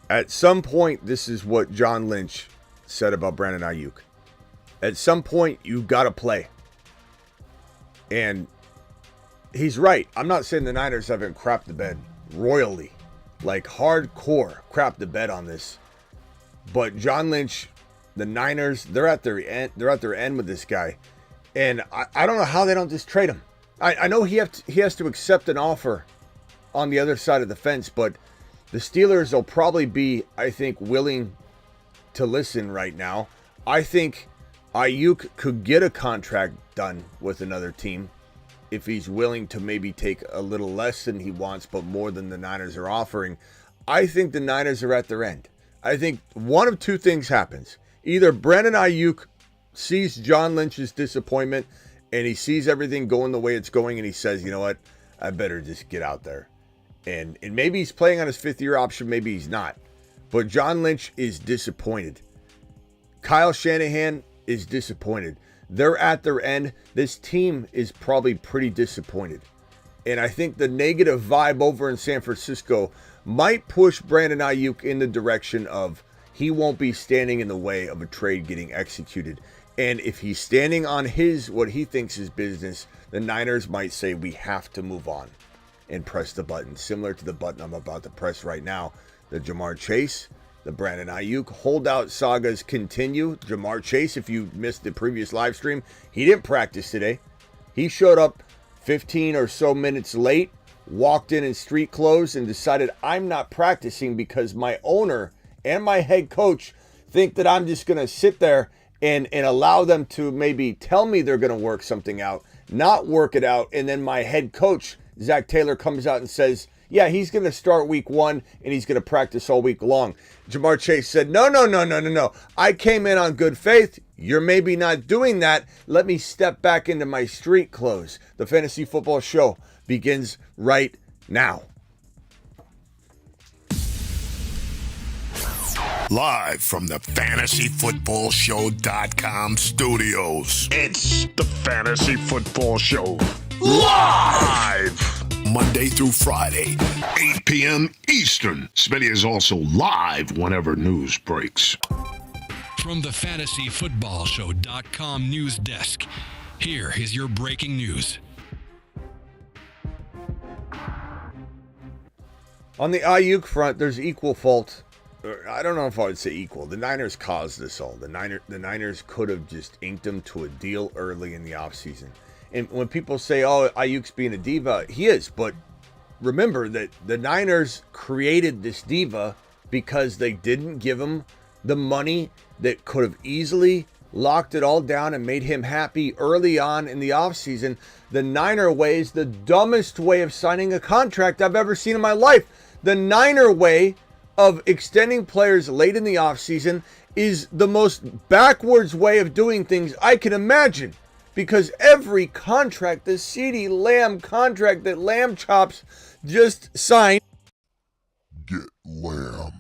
At some point, this is what John Lynch said about Brandon Aiyuk. At some point, you got to play. And he's right. I'm not saying the Niners haven't crapped the bed royally, like hardcore crapped the bed on this. But John Lynch, the Niners, they're at their end. They're at their end with this guy, and I don't know how they don't just trade him. I know he has to accept an offer on the other side of the fence, but the Steelers will probably be, I think, willing to listen right now. I think Aiyuk could get a contract done with another team if he's willing to maybe take a little less than he wants, but more than the Niners are offering. I think the Niners are at their end. I think one of two things happens. Either Brandon Aiyuk sees John Lynch's disappointment and he sees everything going the way it's going and he says, you know what, I better just get out there. And maybe he's playing on his fifth-year option, maybe he's not. But John Lynch is disappointed. Kyle Shanahan is disappointed. They're at their end. This team is probably pretty disappointed. And I think the negative vibe over in San Francisco might push Brandon Aiyuk in the direction of he won't be standing in the way of a trade getting executed. And if he's standing on what he thinks is business, the Niners might say we have to move on and press the button, similar to the button I'm about to press right now. The Jamar Chase, the Brandon Aiyuk holdout sagas continue. Jamar Chase, if you missed the previous live stream, he didn't practice today. He showed up 15 or so minutes late, walked in street clothes, and decided I'm not practicing because my owner and my head coach think that I'm just going to sit there and allow them to maybe tell me they're going to work something out, not work it out, and then my head coach, Zach Taylor, comes out and says, yeah, he's going to start week 1 and he's going to practice all week long. Jamar Chase said, no. I came in on good faith. You're maybe not doing that. Let me step back into my street clothes. The Fantasy Football Show begins right now. Live from the FantasyFootballShow.com studios. It's the Fantasy Football Show. Live! Monday through Friday, 8 p.m. Eastern. Smitty is also live whenever news breaks. From the FantasyFootballShow.com news desk, here is your breaking news. On the Aiyuk front, there's equal fault. I don't know if I would say equal. The Niners caused this all. The Niners could have just inked him to a deal early in the offseason. And when people say, oh, Aiyuk's being a diva, he is. But remember that the Niners created this diva because they didn't give him the money that could have easily locked it all down and made him happy early on in the offseason. The Niner way is the dumbest way of signing a contract I've ever seen in my life. The Niner way of extending players late in the offseason is the most backwards way of doing things I can imagine. Because every contract, the CeeDee Lamb contract that Lamb Chops just signed, Get lambed.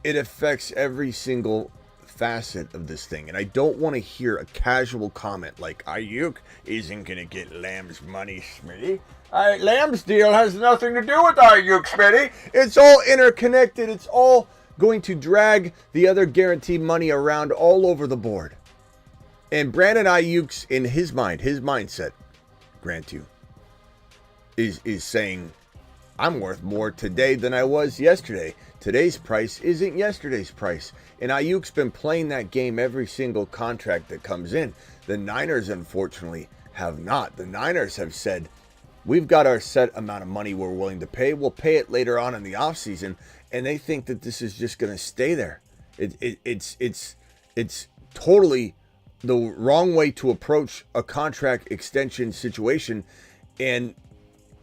it affects every single facet of this thing. And I don't want to hear a casual comment like, Aiyuk isn't going to get Lamb's money, Smitty. Lamb's deal has nothing to do with Aiyuk, Smitty. It's all interconnected. It's all going to drag the other guaranteed money around all over the board. And Brandon Aiyuk's, in his mind, his mindset, grant you, is saying, I'm worth more today than I was yesterday. Today's price isn't yesterday's price. And Aiyuk's been playing that game every single contract that comes in. The Niners, unfortunately, have not. The Niners have said, we've got our set amount of money we're willing to pay. We'll pay it later on in the offseason. And they think that this is just going to stay there. It's totally the wrong way to approach a contract extension situation. And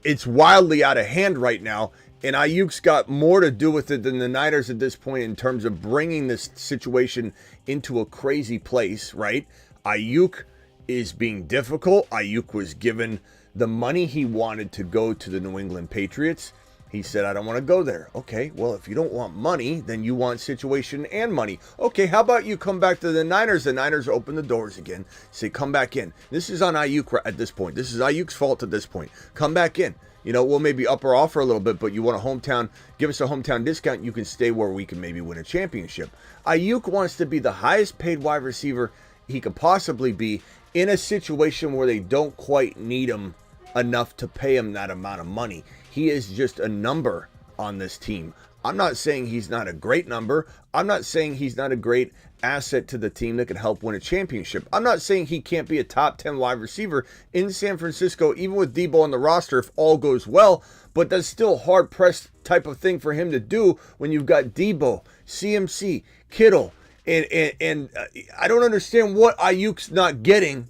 it's wildly out of hand right now. And Aiyuk's got more to do with it than the Niners at this point in terms of bringing this situation into a crazy place, right? Aiyuk is being difficult. Aiyuk was given the money he wanted to go to the New England Patriots. He said, I don't want to go there. Okay, well, if you don't want money, then you want situation and money. Okay, how about you come back to the Niners? The Niners open the doors again. Say, come back in. This is on Aiyuk at this point. This is Aiyuk's fault at this point. Come back in. we'll maybe up our offer a little bit, but you want a hometown, give us a hometown discount, you can stay where we can maybe win a championship. Aiyuk wants to be the highest paid wide receiver he could possibly be in a situation where they don't quite need him enough to pay him that amount of money. He is just a number on this team. I'm not saying he's not a great number. I'm not saying he's not a great asset to the team that could help win a championship. I'm not saying he can't be a top 10 wide receiver in San Francisco, even with Debo on the roster, if all goes well, but that's still hard-pressed type of thing for him to do when you've got Debo, CMC, Kittle, and I don't understand what Aiyuk's not getting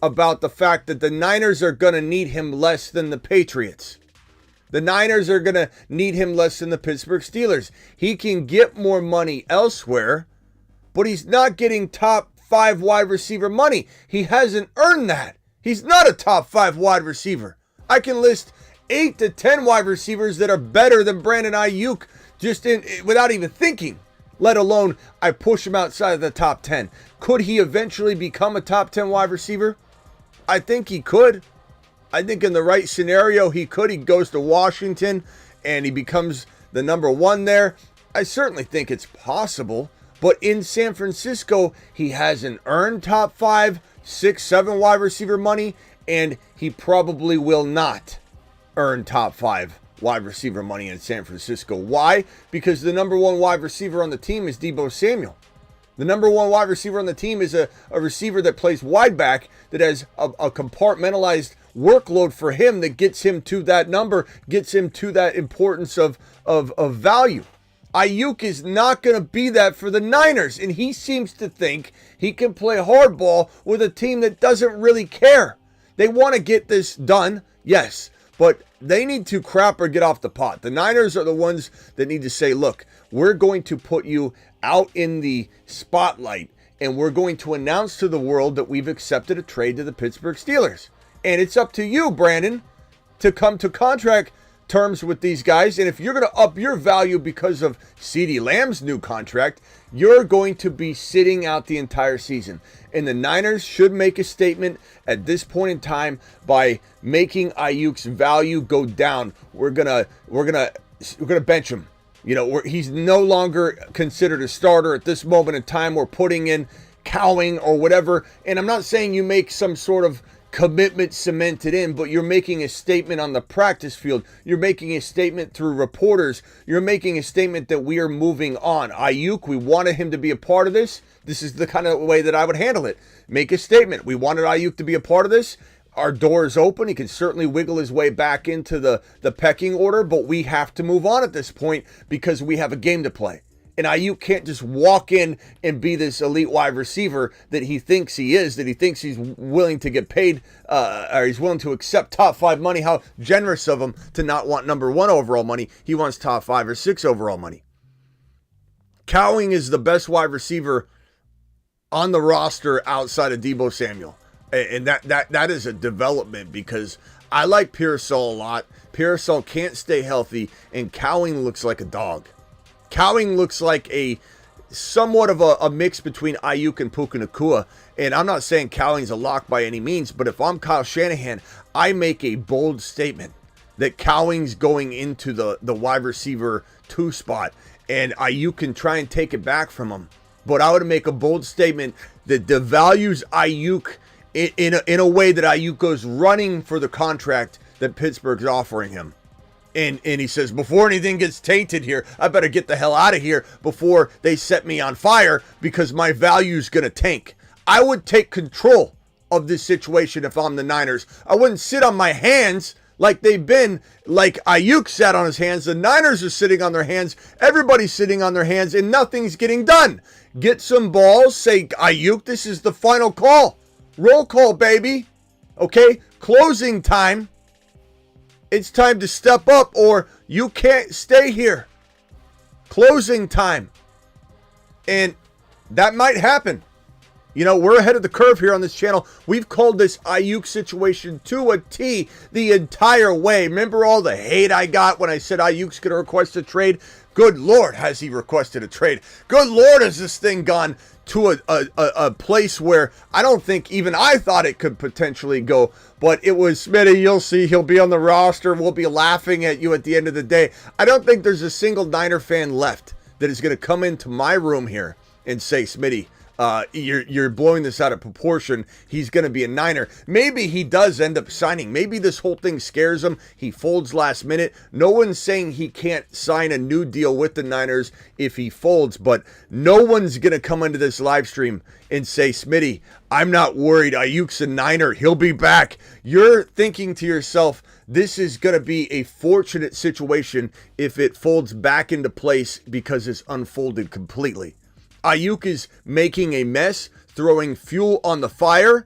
about the fact that the Niners are going to need him less than the Patriots. The Niners are going to need him less than the Pittsburgh Steelers. He can get more money elsewhere, but he's not getting top 5 wide receiver money. He hasn't earned that. He's not a top 5 wide receiver. I can list 8 to 10 wide receivers that are better than Brandon Aiyuk just without even thinking, let alone I push him outside of the top 10. Could he eventually become a top 10 wide receiver? I think he could. I think in the right scenario, he could. He goes to Washington and he becomes the number 1 there. I certainly think it's possible. But in San Francisco, he hasn't earned top 5, 6, 7 wide receiver money, and he probably will not earn top 5 wide receiver money in San Francisco. Why? Because the number 1 wide receiver on the team is Deebo Samuel. The number 1 wide receiver on the team is a receiver that plays wide back, that has a compartmentalized workload for him that gets him to that number, gets him to that importance of value. Aiyuk is not going to be that for the Niners, and he seems to think he can play hardball with a team that doesn't really care. They want to get this done, yes, but they need to crap or get off the pot. The Niners are the ones that need to say, look, we're going to put you out in the spotlight, and we're going to announce to the world that we've accepted a trade to the Pittsburgh Steelers. And it's up to you, Brandon, to come to contract terms with these guys. And if you're going to up your value because of CeeDee Lamb's new contract, you're going to be sitting out the entire season. And the Niners should make a statement at this point in time by making Aiyuk's value go down. We're gonna bench him. He's no longer considered a starter at this moment in time. We're putting in Cowing or whatever. And I'm not saying you make some sort of commitment cemented in, but you're making a statement on the practice field. You're making a statement through reporters. You're making a statement that we are moving on. Aiyuk, we wanted him to be a part of this. This is the kind of way that I would handle it. Make a statement. We wanted Aiyuk to be a part of this. Our door is open. He can certainly wiggle his way back into the pecking order, but we have to move on at this point because we have a game to play. And Aiyuk can't just walk in and be this elite wide receiver that he thinks he is, that he thinks he's willing to get paid, or he's willing to accept top 5 money. How generous of him to not want number 1 overall money. He wants top 5 or 6 overall money. Cowing is the best wide receiver on the roster outside of Deebo Samuel. And that is a development because I like Pearsall a lot. Pearsall can't stay healthy, and Cowing looks like a dog. Cowing looks like somewhat of a mix between Aiyuk and Puka Nacua. And I'm not saying Cowing's a lock by any means, but if I'm Kyle Shanahan, I make a bold statement that Cowing's going into the wide receiver 2 spot, and Aiyuk can try and take it back from him. But I would make a bold statement that devalues Aiyuk in a way that Aiyuk goes running for the contract that Pittsburgh's offering him. And he says, before anything gets tainted here, I better get the hell out of here before they set me on fire because my value's going to tank. I would take control of this situation if I'm the Niners. I wouldn't sit on my hands like they've been, like Aiyuk sat on his hands. The Niners are sitting on their hands. Everybody's sitting on their hands, and nothing's getting done. Get some balls. Say, Aiyuk, this is the final call. Roll call, baby. Okay? Closing time. It's time to step up or you can't stay here. Closing time. And that might happen. You know, we're ahead of the curve here on this channel. We've called this Aiyuk situation to a T the entire way. Remember all the hate I got when I said Aiyuk's going to request a trade? Good Lord, has he requested a trade. Good Lord, has this thing gone to a place where I don't think even I thought it could potentially go. But it was, Smitty, you'll see, he'll be on the roster. We'll be laughing at you at the end of the day. I don't think there's a single Niner fan left that is going to come into my room here and say, Smitty, you're blowing this out of proportion. He's going to be a Niner. Maybe he does end up signing. Maybe this whole thing scares him. He folds last minute. No one's saying he can't sign a new deal with the Niners if he folds, but no one's going to come into this live stream and say, Smitty, I'm not worried. Aiyuk's a Niner. He'll be back. You're thinking to yourself, this is going to be a fortunate situation if it folds back into place because it's unfolded completely. Aiyuk is making a mess, throwing fuel on the fire.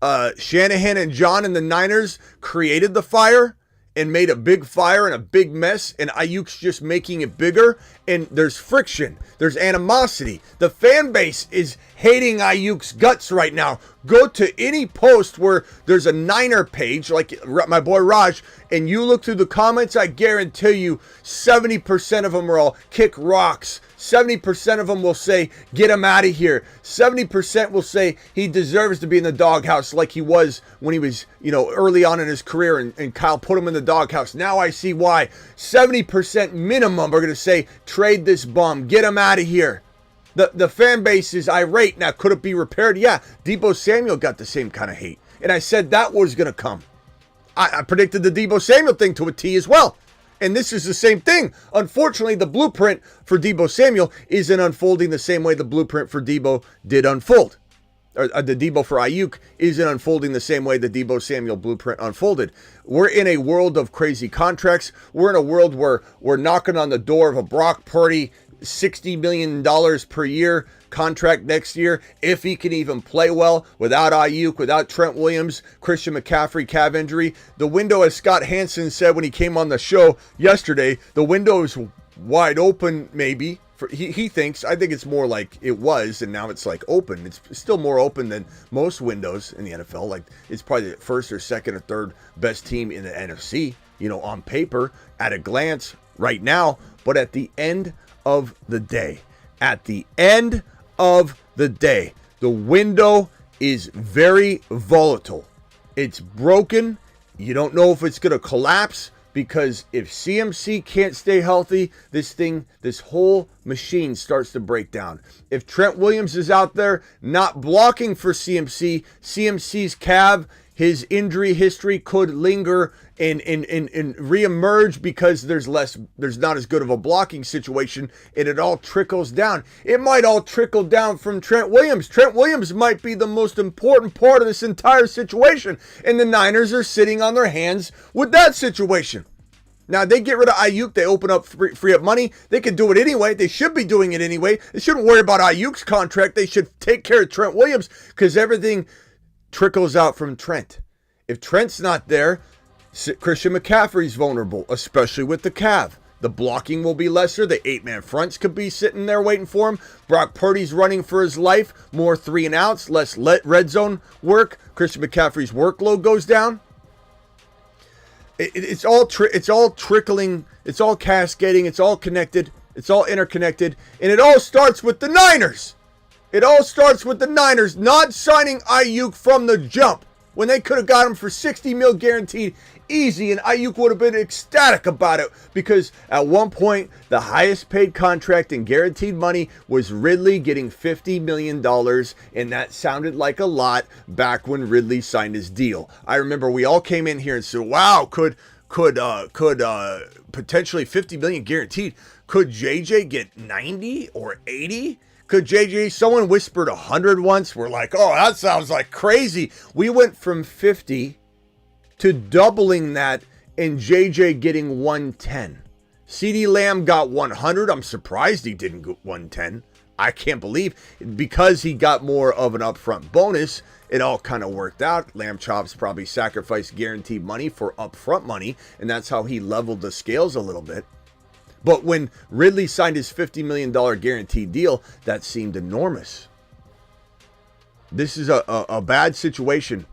Shanahan and John and the Niners created the fire and made a big fire and a big mess, and Aiyuk's just making it bigger, and there's friction. There's animosity. The fan base is hating Aiyuk's guts right now. Go to any post where there's a Niner page, like my boy Raj, and you look through the comments, I guarantee you 70% of them are all kick rocks. 70% of them will say, get him out of here. 70% will say he deserves to be in the doghouse like he was when he was, early on in his career and Kyle put him in the doghouse. Now I see why. 70% minimum are going to say, trade this bum, get him out of here. The fan base is irate. Now, could it be repaired? Yeah, Deebo Samuel got the same kind of hate. And I said that was going to come. I predicted the Deebo Samuel thing to a T as well. And this is the same thing. Unfortunately, the blueprint for Deebo Samuel isn't unfolding the same way the blueprint for Deebo did unfold. Or the Deebo for Aiyuk isn't unfolding the same way the Deebo Samuel blueprint unfolded. We're in a world of crazy contracts. We're in a world where we're knocking on the door of a Brock Purdy $60 million per year contract next year, if he can even play well without Aiyuk, without Trent Williams, Christian McCaffrey, calf injury. The window, as Scott Hansen said when he came on the show yesterday, the window is wide open maybe. He thinks, I think it's more like it was, and now it's like open. It's still more open than most windows in the NFL. Like it's probably the first or second or third best team in the NFC, on paper, at a glance right now. But at the end of the day, the window is very volatile. It's broken. You don't know if it's going to collapse, because if CMC can't stay healthy, this whole machine starts to break down. If Trent Williams is out there not blocking for CMC, CMC's calf, his injury history could linger and reemerge because there's not as good of a blocking situation, and it all trickles down. It might all trickle down from Trent Williams. Trent Williams might be the most important part of this entire situation, and the Niners are sitting on their hands with that situation. Now, they get rid of Aiyuk, they open up, free up money. They can do it anyway. They should be doing it anyway. They shouldn't worry about Aiyuk's contract. They should take care of Trent Williams, because everything trickles out from Trent. If Trent's not there, Christian McCaffrey's vulnerable, especially with the calf. The blocking will be lesser. The 8-man fronts could be sitting there waiting for him. Brock Purdy's running for his life. More 3 and outs, less red zone work. Christian McCaffrey's workload goes down. It's all trickling. It's all cascading. It's all connected. It's all interconnected. And it all starts with the Niners. It all starts with the Niners not signing Aiyuk from the jump, when they could have got him for $60 million guaranteed easy, and Aiyuk would have been ecstatic about it, because at one point the highest paid contract in guaranteed money was Ridley getting $50 million, and that sounded like a lot back when Ridley signed his deal. I remember we all came in here and said, wow, could potentially $50 million guaranteed. Could JJ get 90 or 80? Could JJ, someone whispered 100 once. We're like, oh, that sounds like crazy. We went from 50 to doubling that, and JJ getting 110. CeeDee Lamb got 100. I'm surprised he didn't get 110. I can't believe, because he got more of an upfront bonus, it all kind of worked out. Lamb Chops probably sacrificed guaranteed money for upfront money, and that's how he leveled the scales a little bit. But when Ridley signed his $50 million guaranteed deal, that seemed enormous. This is a bad situation,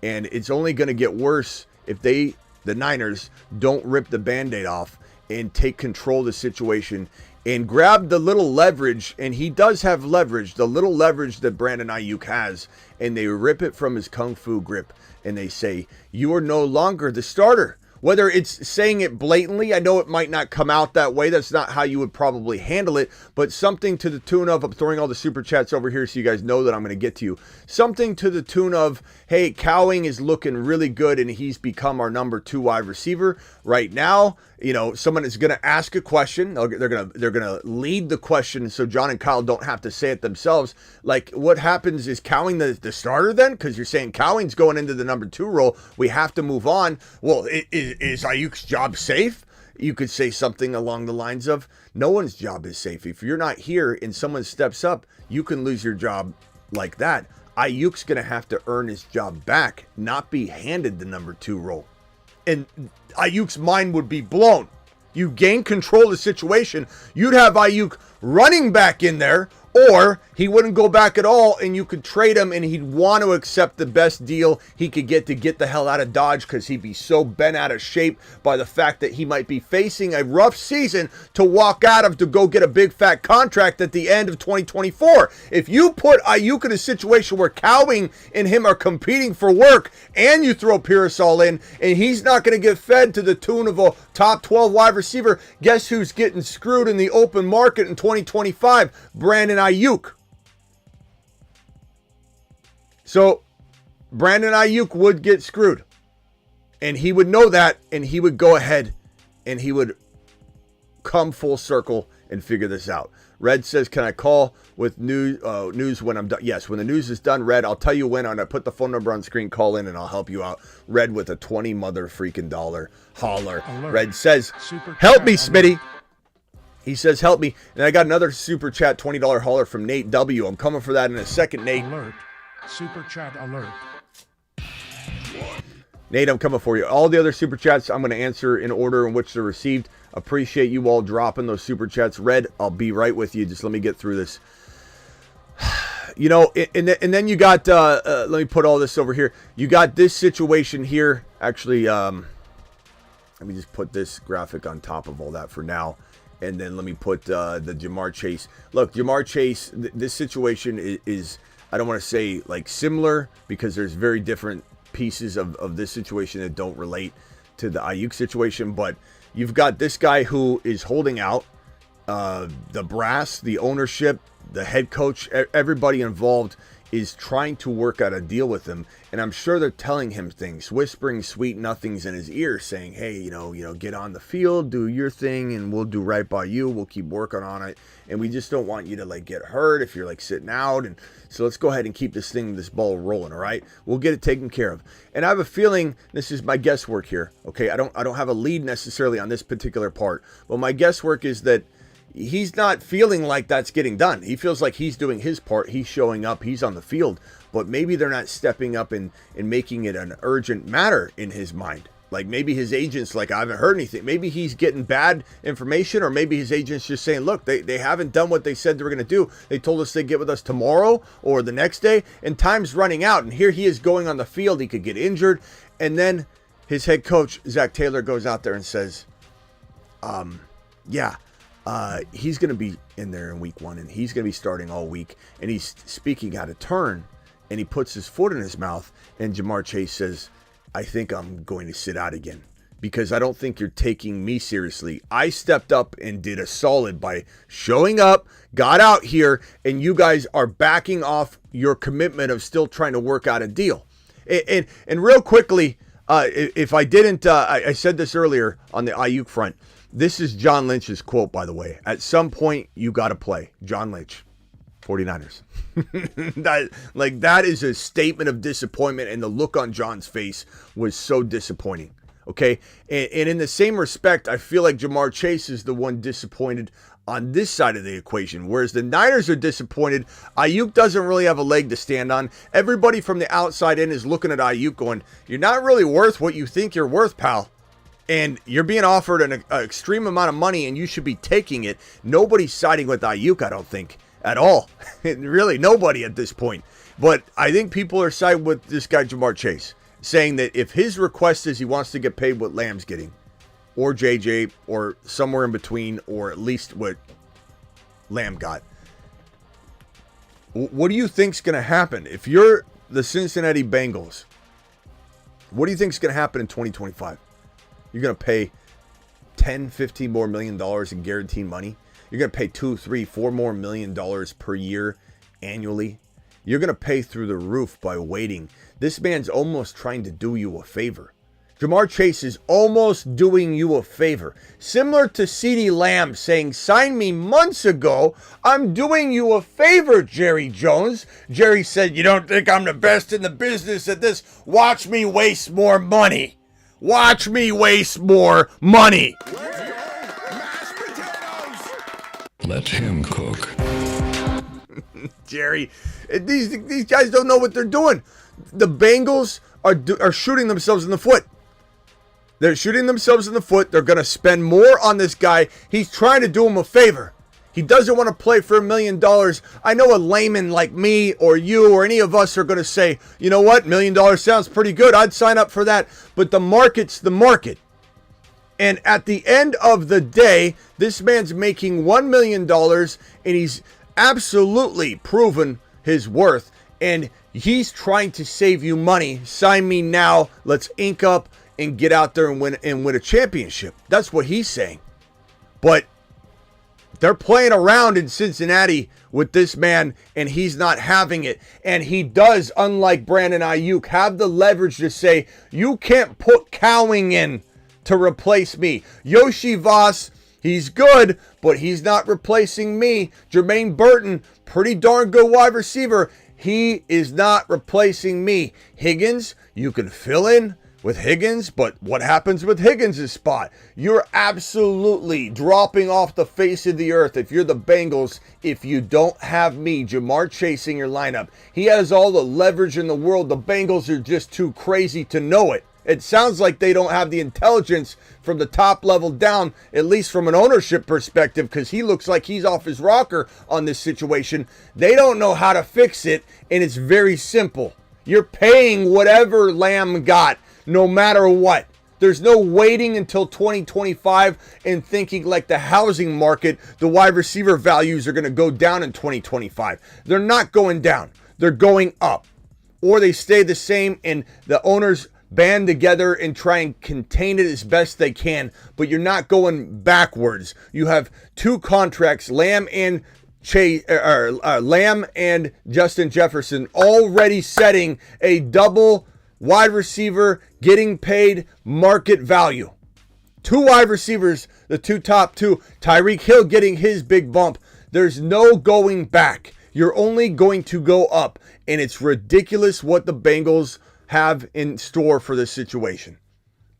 and it's only going to get worse if the Niners, don't rip the Band-Aid off and take control of the situation and grab the little leverage, and he does have leverage, the little leverage that Brandon Aiyuk has, and they rip it from his kung fu grip, and they say, you are no longer the starter. Whether it's saying it blatantly, I know it might not come out that way. That's not how you would probably handle it. But something to the tune of, I'm throwing all the super chats over here so you guys know that I'm going to get to you. Something to the tune of, hey, Cowing is looking really good and he's become our number 2 wide receiver right now. You know, someone is going to ask a question. They're going to lead the question so John and Kyle don't have to say it themselves. Like, what happens is Cowing the starter then? Because you're saying Cowing's going into the number 2 role. We have to move on. Well, is Aiyuk's job safe? You could say something along the lines of, no one's job is safe. If you're not here and someone steps up, you can lose your job like that. Aiyuk's going to have to earn his job back, not be handed the number 2 role. And Aiyuk's mind would be blown. You gain control of the situation. You'd have Aiyuk running back in there, or he wouldn't go back at all, and you could trade him, and he'd want to accept the best deal he could get to get the hell out of Dodge, because he'd be so bent out of shape by the fact that he might be facing a rough season to walk out of to go get a big fat contract at the end of 2024. If you put Aiyuk in a situation where Cowing and him are competing for work, and you throw Pearsall in, and he's not going to get fed to the tune of a top 12 wide receiver, guess who's getting screwed in the open market in 2025? Brandon Aiyuk. So Brandon Aiyuk would get screwed, and he would know that, and he would go ahead and he would come full circle and figure this out. Red says, can I call with news when I'm done? Yes, when the news is done, Red, I'll tell you when. I put the phone number on screen, call in, and I'll help you out. Red with a 20 mother freaking dollar holler. Alert. Red says, Super help me, chat Smitty. alert. He says, help me. And I got another super chat $20 holler from Nate W. I'm coming for that in a second, Nate. Alert. Super chat alert. Nate, I'm coming for you. All the other super chats, I'm going to answer in order in which they're received. Appreciate you all dropping those super chats. Red, I'll be right with you. Just let me get through this. You know, and then you got, let me put all this over here. You got this situation here. Actually, let me just put this graphic on top of all that for now. And then let me put the Jamar Chase. Look, Jamar Chase, this situation is, I don't want to say like similar, because there's very different pieces of this situation that don't relate to the Aiyuk situation. But you've got this guy who is holding out, the brass, the ownership, the head coach, everybody involved is trying to work out a deal with him. And I'm sure they're telling him things, whispering sweet nothings in his ear, saying, hey, you know, get on the field, do your thing, and we'll do right by you. We'll keep working on it. And we just don't want you to like get hurt if you're like sitting out. And so let's go ahead and keep this ball rolling. All right. We'll get it taken care of. And I have a feeling, this is my guesswork here. Okay. I don't have a lead necessarily on this particular part, but my guesswork is that he's not feeling like that's getting done. He feels like he's doing his part. He's showing up. He's on the field. But maybe they're not stepping up and making it an urgent matter in his mind. Like maybe his agent's like, I haven't heard anything. Maybe he's getting bad information, or maybe his agent's just saying, look, they haven't done what they said they were going to do. They told us they'd get with us tomorrow or the next day, and time's running out. And here he is going on the field. He could get injured. And then his head coach, Zach Taylor, goes out there and says, he's going to be in there in week 1, and he's going to be starting all week, and he's speaking out of turn, and he puts his foot in his mouth, and Jamar Chase says, I think I'm going to sit out again because I don't think you're taking me seriously. I stepped up and did a solid by showing up, got out here, and you guys are backing off your commitment of still trying to work out a deal. And real quickly, if I didn't, I said this earlier on the Aiyuk front. This is John Lynch's quote, by the way. At some point, you got to play. John Lynch, 49ers. that is a statement of disappointment, and the look on John's face was so disappointing. Okay? And in the same respect, I feel like Jamar Chase is the one disappointed on this side of the equation, whereas the Niners are disappointed. Aiyuk doesn't really have a leg to stand on. Everybody from the outside in is looking at Aiyuk going, you're not really worth what you think you're worth, pal. And you're being offered an extreme amount of money, and you should be taking it. Nobody's siding with Aiyuk, I don't think, at all. Really, nobody at this point. But I think people are siding with this guy, Jamar Chase, saying that if his request is he wants to get paid what Lamb's getting, or JJ, or somewhere in between, or at least what Lamb got. What do you think's going to happen? If you're the Cincinnati Bengals, what do you think's going to happen in 2025? You're going to pay $10-15 more million in guaranteed money. You're going to pay $2-3-4 more million per year annually. You're going to pay through the roof by waiting. This man's almost trying to do you a favor. Jamar Chase is almost doing you a favor. Similar to CeeDee Lamb saying, sign me months ago. I'm doing you a favor, Jerry Jones. Jerry said, you don't think I'm the best in the business at this? Watch me waste more money. Watch me waste more money. Let him cook. Jerry, these guys don't know what they're doing. The Bengals are shooting themselves in the foot. They're shooting themselves in the foot. They're going to spend more on this guy. He's trying to do him a favor. He doesn't want to play for $1 million. I know a layman like me or you or any of us are going to say, you know what, $1 million sounds pretty good. I'd sign up for that. But the market's the market. And at the end of the day, this man's making $1 million and he's absolutely proven his worth. And he's trying to save you money. Sign me now. Let's ink up and get out there and win a championship. That's what he's saying. But they're playing around in Cincinnati with this man, and he's not having it. And he does, unlike Brandon Aiyuk, have the leverage to say, you can't put Cowing in to replace me. Yoshi Voss, he's good, but he's not replacing me. Jermaine Burton, pretty darn good wide receiver. He is not replacing me. Higgins, you can fill in with Higgins, but what happens with Higgins' spot? You're absolutely dropping off the face of the earth if you're the Bengals, if you don't have me, Jamar Chase, in your lineup. He has all the leverage in the world. The Bengals are just too crazy to know it. It sounds like they don't have the intelligence from the top level down, at least from an ownership perspective, because he looks like he's off his rocker on this situation. They don't know how to fix it, and it's very simple. You're paying whatever Lamb got, no matter what. There's no waiting until 2025 and thinking like the housing market, the wide receiver values are going to go down in 2025. They're not going down. They're going up. Or they stay the same and the owners band together and try and contain it as best they can. But you're not going backwards. You have two contracts, Lamb and Lamb and Justin Jefferson, already setting a double wide receiver getting paid market value. Two wide receivers, the top two. Tyreek Hill getting his big bump. There's no going back. You're only going to go up. And it's ridiculous what the Bengals have in store for this situation.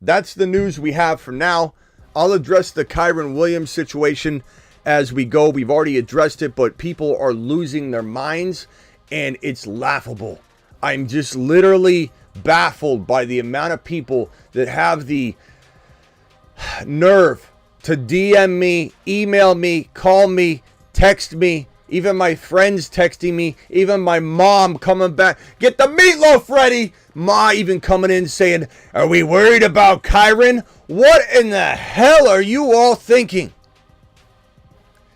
That's the news we have for now. I'll address the Kyren Williams situation as we go. We've already addressed it, but people are losing their minds, and it's laughable. I'm just literally baffled by the amount of people that have the nerve to DM me, email me, call me, text me, even my friends texting me, even my mom coming back, get the meatloaf ready. Ma even coming in saying, are we worried about Kyren? What in the hell are you all thinking?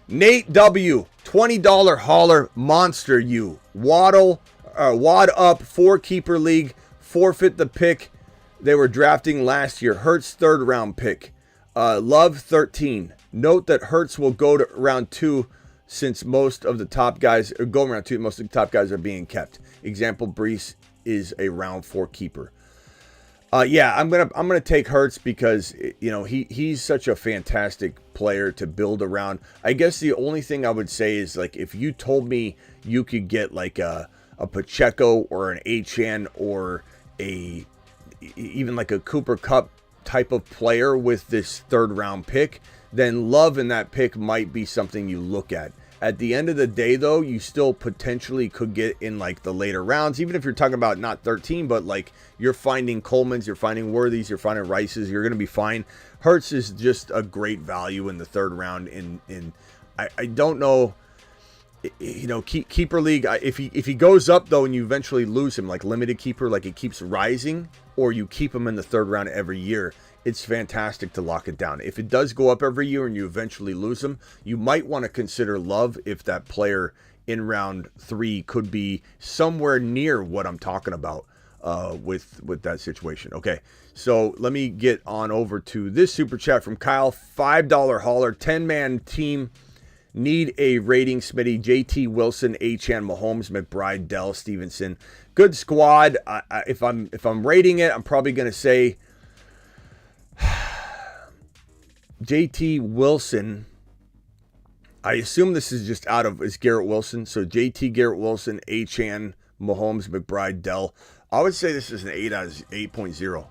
Nate W, $20 hauler, monster you. Wad up, 4-keeper league, forfeit the pick they were drafting last year. Hurts 3rd round pick. Love 13. Note that Hurts will go to round 2 since most of the top guys are going around 2. Most of the top guys are being kept. Example, Brees is a round 4 keeper. Yeah, I'm gonna take Hurts because he's such a fantastic player to build around. I guess the only thing I would say is, like, if you told me you could get like a Pacheco or an Achane or even like a Cooper Kupp type of player with this 3rd round pick, then Love in that pick might be something you look at. At the end of the day, though, you still potentially could get in like the later rounds, even if you're talking about not 13, but like you're finding Coleman's, you're finding Worthy's, you're finding Rice's, you're going to be fine. Hurts is just a great value in the 3rd round. I don't know. keeper league. If he goes up though, and you eventually lose him, like limited keeper, like it keeps rising, or you keep him in the third round every year, it's fantastic to lock it down. If it does go up every year and you eventually lose him, you might want to consider Love if that player in round 3 could be somewhere near what I'm talking about with that situation. Okay, so let me get on over to this super chat from Kyle. $5 hauler, 10-man team. Need a rating, Smitty. JT, Wilson, Achane, Mahomes, McBride, Dell, Stevenson. Good squad. If I'm rating it, I'm probably going to say JT, Wilson. I assume this is just is Garrett Wilson. So JT, Garrett Wilson, Achane, Mahomes, McBride, Dell. I would say this is an 8 out of 8.0.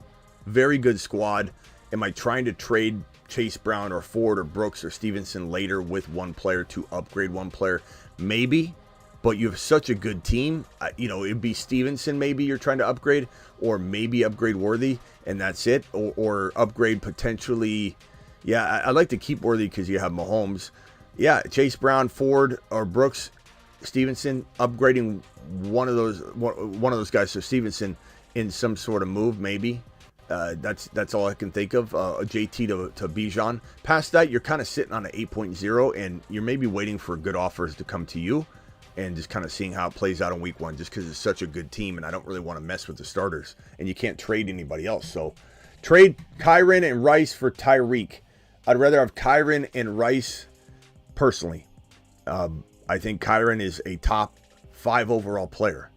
Very good squad. Am I trying to trade Chase Brown or Ford or Brooks or Stevenson later with one player to upgrade one player? Maybe, but you have such a good team. It'd be Stevenson maybe you're trying to upgrade, or maybe upgrade Worthy, and that's it. Or upgrade potentially. Yeah, I like to keep Worthy because you have Mahomes. Yeah, Chase Brown, Ford, or Brooks, Stevenson, upgrading one of those guys. So Stevenson in some sort of move, maybe. That's all I can think of. JT to Bijan. Past that, you're kind of sitting on an 8.0, and you're maybe waiting for good offers to come to you, and just kind of seeing how it plays out in week 1. Just because it's such a good team, and I don't really want to mess with the starters, and you can't trade anybody else. So trade Kyren and Rice for Tyreek. I'd rather have Kyren and Rice personally. I think Kyren is a top 5 overall player.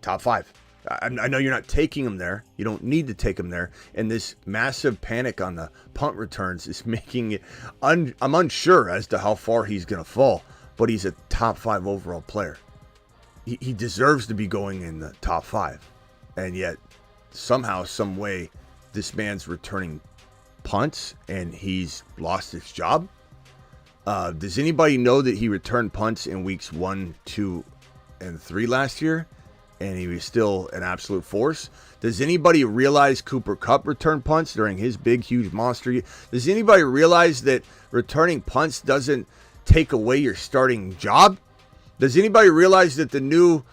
Top 5. I know you're not taking him there. You don't need to take him there. And this massive panic on the punt returns is making it... I'm unsure as to how far he's going to fall, but he's a top 5 overall player. He deserves to be going in the top 5. And yet, somehow, some way, this man's returning punts and he's lost his job. Does anybody know that he returned punts in weeks 1, 2, and 3 last year? And he was still an absolute force. Does anybody realize Cooper Kupp returned punts during his big, huge monster year? Does anybody realize that returning punts doesn't take away your starting job? Does anybody realize that the new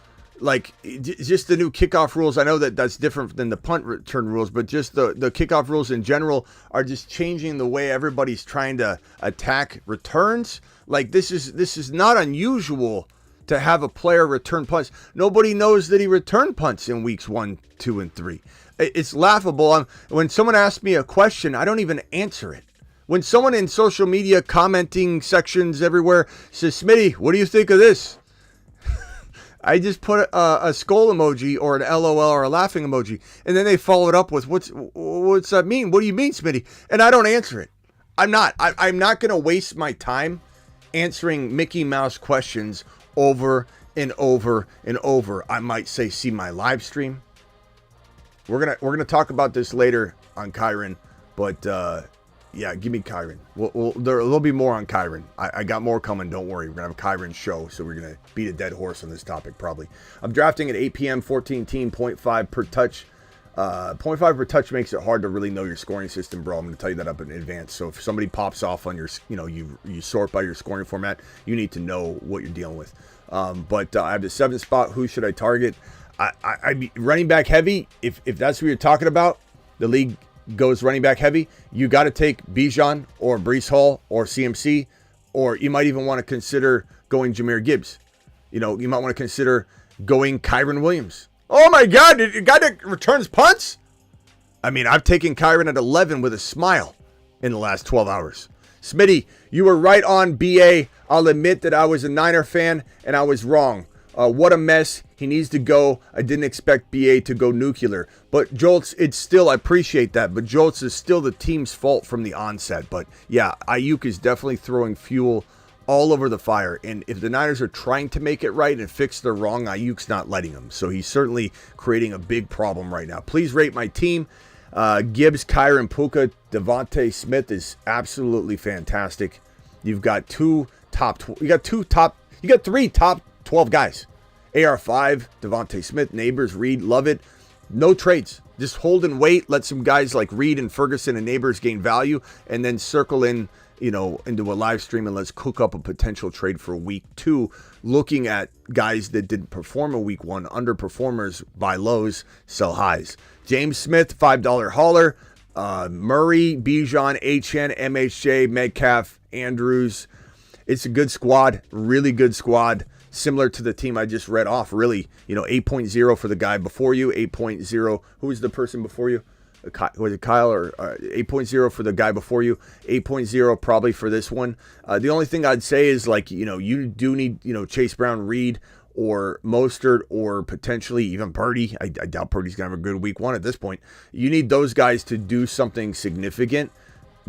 kickoff rules, I know that that's different than the punt return rules, but just the kickoff rules in general are just changing the way everybody's trying to attack returns? Like, this is not unusual to have a player return punts. Nobody knows that he returned punts in weeks 1, 2, and 3. It's laughable. When someone asks me a question, I don't even answer it. When someone in social media commenting sections everywhere says, Smitty, what do you think of this? I just put a skull emoji or an LOL or a laughing emoji, and then they follow it up with, what's that mean? What do you mean, Smitty? And I don't answer it. I'm not going to waste my time answering Mickey Mouse questions over and over and over. I might say, see my live stream. We're gonna talk about this later on Kyren, but yeah, give me Kyren. There'll be more on Kyren. I got more coming. Don't worry. We're gonna have a Kyren show, so we're gonna beat a dead horse on this topic probably. I'm drafting at 8 p.m. 14 team 0.5 per touch. 0.5 per touch makes it hard to really know your scoring system, bro. I'm going to tell you that up in advance. So if somebody pops off on your, you sort by your scoring format, you need to know what you're dealing with. But I have the 7th spot. Who should I target? I'd be running back heavy. If that's what you're talking about, the league goes running back heavy. You got to take Bijan or Breece Hall or CMC, or you might even want to consider going Jahmyr Gibbs. You might want to consider going Kyren Williams. Oh my God, the guy that returns punts? I mean, I've taken Kyren at 11 with a smile in the last 12 hours. Smitty, you were right on BA. I'll admit that I was a Niner fan and I was wrong. What a mess. He needs to go. I didn't expect BA to go nuclear. But Jolts, I appreciate that. But Jolts is still the team's fault from the onset. But yeah, Aiyuk is definitely throwing fuel all over the fire. And if the Niners are trying to make it right and fix their wrong, Ayuk's not letting them. So he's certainly creating a big problem right now. Please rate my team. Gibbs, Kyren, Puka, Devontae Smith is absolutely fantastic. You've got three top 12 guys. AR5, Devontae Smith, Neighbors, Reed, love it. No trades. Just hold and wait. Let some guys like Reed and Ferguson and Neighbors gain value, and then circle in into a live stream and let's cook up a potential trade for week 2, looking at guys that didn't perform in week 1, underperformers, buy lows, sell highs. James Smith, $5 hauler. Murray, Bijan, HN, MHJ, Metcalf, Andrews. It's a good squad, really good squad, similar to the team I just read off, really. 8.0 for the guy before you, 8.0. Who was the person before you? Was it Kyle or 8.0 for the guy before you, 8.0 probably for this one. The only thing I'd say is you do need, Chase Brown, Reed, or Mostert, or potentially even Purdy. I doubt Purdy's going to have a good week 1 at this point. You need those guys to do something significant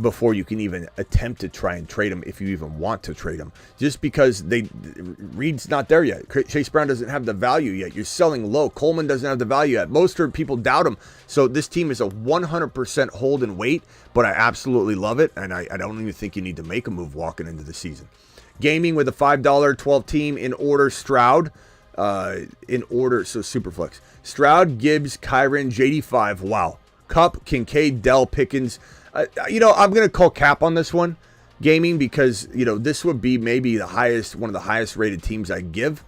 before you can even attempt to try and trade them, if you even want to trade them. Just because Reed's not there yet. Chase Brown doesn't have the value yet. You're selling low. Coleman doesn't have the value yet. Most people doubt him. So this team is a 100% hold and wait, but I absolutely love it, and I don't even think you need to make a move walking into the season. Gaming with a $5 12 team in order. Stroud in order, so Superflex. Stroud, Gibbs, Kyren, JD5. Wow. Kupp, Kincaid, Dell, Pickens. I'm going to call cap on this one, gaming, because, this would be maybe one of the highest rated teams I give.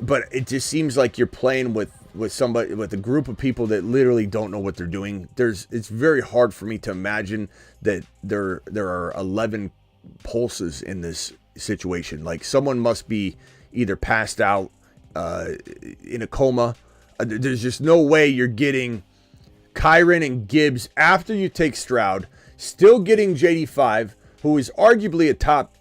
But it just seems like you're playing with a group of people that literally don't know what they're doing. It's very hard for me to imagine that there are 11 pulses in this situation. Like, someone must be either passed out, in a coma. There's just no way you're getting Kyren and Gibbs after you take Stroud, still getting JD5, who is arguably a top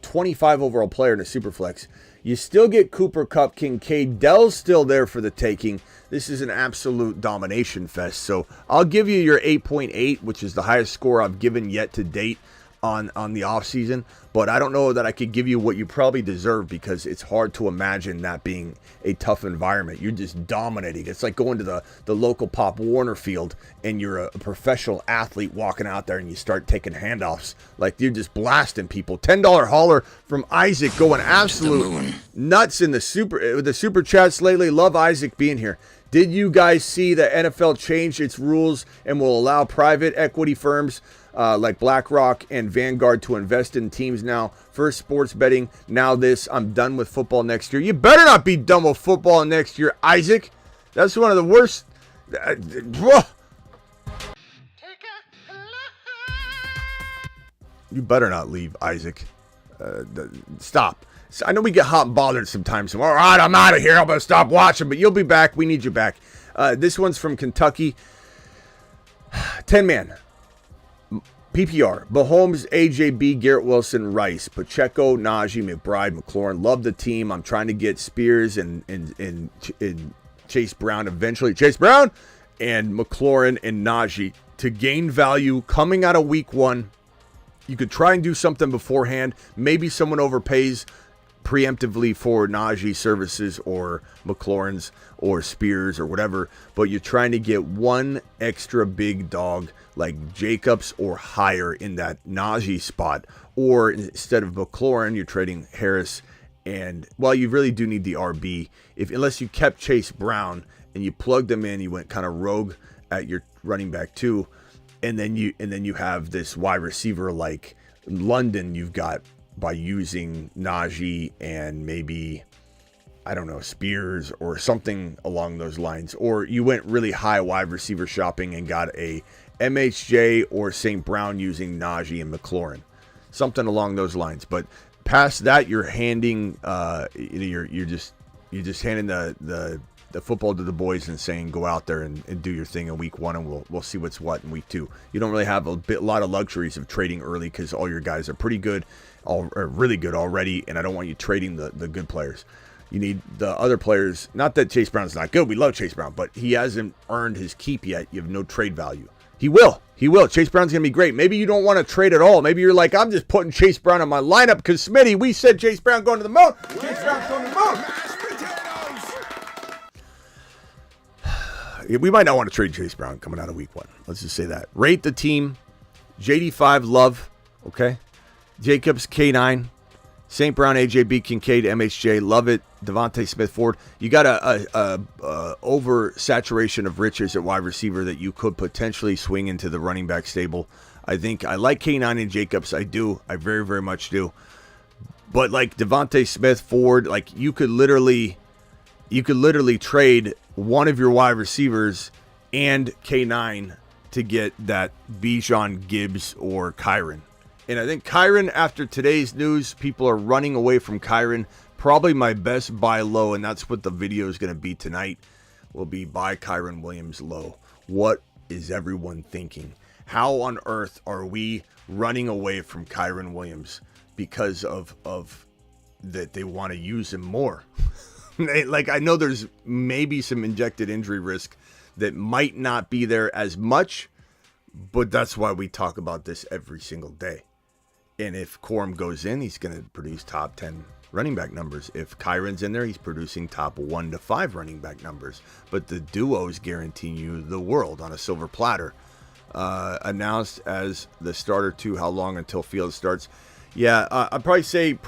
25 overall player in a Superflex. You still get Cooper, Kupp, Kincaid. Dell's still there for the taking. This is an absolute domination fest. So I'll give you your 8.8, which is the highest score I've given yet to date on the offseason. But I don't know that I could give you what you probably deserve, because it's hard to imagine that being a tough environment. You're just dominating. It's like going to the local Pop Warner field and you're a professional athlete walking out there and you start taking handoffs. Like, you're just blasting people. $10 hauler from Isaac, going absolute nuts in the super chats lately. Love Isaac being here. Did you guys see the NFL change its rules and will allow private equity firms like BlackRock and Vanguard to invest in teams now? First sports betting, now this. I'm done with football next year. You better not be done with football next year, Isaac. That's one of the worst. You better not leave, Isaac. Stop. I know we get hot and bothered sometimes. All right, I'm out of here. I'm going to stop watching, but you'll be back. We need you back. This one's from Kentucky. 10-man. PPR. Mahomes, AJB, Garrett Wilson, Rice, Pacheco, Najee, McBride, McLaurin. Love the team. I'm trying to get Spears and Chase Brown eventually. Chase Brown and McLaurin and Najee to gain value coming out of week 1. You could try and do something beforehand. Maybe someone overpays preemptively for Najee services or McLaurin's or Spears or whatever, but you're trying to get one extra big dog like Jacobs or higher in that Najee spot, or instead of McLaurin, you're trading Harris. And well, you really do need the RB unless you kept Chase Brown and you plugged them in, you went kind of rogue at your running back too, and then you have this wide receiver like London you've got by using Najee and maybe, I don't know, Spears or something along those lines. Or you went really high wide receiver shopping and got a MHJ or St. Brown using Najee and McLaurin. Something along those lines. But past that, you're handing, you're just handing the football to the boys and saying, go out there and do your thing in week 1, and we'll see what's what in week 2. You don't really have a lot of luxuries of trading early because all your guys are pretty good, really good already, and I don't want you trading the good players. You need the other players. Not that Chase Brown's not good. We love Chase Brown, but he hasn't earned his keep yet. You have no trade value. He will. Chase Brown's going to be great. Maybe you don't want to trade at all. Maybe you're like, I'm just putting Chase Brown in my lineup because Smitty, we said Chase Brown going to the moon. Chase Brown's going to the moon. We might not want to trade Chase Brown coming out of week 1. Let's just say that. Rate the team. JD5, love. Okay. Jacobs, K9. St. Brown, AJB, Kincaid, MHJ, love it. Devontae Smith, Ford. You got a oversaturation of riches at wide receiver that you could potentially swing into the running back stable. I think I like K9 and Jacobs. I do. I very, very much do. But like Devontae Smith, Ford, like you could literally trade one of your wide receivers and K9 to get that Bijan, Gibbs, or Kyren. And I think Kyren, after today's news, people are running away from Kyren. Probably my best buy low, and that's what the video is going to be tonight, will be buy Kyren Williams low. What is everyone thinking? How on earth are we running away from Kyren Williams because of that they want to use him more? Like, I know there's maybe some injected injury risk that might not be there as much, but that's why we talk about this every single day. And if Corum goes in, he's going to produce top 10 running back numbers. If Kyren's in there, he's producing top 1 to 5 running back numbers. But the duos guarantee you the world on a silver platter. Announced as the starter too. How long until Fields starts? Yeah, I'd probably say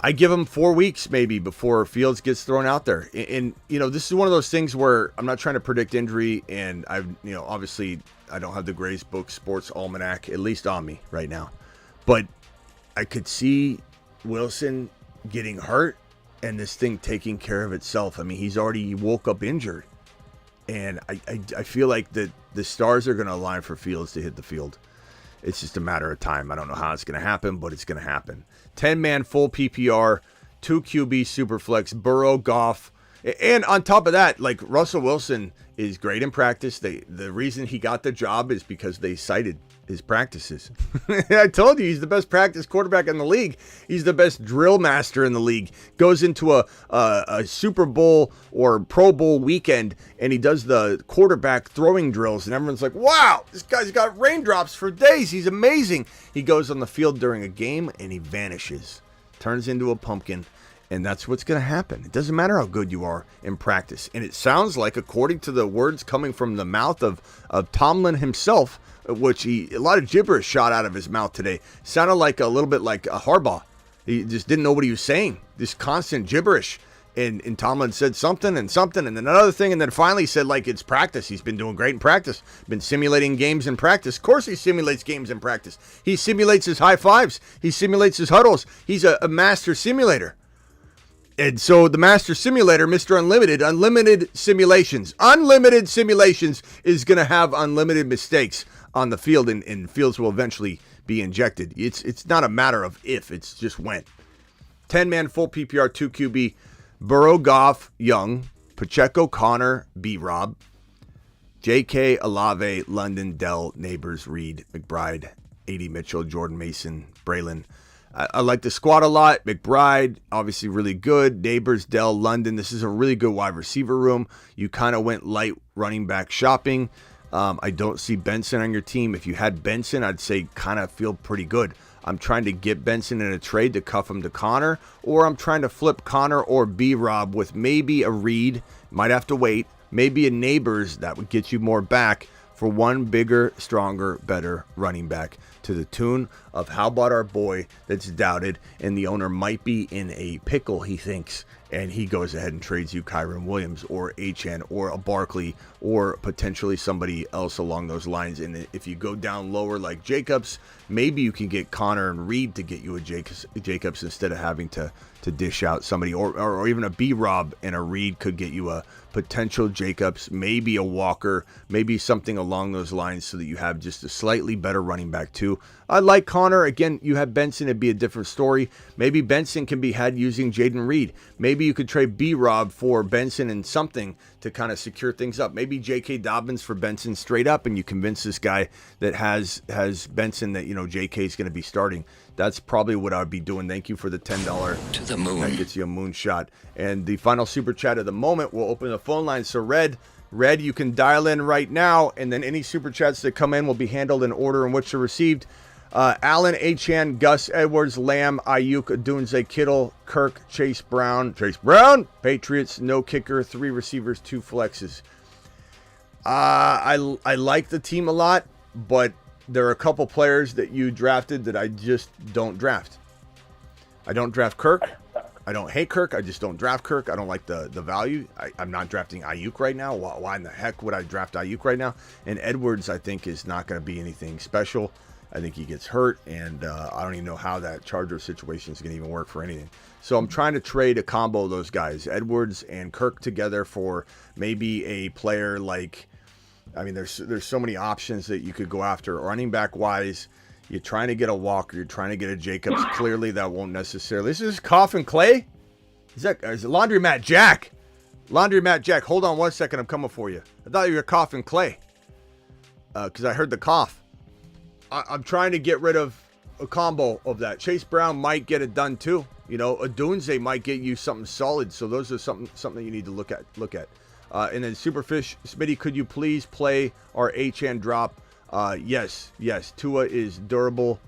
I give him 4 weeks maybe before Fields gets thrown out there. And this is one of those things where I'm not trying to predict injury, and obviously I don't have the Gray's Book Sports Almanac at least on me right now, but I could see Wilson getting hurt and this thing taking care of itself. I mean, he's already woke up injured, and I feel like the stars are going to align for Fields to hit the field. It's just a matter of time. I don't know how it's going to happen, but it's going to happen. 10-man full PPR, 2 QB Superflex, Burrow, Goff. And on top of that, like, Russell Wilson is great in practice. The reason he got the job is because they cited his practices. I told you, he's the best practice quarterback in the league. He's the best drill master in the league. Goes into a Super Bowl or Pro Bowl weekend, and he does the quarterback throwing drills, and everyone's like, wow, this guy's got raindrops for days. He's amazing. He goes on the field during a game, and he vanishes. Turns into a pumpkin. And that's what's going to happen. It doesn't matter how good you are in practice. And it sounds like, according to the words coming from the mouth of Tomlin himself, which a lot of gibberish shot out of his mouth today, sounded like a little bit like a Harbaugh. He just didn't know what he was saying. This constant gibberish. And Tomlin said something and then another thing, and then finally said, like, it's practice. He's been doing great in practice. Been simulating games in practice. Of course he simulates games in practice. He simulates his high fives. He simulates his huddles. He's a master simulator. And so the master simulator, Mr. Unlimited simulations is going to have unlimited mistakes on the field, and Fields will eventually be injected. It's not a matter of if, it's just when. 10-man full PPR, 2 QB, Burrow, Goff, Young, Pacheco, Connor, B-Rob, J.K., Olave, London, Dell, Neighbors, Reed, McBride, A.D. Mitchell, Jordan Mason, Braylon. I like the squad a lot. McBride, obviously really good. Neighbors, Dell, London. This is a really good wide receiver room. You kind of went light running back shopping. I don't see Benson on your team. If you had Benson, I'd say kind of feel pretty good. I'm trying to get Benson in a trade to cuff him to Connor, or I'm trying to flip Connor or B-Rob with maybe a Reed. Might have to wait. Maybe a Neighbors that would get you more back for one bigger, stronger, better running back, to the tune of how about our boy that's doubted, and the owner might be in a pickle, he thinks, and he goes ahead and trades you Kyren Williams or HN or a Barkley or potentially somebody else along those lines. And if you go down lower like Jacobs, maybe you can get Connor and Reed to get you a Jacobs instead of having to dish out somebody, or even a B-Rob and a Reed could get you a potential Jacobs, maybe a Walker, maybe something along those lines, so that you have just a slightly better running back too. I like Connor. Again, you have Benson, it'd be a different story. Maybe Benson can be had using Jaden Reed. Maybe you could trade B-Rob for Benson and something to kind of secure things up. Maybe J.K. Dobbins for Benson straight up, and you convince this guy that has Benson that, J.K. is going to be starting. That's probably what I'd be doing. Thank you for the $10. To the moon. That gets you a moonshot. And the final super chat of the moment, we'll open the phone line. So Red, you can dial in right now, and then any super chats that come in will be handled in order in which they're received. Allen, Achan, Gus, Edwards, Lamb, Aiyuk, Dunze, Kittle, Kirk, Chase Brown, Patriots, no kicker, 3 receivers, 2 flexes. I like the team a lot, but there are a couple players that you drafted that I just don't draft. I don't draft Kirk. I don't hate Kirk. I just don't draft Kirk. I don't like the value. I'm not drafting Aiyuk right now. Why in the heck would I draft Aiyuk right now? And Edwards, I think, is not going to be anything special. I think he gets hurt, and I don't even know how that Charger situation is going to even work for anything. So I'm trying to trade a combo of those guys, Edwards and Kirk, together for maybe a player like, I mean, there's so many options that you could go after. Running back wise, you're trying to get a Walker, you're trying to get a Jacobs. Clearly, that won't necessarily. This is Coffin Clay. Is it Laundromat Jack? Laundromat Jack. Hold on one second. I'm coming for you. I thought you were Coffin Clay because I heard the cough. I'm trying to get rid of a combo of that. Chase Brown might get it done too. You know, Adunze might get you something solid. So those are something you need to look at. And then Superfish, Smitty, could you please play our HN drop? Yes. Tua is durable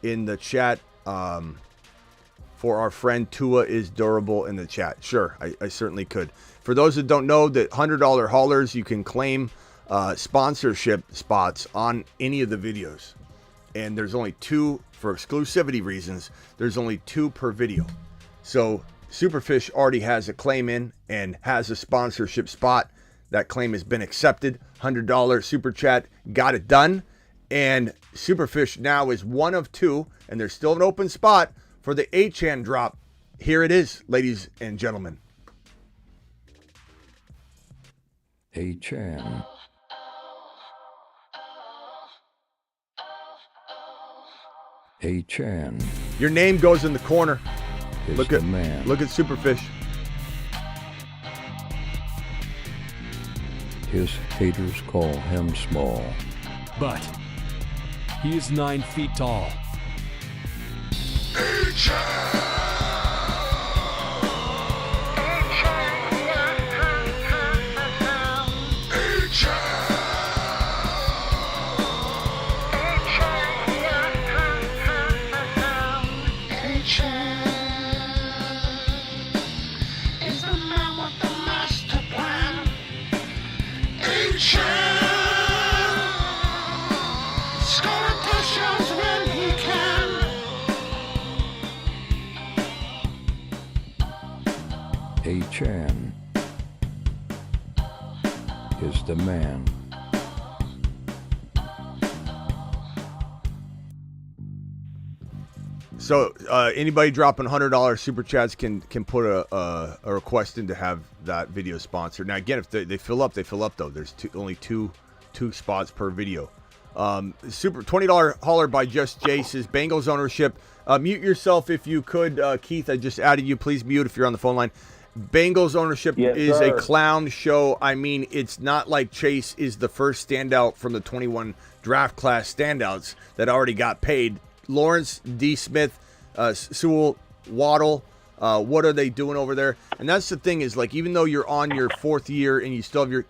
in the chat. For our friend, Tua is durable in the chat. Sure, I certainly could. For those that don't know, that $100 haulers, you can claim sponsorship spots on any of the videos. And there's only 2, for exclusivity reasons, there's only 2 per video. So Superfish already has a claim in and has a sponsorship spot. That claim has been accepted. $100 super chat got it done. And Superfish now is 1 of 2, and there's still an open spot for the HN drop. Here it is, ladies and gentlemen. HN. HN. Your name goes in the corner. Is Look the at man. Look at Superfish. His haters call him small. But he is 9 feet tall. HN is the man. So anybody dropping $100 super chats can put a request in to have that video sponsored. Now again, if they fill up, they fill up though. There's only two spots per video. Super $20 hauler by Just Jay says Bengals ownership. Mute yourself if you could, Keith. I just added you. Please mute if you're on the phone line. Bengals ownership is a clown show. I mean, it's not like Chase is the first standout from the 21 draft class standouts that already got paid. Lawrence, D. Smith, Sewell, Waddle, what are they doing over there? And that's the thing is, like, even though you're on your 4th year and you still have your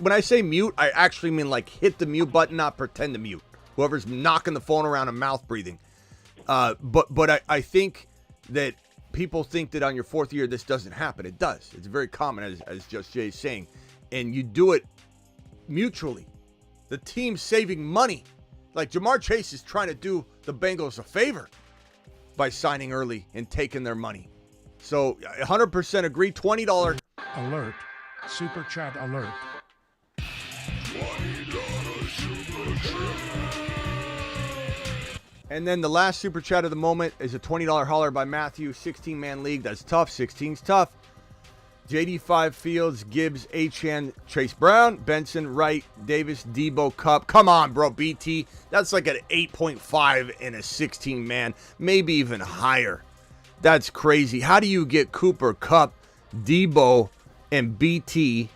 when I say mute, I actually mean like hit the mute button, not pretend to mute. Whoever's knocking the phone around and mouth breathing. But I think that people think that on your 4th year this doesn't happen. It does. It's very common, as Just Jay is saying, and you do it mutually. The team's saving money. Like Jamar Chase is trying to do the Bengals a favor by signing early and taking their money. So 100% agree. $20 Alert. Super chat alert. And then the last super chat of the moment is a $20 hauler by Matthew. 16-man league. That's tough. 16's tough. JD5 Fields, Gibbs, HN, Chase Brown, Benson, Wright, Davis, Debo, Cup. Come on, bro, BT. That's like an 8.5 in a 16-man, maybe even higher. That's crazy. How do you get Cooper, Cup, Debo, and BT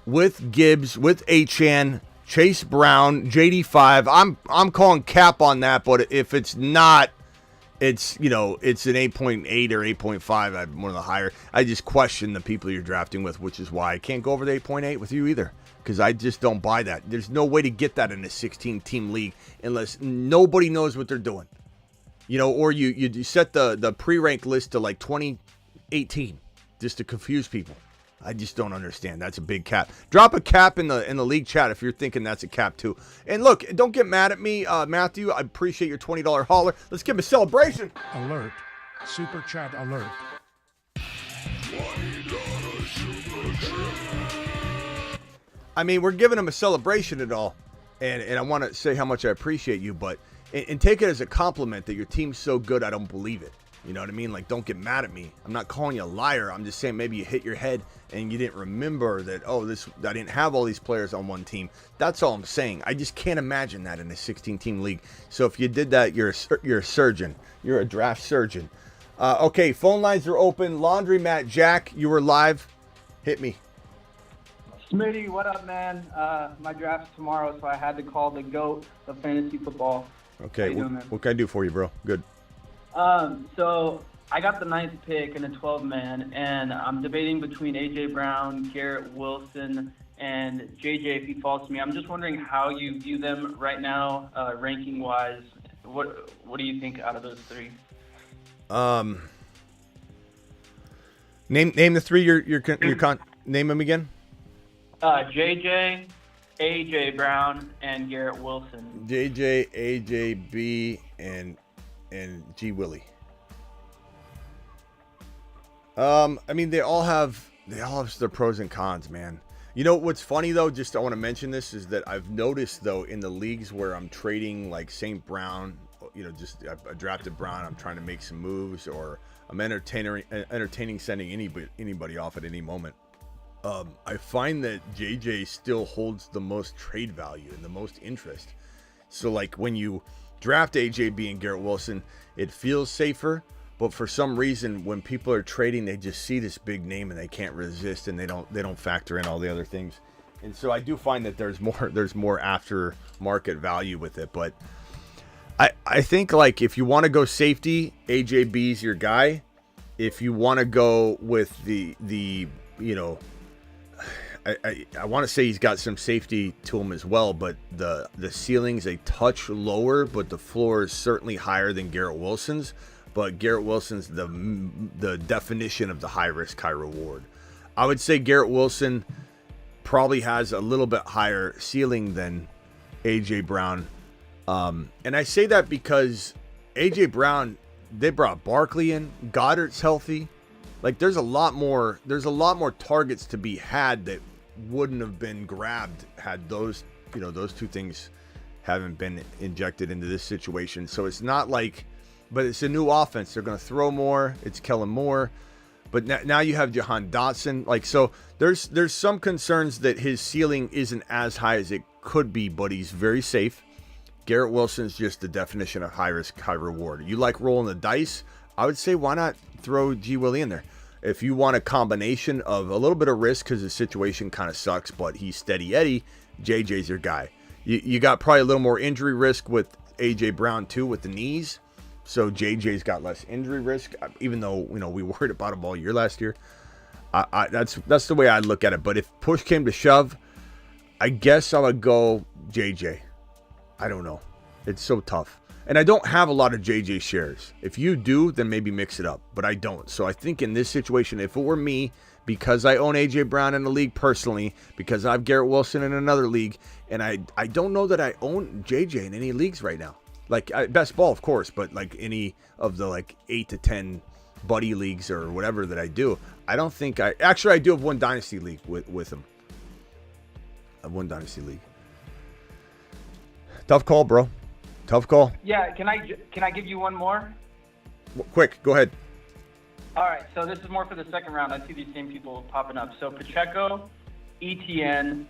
with Gibbs, with HN, Chase Brown, JD5? I'm calling cap on that, but if it's not, it's, you know, it's an 8.8 or 8.5. I'm one of the higher. I just question the people you're drafting with, which is why I can't go over the 8.8 with you either, because I just don't buy that. There's no way to get that in a 16-team league unless nobody knows what they're doing. You know, or you set the pre-ranked list to like 2018 just to confuse people. I just don't understand. That's a big cap. Drop a cap in the league chat if you're thinking that's a cap too. And look, don't get mad at me, Matthew. I appreciate your $20 hauler. Let's give him a celebration. Alert. Super chat alert. I mean, we're giving him a celebration and all, and I want to say how much I appreciate you, but and take it as a compliment that your team's so good I don't believe it. You know what I mean? Like, don't get mad at me. I'm not calling you a liar. I'm just saying maybe you hit your head and you didn't remember that, I didn't have all these players on one team. That's all I'm saying. I just can't imagine that in a 16-team league. So if you did that, you're a surgeon. You're a draft surgeon. Okay, phone lines are open. Laundromat Jack, you were live. Hit me. Smitty, what up, man? My draft's tomorrow, so I had to call the GOAT of fantasy football. Okay, what can I do for you, bro? Good. So I got the 9th pick in a 12-man, and I'm debating between A.J. Brown, Garrett Wilson, and J.J. if he falls to me. I'm just wondering how you view them right now, ranking-wise. What do you think out of those three? Name the three. Name them again. J.J., A.J. Brown, and Garrett Wilson. J.J., A.J., B, and G. Willie. I mean, they all have their pros and cons, man. You know what's funny though? Just I want to mention this is that I've noticed though in the leagues where I'm trading like St. Brown, I drafted Brown. I'm trying to make some moves, or I'm entertaining sending anybody off at any moment. I find that JJ still holds the most trade value and the most interest. So like when you draft AJB and Garrett Wilson, it feels safer, but for some reason when people are trading, they just see this big name and they can't resist, and they don't factor in all the other things. And so I do find that there's more after market value with it. But I think like if you want to go safety, AJB's your guy. If you want to go with the I want to say he's got some safety to him as well, but the ceiling's a touch lower, but the floor is certainly higher than Garrett Wilson's. But Garrett Wilson's the definition of the high risk, high reward. I would say Garrett Wilson probably has a little bit higher ceiling than AJ Brown. And I say that because AJ Brown, they brought Barkley in, Goddard's healthy. Like there's a lot more targets to be had that wouldn't have been grabbed had those two things haven't been injected into this situation. So it's not like, but it's a new offense. They're going to throw more. It's Kellen Moore, but now you have Jahan Dotson. Like, so there's some concerns that his ceiling isn't as high as it could be, but he's very safe. Garrett Wilson's just the definition of high risk, high reward. You like rolling the dice? I would say why not throw G. Willie in there? If you want a combination of a little bit of risk because the situation kind of sucks, but he's steady Eddie, JJ's your guy. You got probably a little more injury risk with AJ Brown too with the knees. So JJ's got less injury risk, even though we worried about him all year last year. That's the way I look at it. But if push came to shove, I guess I would go JJ. I don't know. It's so tough. And I don't have a lot of JJ shares. If you do, then maybe mix it up. But I don't. So I think in this situation, if it were me, because I own AJ Brown in the league personally, because I have Garrett Wilson in another league, and I don't know that I own JJ in any leagues right now. Like best ball, of course, but like any of the like 8 to 10 buddy leagues or whatever that I do, I don't think I do have one dynasty league with him. I have one dynasty league. Tough call, bro. Tough call. Yeah, can I give you one more? Quick, go ahead. All right, so this is more for the second round. I see these same people popping up. So Pacheco, ETN,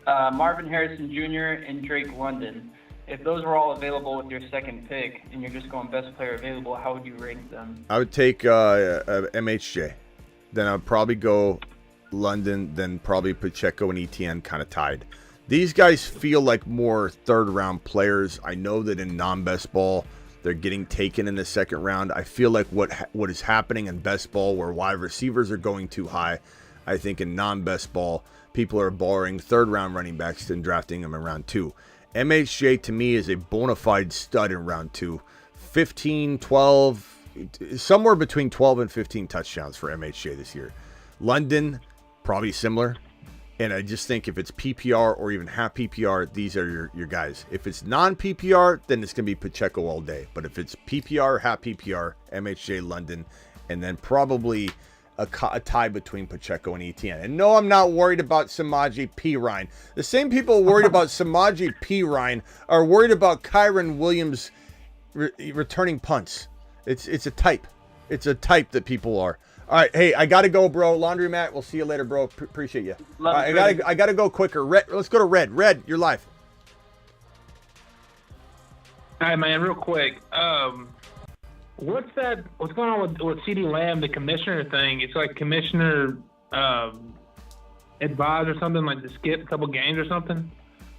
Marvin Harrison Jr., and Drake London. If those were all available with your second pick and you're just going best player available, how would you rank them? I would take MHJ. Then I'd probably go London, then probably Pacheco and ETN kind of tied. These guys feel like more third-round players. I know that in non-best ball, they're getting taken in the second round. I feel like what is happening in best ball, where wide receivers are going too high, I think in non-best ball, people are borrowing third-round running backs and drafting them in round 2. MHJ, to me, is a bona fide stud in round 2. 15, 12, somewhere between 12 and 15 touchdowns for MHJ this year. London, probably similar. And I just think if it's PPR or even half PPR, these are your guys. If it's non-PPR, then it's going to be Pacheco all day. But if it's PPR, half PPR, MHJ, London, and then probably a tie between Pacheco and Etienne. And no, I'm not worried about Samaje Perine. The same people worried about Samaje Perine are worried about Kyren Williams returning punts. It's a type. It's a type that people are. All right, hey, I gotta go, bro. Laundromat. We'll see you later, bro. Appreciate you. I gotta go quicker. Red, let's go to Red. Red, you're live. Hi, man. Real quick. What's going on with CeeDee Lamb, the commissioner thing? It's like commissioner advised or something, like to skip a couple games or something.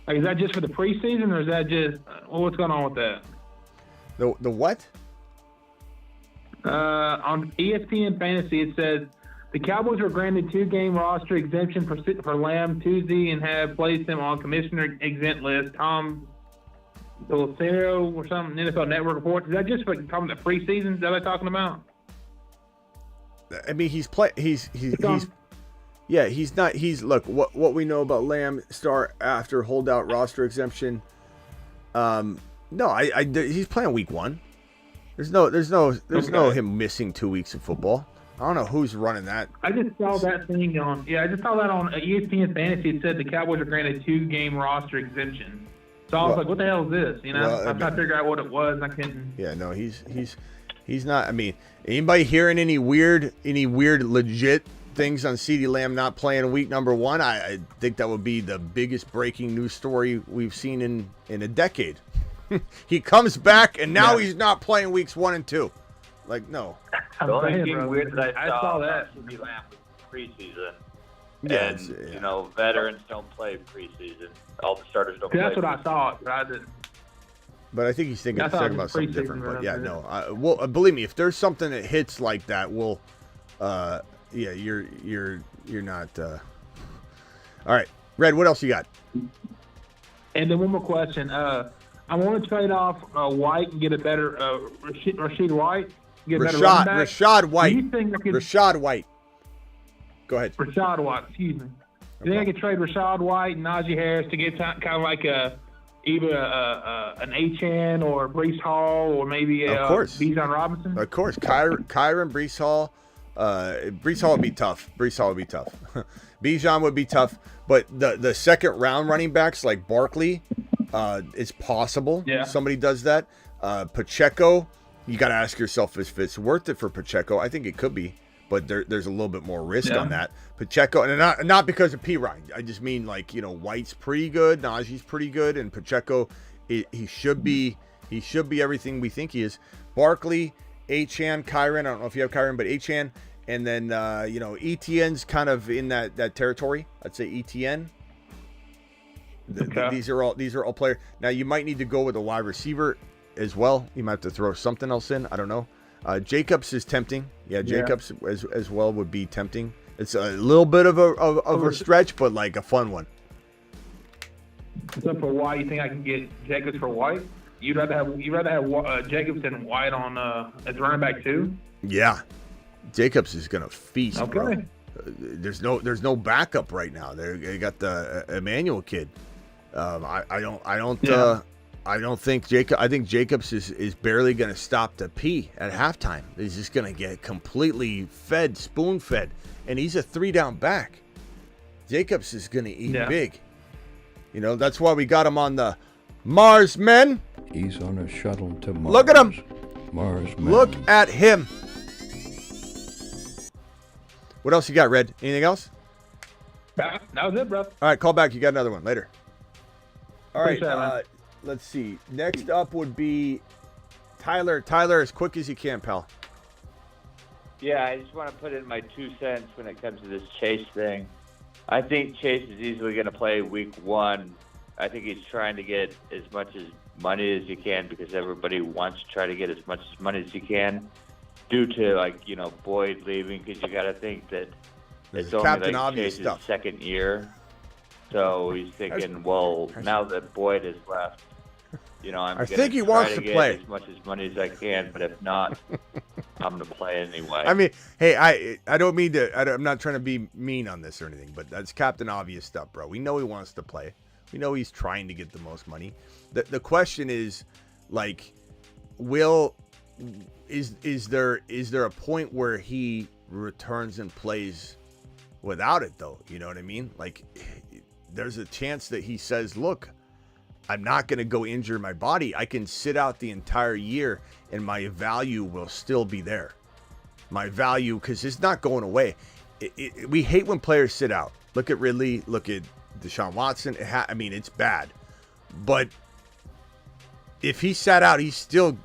Like, is that just for the preseason, or is that just what's going on with that? The what? On ESPN Fantasy, it says the Cowboys were granted 2-game roster exemption for Lamb Tuesday and have placed him on commissioner exempt list. Tom Pelissero or something, NFL Network report. Is that just for talking about the preseason? Is that what they're talking about? I mean, he's look, what we know about Lamb start after holdout roster exemption. No, he's playing week 1. There's no him missing 2 weeks of football. I don't know who's running that. I just saw that thing on ESPN Fantasy. It said the Cowboys are granted 2-game roster exemption. So I was like, what the hell is this? You know, I'm trying to figure out what it was. I couldn't. Yeah, no, he's not. I mean, anybody hearing any weird legit things on CeeDee Lamb not playing week number 1? I think that would be the biggest breaking news story we've seen in a decade. He comes back and now he's not playing weeks 1 and 2. Like, no. The only thing weird that I saw that CeeDee Lamb was preseason. Yeah, and veterans don't play preseason. All the starters don't play. That's what I thought, but I didn't. But I think he's talking about something different. But yeah, no. Believe me, if there's something that hits like that, you're not. All right, Red. What else you got? And then one more question. I want to trade off White and get a better Rashid White. Get a better running back. Rashad White. Do you think I could, Rashad White. Go ahead. Rashad White. Excuse me. Do you think I could trade Rashad White and Najee Harris to get kind of like either an Achane or Breece Hall or maybe Bijan Robinson? Of course, Kyren, Breece Hall. Breece Hall would be tough. Bijan would be tough. But the second round running backs like Barkley, it's possible somebody does that. Pacheco, you got to ask yourself if it's worth it for Pacheco. I think it could be, but there's a little bit more risk on that. Pacheco, and not because of Perine. I just mean White's pretty good, Najee's pretty good, and Pacheco, he should be everything we think he is. Barkley, Achane, Kyren. I don't know if you have Kyren, but Achane, and then Etienne's kind of in that territory. I'd say Etienne. These are all players. Now you might need to go with a wide receiver as well. You might have to throw something else in. I don't know. Jacobs is tempting. Yeah, Jacobs as well would be tempting. It's a little bit of a stretch, but like a fun one. So for White, you think I can get Jacobs for White? You'd rather have Jacobs than White on as running back too? Yeah, Jacobs is gonna feast, okay. Bro. There's no backup right now. They got the Emmanuel kid. I don't think Jacob. I think Jacobs is barely going to stop to pee at halftime. He's just going to get completely spoon fed, and he's a 3-down back. Jacobs is going to eat big. That's why we got him on the Mars Men. He's on a shuttle to Mars. Look at him. Mars Men. Look at him. What else you got, Red? Anything else? That was it, bro. All right, call back. You got another one later. All right. Appreciate it, let's see. Next up would be Tyler. Tyler, as quick as you can, pal. Yeah, I just want to put in my 2 cents when it comes to this Chase thing. I think Chase is easily going to play week 1. I think he's trying to get as much money as he can because everybody wants to try to get as much money as he can due to, Boyd leaving, because you got to think that it's only Chase's second year. So he's thinking, now that Boyd has left, I'm going to try to get as much money as I can, but if not, I'm going to play anyway. I mean, hey, I don't mean to. I'm not trying to be mean on this or anything, but that's Captain Obvious stuff, bro. We know he wants to play. We know he's trying to get the most money. The question is, like, is there a point where he returns and plays without it though? You know what I mean? Like, there's a chance that he says, look, I'm not going to go injure my body. I can sit out the entire year and my value will still be there. My value, because it's not going away. We hate when players sit out. Look at Ridley. Look at Deshaun Watson. I mean, it's bad. But if he sat out, he still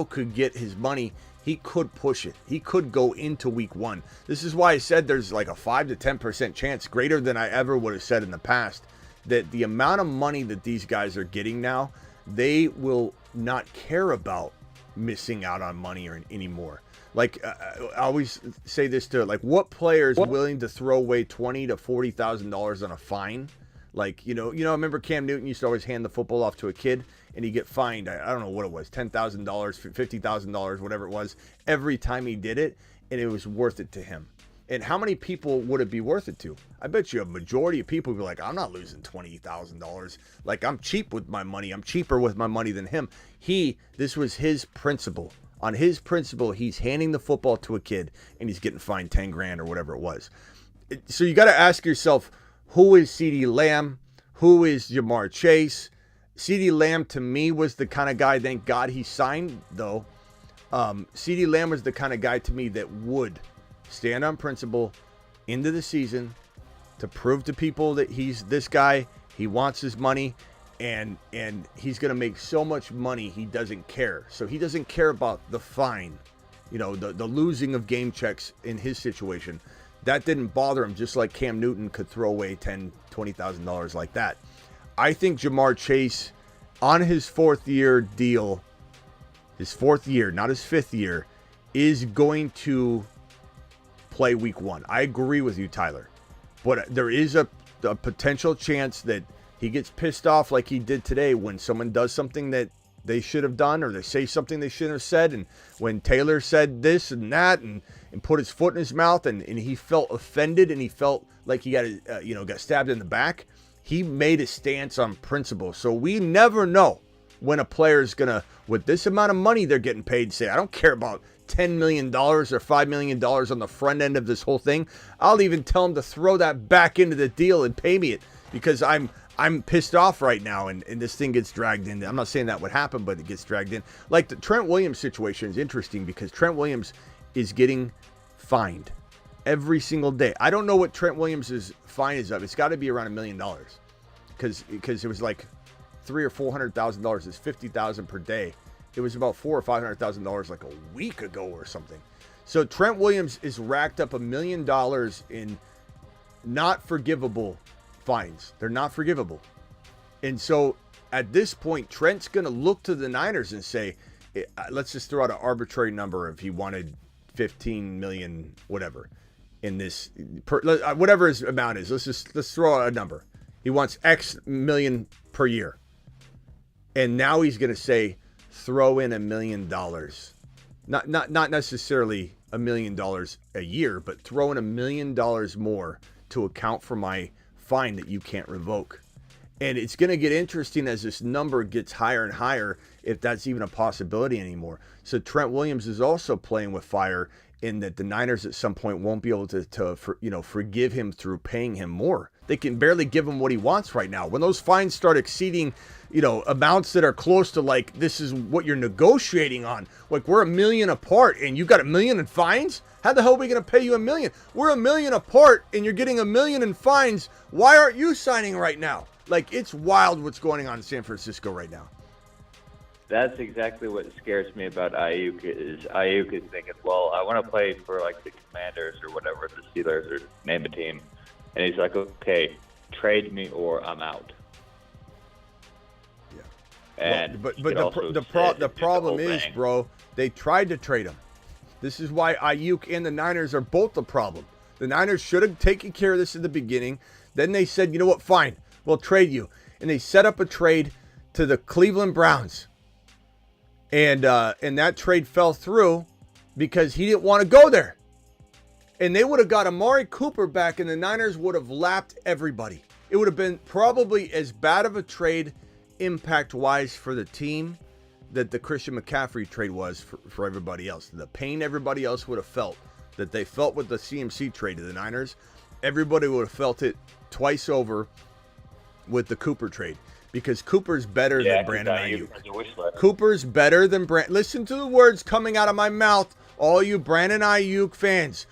could get his money. He could push it. He could go into week 1. This is why I said there's like a 5 to 10% chance, greater than I ever would have said in the past, that the amount of money that these guys are getting now, they will not care about missing out on money anymore. Like, I always say this to, like, what player is willing to throw away $20,000 to $40,000 on a fine? Like, I remember Cam Newton used to always hand the football off to a kid and he'd get fined. I don't know what it was, $10,000, $50,000, whatever it was, every time he did it, and it was worth it to him. And how many people would it be worth it to? I bet you a majority of people would be like, I'm not losing $20,000. Like, I'm cheap with my money. I'm cheaper with my money than him. This was his principle. On his principle, he's handing the football to a kid and he's getting fined 10 grand or whatever it was. So you got to ask yourself, who is CeeDee Lamb? Who is Jamar Chase? CeeDee Lamb, to me, was the kind of guy, thank God he signed, though. CeeDee Lamb was the kind of guy to me that would stand on principle into the season to prove to people that he's this guy, he wants his money, and he's going to make so much money he doesn't care. So he doesn't care about the fine, the losing of game checks in his situation. That didn't bother him, just like Cam Newton could throw away $10,000, $20,000 like that. I think Jamar Chase, on his 4th year deal, his 4th year, not his 5th year, is going to play week 1. I agree with you, Tyler. But there is a potential chance that he gets pissed off like he did today when someone does something that they should have done, or they say something they shouldn't have said. And when Taylor said this and that and put his foot in his mouth and he felt offended and he felt like he got stabbed in the back, he made a stance on principle. So we never know when a player is going to, with this amount of money they're getting paid, say, I don't care about $10 million or $5 million on the front end of this whole thing. I'll even tell him to throw that back into the deal and pay me it, because I'm pissed off right now and this thing gets dragged in. I'm not saying that would happen, but it gets dragged in. Like the Trent Williams situation is interesting because Trent Williams is getting fined every single day. I don't know what Trent Williams' fine is of. It's got to be around $1 million because it was like $300,000 or $400,000 is $50,000 per day. It was about $400,000 or $500,000 like a week ago or something. So Trent Williams is racked up $1 million in not forgivable fines. They're not forgivable. And so at this point, Trent's going to look to the Niners and say, let's just throw out an arbitrary number if he wanted 15 million, whatever, in this, whatever his amount is. Let's throw out a number. He wants X million per year. And now he's going to say, throw in $1 million. Not necessarily $1 million a year, but throw in $1 million more to account for my fine that you can't revoke. And it's going to get interesting as this number gets higher and higher, if that's even a possibility anymore. So Trent Williams is also playing with fire in that the Niners at some point won't be able to forgive him through paying him more. They can barely give him what he wants right now. When those fines start exceeding, amounts that are close to like, this is what you're negotiating on. Like, we're $1 million apart and you got $1 million in fines? How the hell are we going to pay you $1 million? We're $1 million apart and you're getting $1 million in fines. Why aren't you signing right now? Like, it's wild what's going on in San Francisco right now. That's exactly what scares me about Aiyuk is thinking, well, I want to play for like the Commanders or whatever, the Steelers, or name a team. And he's like, okay, trade me or I'm out. Yeah. And but the problem is, bro, they tried to trade him. This is why Aiyuk and the Niners are both the problem. The Niners should have taken care of this in the beginning. Then they said, you know what, fine, we'll trade you. And they set up a trade to the Cleveland Browns. And that trade fell through. because he didn't want to go there. And they would have got Amari Cooper back, and the Niners would have lapped everybody. It would have been probably as bad of a trade impact-wise for the team that the Christian McCaffrey trade was for everybody else. The pain everybody else would have felt, that they felt with the CMC trade to the Niners, everybody would have felt it twice over with the Cooper trade. Because Cooper's better than Brandon Aiyuk. Cooper's better than Brandon. Listen to the words coming out of my mouth, all you Brandon Aiyuk fans.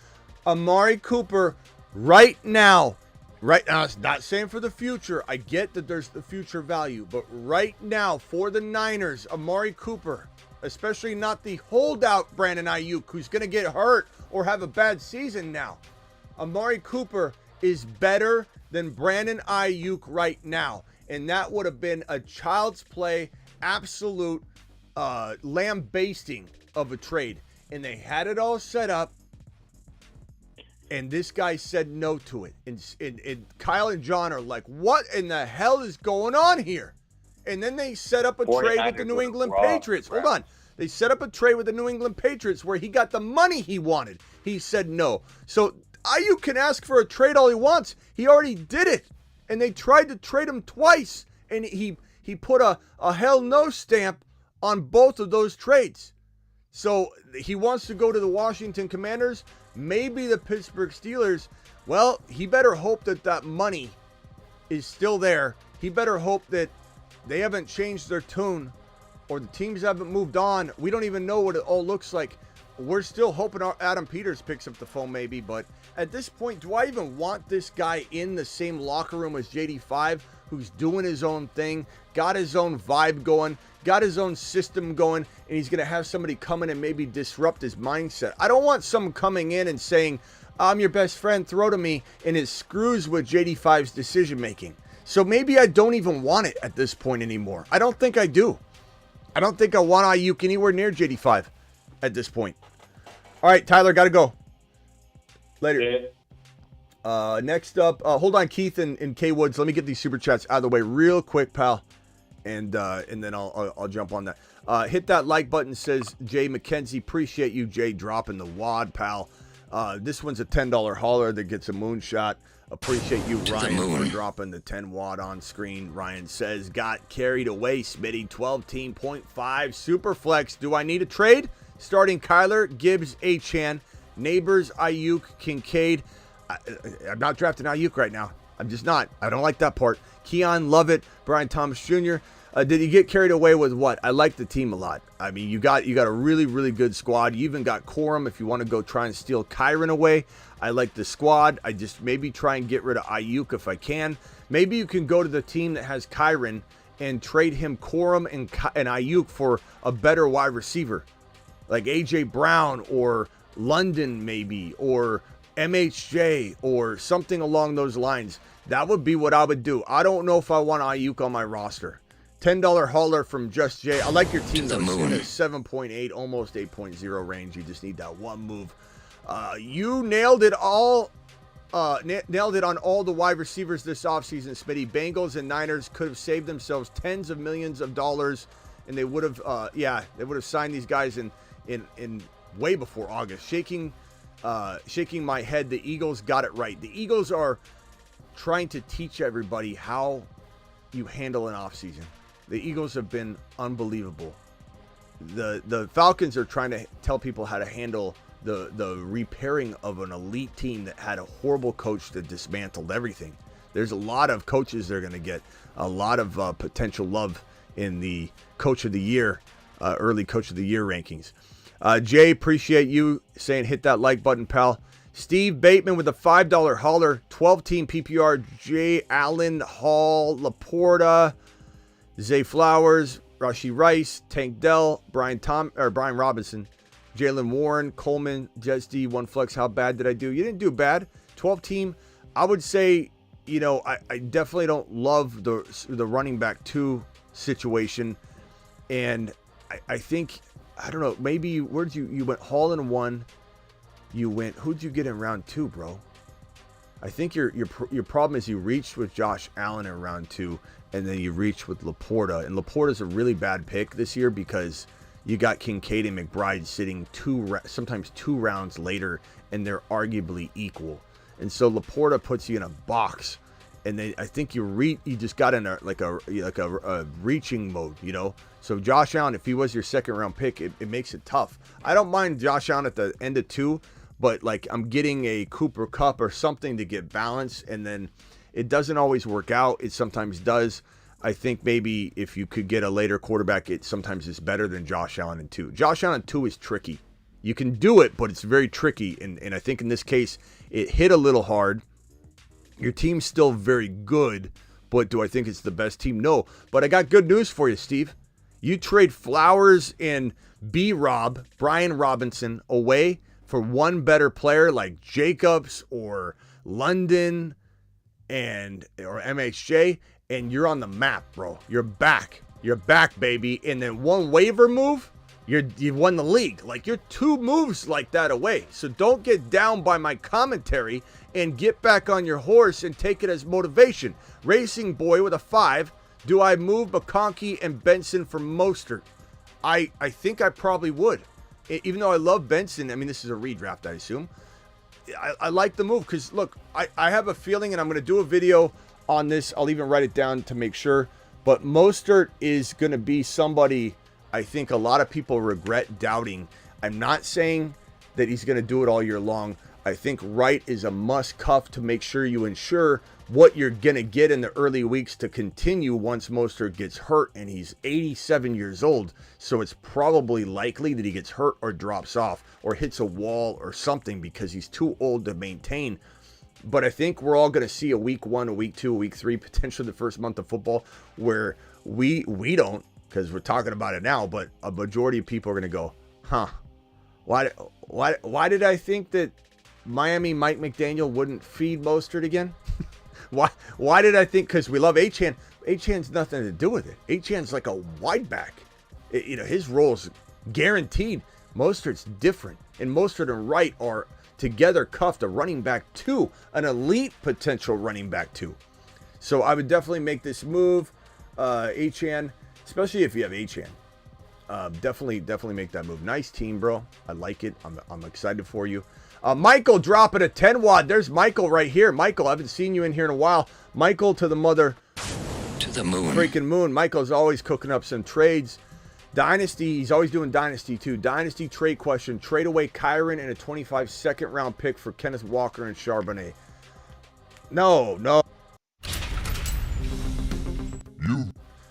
Amari Cooper, right now, it's not saying for the future. I get that there's the future value. But right now, for the Niners, Amari Cooper, especially not the holdout Brandon Aiyuk, who's going to get hurt or have a bad season now. Amari Cooper is better than Brandon Aiyuk right now. And that would have been a child's play, absolute lambasting of a trade. And they had it all set up. And this guy said no to it. And Kyle and John are like, what in the hell is going on here? And then they set up a trade with the New England Patriots. Hold on. They set up a trade with the New England Patriots where he got the money he wanted. He said no. So Aiyuk can ask for a trade all he wants. He already did it. And they tried to trade him twice. And he put a hell no stamp on both of those trades. So he wants to go to the Washington Commanders, maybe the Pittsburgh Steelers. Well, he better hope that that money is still there. He better hope that they haven't changed their tune or the teams haven't moved on. We don't even know what it all looks like. We're still hoping Adam Peters picks up the phone maybe, but at this point, do I even want this guy in the same locker room as JD5, who's doing his own thing, got his own vibe going, got his own system going, and he's going to have somebody come in and maybe disrupt his mindset? I don't want someone coming in and saying, I'm your best friend, throw to me, and it screws with JD5's decision making. So maybe I don't even want it at this point anymore. I don't think I do. I don't think I want Aiyuk anywhere near JD5 at this point. All right, Tyler, got to go. Later. Next up, hold on, Keith and K Woods. Let me get these super chats out of the way real quick, pal, and then I'll jump on that. Hit that like button, says Jay McKenzie. Appreciate you, Jay, dropping the wad, pal. This one's a $10 hauler that gets a moonshot. Appreciate you, Ryan, for dropping the 10 watt on screen. Ryan says, got carried away, Smitty. 12 team 0.5 super flex. Do I need a trade? Starting Kyler, Gibbs, Achane, Neighbors, Aiyuk, Kincaid. I'm not drafting Aiyuk right now. I'm just not. I don't like that part. Keon, love it. Brian Thomas Jr. Did he get carried away with what? I like the team a lot. I mean, you got a really, really good squad. You even got Corum if you want to go try and steal Kyren away. I like the squad. I just maybe try and get rid of Aiyuk if I can. Maybe you can go to the team that has Kyren and trade him Corum and Aiyuk for a better wide receiver. Like A.J. Brown or London maybe, or MHJ or something along those lines. That would be what I would do. I don't know if I want Aiyuk on my roster. $10 hauler from Just Jay. I like your team though. In a 7.8, almost 8.0 range. You just need that one move. You nailed it all. Nailed it on all the wide receivers this offseason, Smitty. Bengals and Niners could have saved themselves tens of millions of dollars, and they would have, they would have signed these guys in way before August. Shaking my head. The Eagles got it right. The Eagles are trying to teach everybody how you handle an offseason. The Eagles have been unbelievable. The Falcons are trying to tell people how to handle the repairing of an elite team that had a horrible coach that dismantled everything. There's a lot of coaches they're going to get a lot of potential love in the Coach of the Year, early Coach of the Year rankings. Jay, appreciate you saying hit that like button, pal. Steve Bateman with a $5 hauler, 12-team PPR. Jay Allen, Hall, Laporta, Zay Flowers, Rashi Rice, Tank Dell, Brian Robinson, Jalen Warren, Coleman, Jets D, One Flex. How bad did I do? You didn't do bad. 12-team. I would say, I definitely don't love the running back 2 situation, and I think, I don't know, maybe you went Hall in 1. Who'd you get in round 2, bro? I think your problem is you reached with Josh Allen in round 2, and then you reached with Laporta. And Laporta's a really bad pick this year because you got Kincaid and McBride sitting sometimes 2 rounds later, and they're arguably equal. And so Laporta puts you in a box, and then I think you just got in a reaching mode, you know. So Josh Allen, if he was your second round pick, it makes it tough. I don't mind Josh Allen at the end of 2, but like I'm getting a Cooper Kupp or something to get balance, and then it doesn't always work out. It sometimes does. I think maybe if you could get a later quarterback, it sometimes is better than Josh Allen in 2. Josh Allen in 2 is tricky. You can do it, but it's very tricky. And I think in this case, it hit a little hard. Your team's still very good, but do I think it's the best team? No. But I got good news for you, Steve. You trade Flowers and B-Rob, Brian Robinson, away for one better player like Jacobs or London or MHJ, and you're on the map, bro. You're back. You're back, baby. And then one waiver move, you've won the league. Like, you're 2 moves like that away. So don't get down by my commentary and get back on your horse and take it as motivation. Racing Boy with a 5. Do I move McConkey and Benson for Mostert? I think I probably would. Even though I love Benson, I mean, this is a redraft, I assume. I like the move because, look, I have a feeling, and I'm going to do a video on this. I'll even write it down to make sure. But Mostert is going to be somebody I think a lot of people regret doubting. I'm not saying that he's going to do it all year long. I think Wright is a must cuff to make sure you ensure what you're going to get in the early weeks to continue once Mostert gets hurt, and he's 87 years old, so it's probably likely that he gets hurt or drops off or hits a wall or something because he's too old to maintain. But I think we're all going to see a week 1, a week 2, a week 3, potentially the first month of football where we don't, because we're talking about it now, but a majority of people are going to go, why did I think that Miami Mike McDaniel wouldn't feed Mostert again? Why did I think? Because we love Achane. Achane's nothing to do with it. Achane's like a wide back. His role's guaranteed. Mostert's different. And Mostert and Wright are together cuffed a running back 2, an elite potential running back 2. So I would definitely make this move. Achane, especially if you have Achane. Definitely make that move. Nice team, bro. I like it. I'm excited for you. Michael dropping a 10 wad. There's Michael right here. Michael, I haven't seen you in here in a while. Michael to the mother. To the moon. Freaking moon. Michael's always cooking up some trades. Dynasty, he's always doing Dynasty too. Dynasty trade question. Trade away Kyren and a 25 second round pick for Kenneth Walker and Charbonnet. No.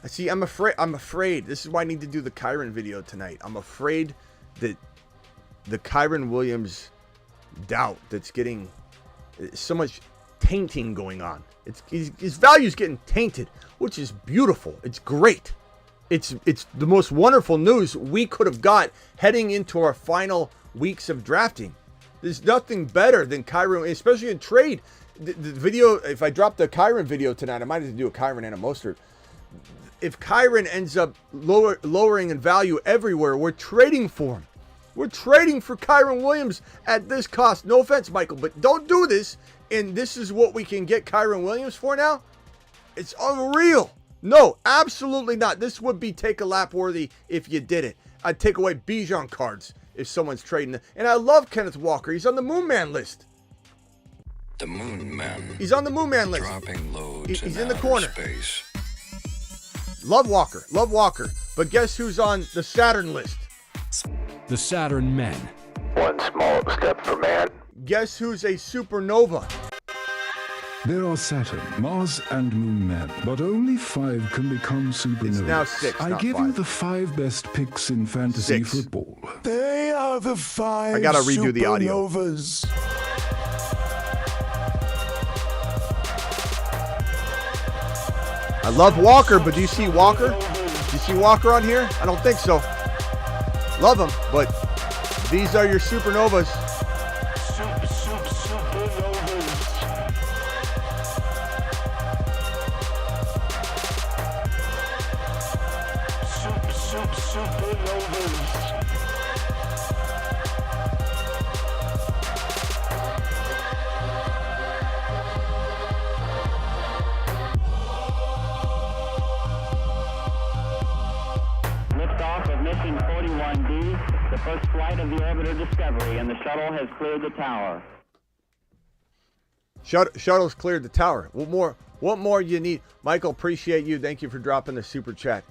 See, I'm afraid. This is why I need to do the Kyren video tonight. I'm afraid that the Kyren Williams doubt that's getting so much tainting going on. His value's getting tainted, which is beautiful. It's great. It's the most wonderful news we could have got heading into our final weeks of drafting. There's nothing better than Kyren, especially in trade. The video, if I drop the Kyren video tonight, I might have to do a Kyren and a Mostert. If Kyren ends up lowering in value everywhere, we're trading for him. We're trading for Kyren Williams at this cost. No offense, Michael, but don't do this. And this is what we can get Kyren Williams for now? It's unreal. No, absolutely not. This would be take a lap worthy if you did it. I'd take away Bijan cards if someone's trading. And I love Kenneth Walker. He's on the Moon Man list. The Moon Man. He's on the Moon Man list. Dropping loads He's in the corner. Space. Love Walker. But guess who's on the Saturn list? The Saturn Men. One small step for man. Guess who's a supernova? There are Saturn, Mars, and Moon Men, but only 5 can become supernovas. It's now 6, I not give 5. you the 5 best picks in fantasy 6. football. They are the 5 I gotta redo the audio. supernovas. I love Walker, but do you see Walker? Do you see Walker on here? I don't think so. Love him, but these are your supernovas. Liftoff of mission 41 first flight of the orbiter Discovery, and the shuttle has cleared the tower. Shuttle's cleared the tower. What more you need? Michael, appreciate you. Thank you for dropping the super chat.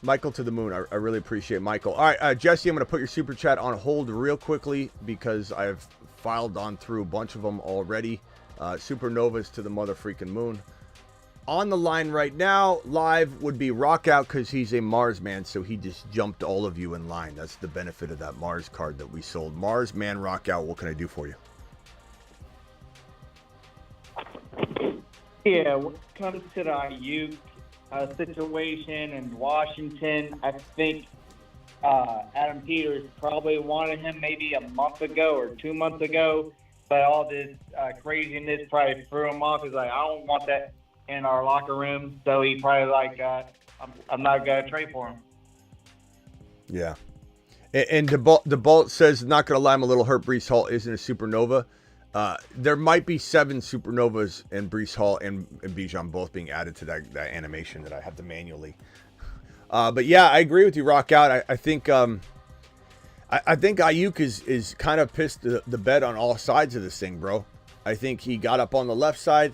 Michael to the moon. I really appreciate Michael. All right, Jesse, I'm going to put your super chat on hold real quickly because I've filed on through a bunch of them already. Supernovas to the mother freaking moon. On the line right now, live would be Rockout because he's a Mars man, so he just jumped all of you in line. That's the benefit of that Mars card that we sold. Mars man Rockout, what can I do for you? Yeah, when it comes to the Aiyuk situation in Washington, I think Adam Peters probably wanted him maybe a month ago or 2 months ago, but all this craziness probably threw him off. He's like, I don't want that in our locker room, so he probably like, I'm not going to trade for him. Yeah. And DeBalt says, not going to lie, I'm a little hurt Breece Hall isn't a supernova. There might be 7 supernovas and Breece Hall and Bijan both being added to that animation that I have to manually. But yeah, I agree with you, Rockout. I think I think Aiyuk is kind of pissed the bed on all sides of this thing, bro. I think he got up on the left side,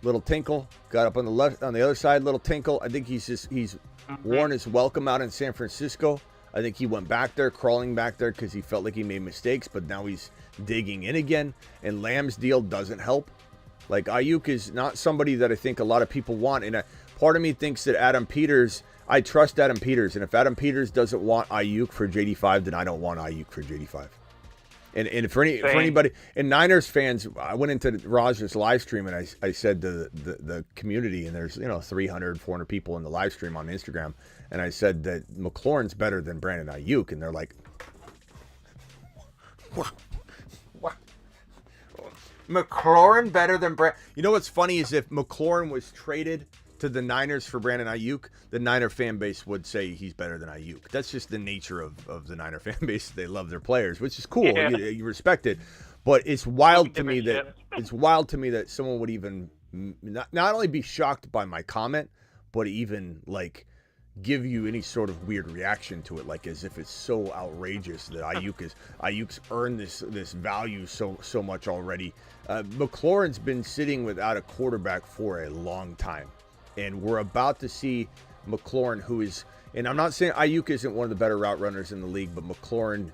little tinkle. Got up on the other side, little tinkle. I think he's worn his welcome out in San Francisco. I think he went back there, crawling back there because he felt like he made mistakes, but now he's digging in again. And Lamb's deal doesn't help. Like, Aiyuk is not somebody that I think a lot of people want. And part of me thinks that Adam Peters, I trust Adam Peters. And if Adam Peters doesn't want Aiyuk for JD5, then I don't want Aiyuk for JD5. And for anybody, and Niners fans, I went into Raj's live stream and I said to the community, and there's 300, 400 people in the live stream on Instagram, and I said that McLaurin's better than Brandon Aiyuk, and they're like, what? McLaurin better than Brandon? You know what's funny is if McLaurin was traded to the Niners for Brandon Aiyuk, the Niner fan base would say he's better than Aiyuk. That's just the nature of the Niner fan base. They love their players, which is cool. Yeah. You respect it, but it's wild to me that someone would even not only be shocked by my comment, but even like give you any sort of weird reaction to it, like as if it's so outrageous that Aiyuk's earned this value so much already. McLaurin's been sitting without a quarterback for a long time. And we're about to see McLaurin, who is, and I'm not saying Aiyuk isn't one of the better route runners in the league, but McLaurin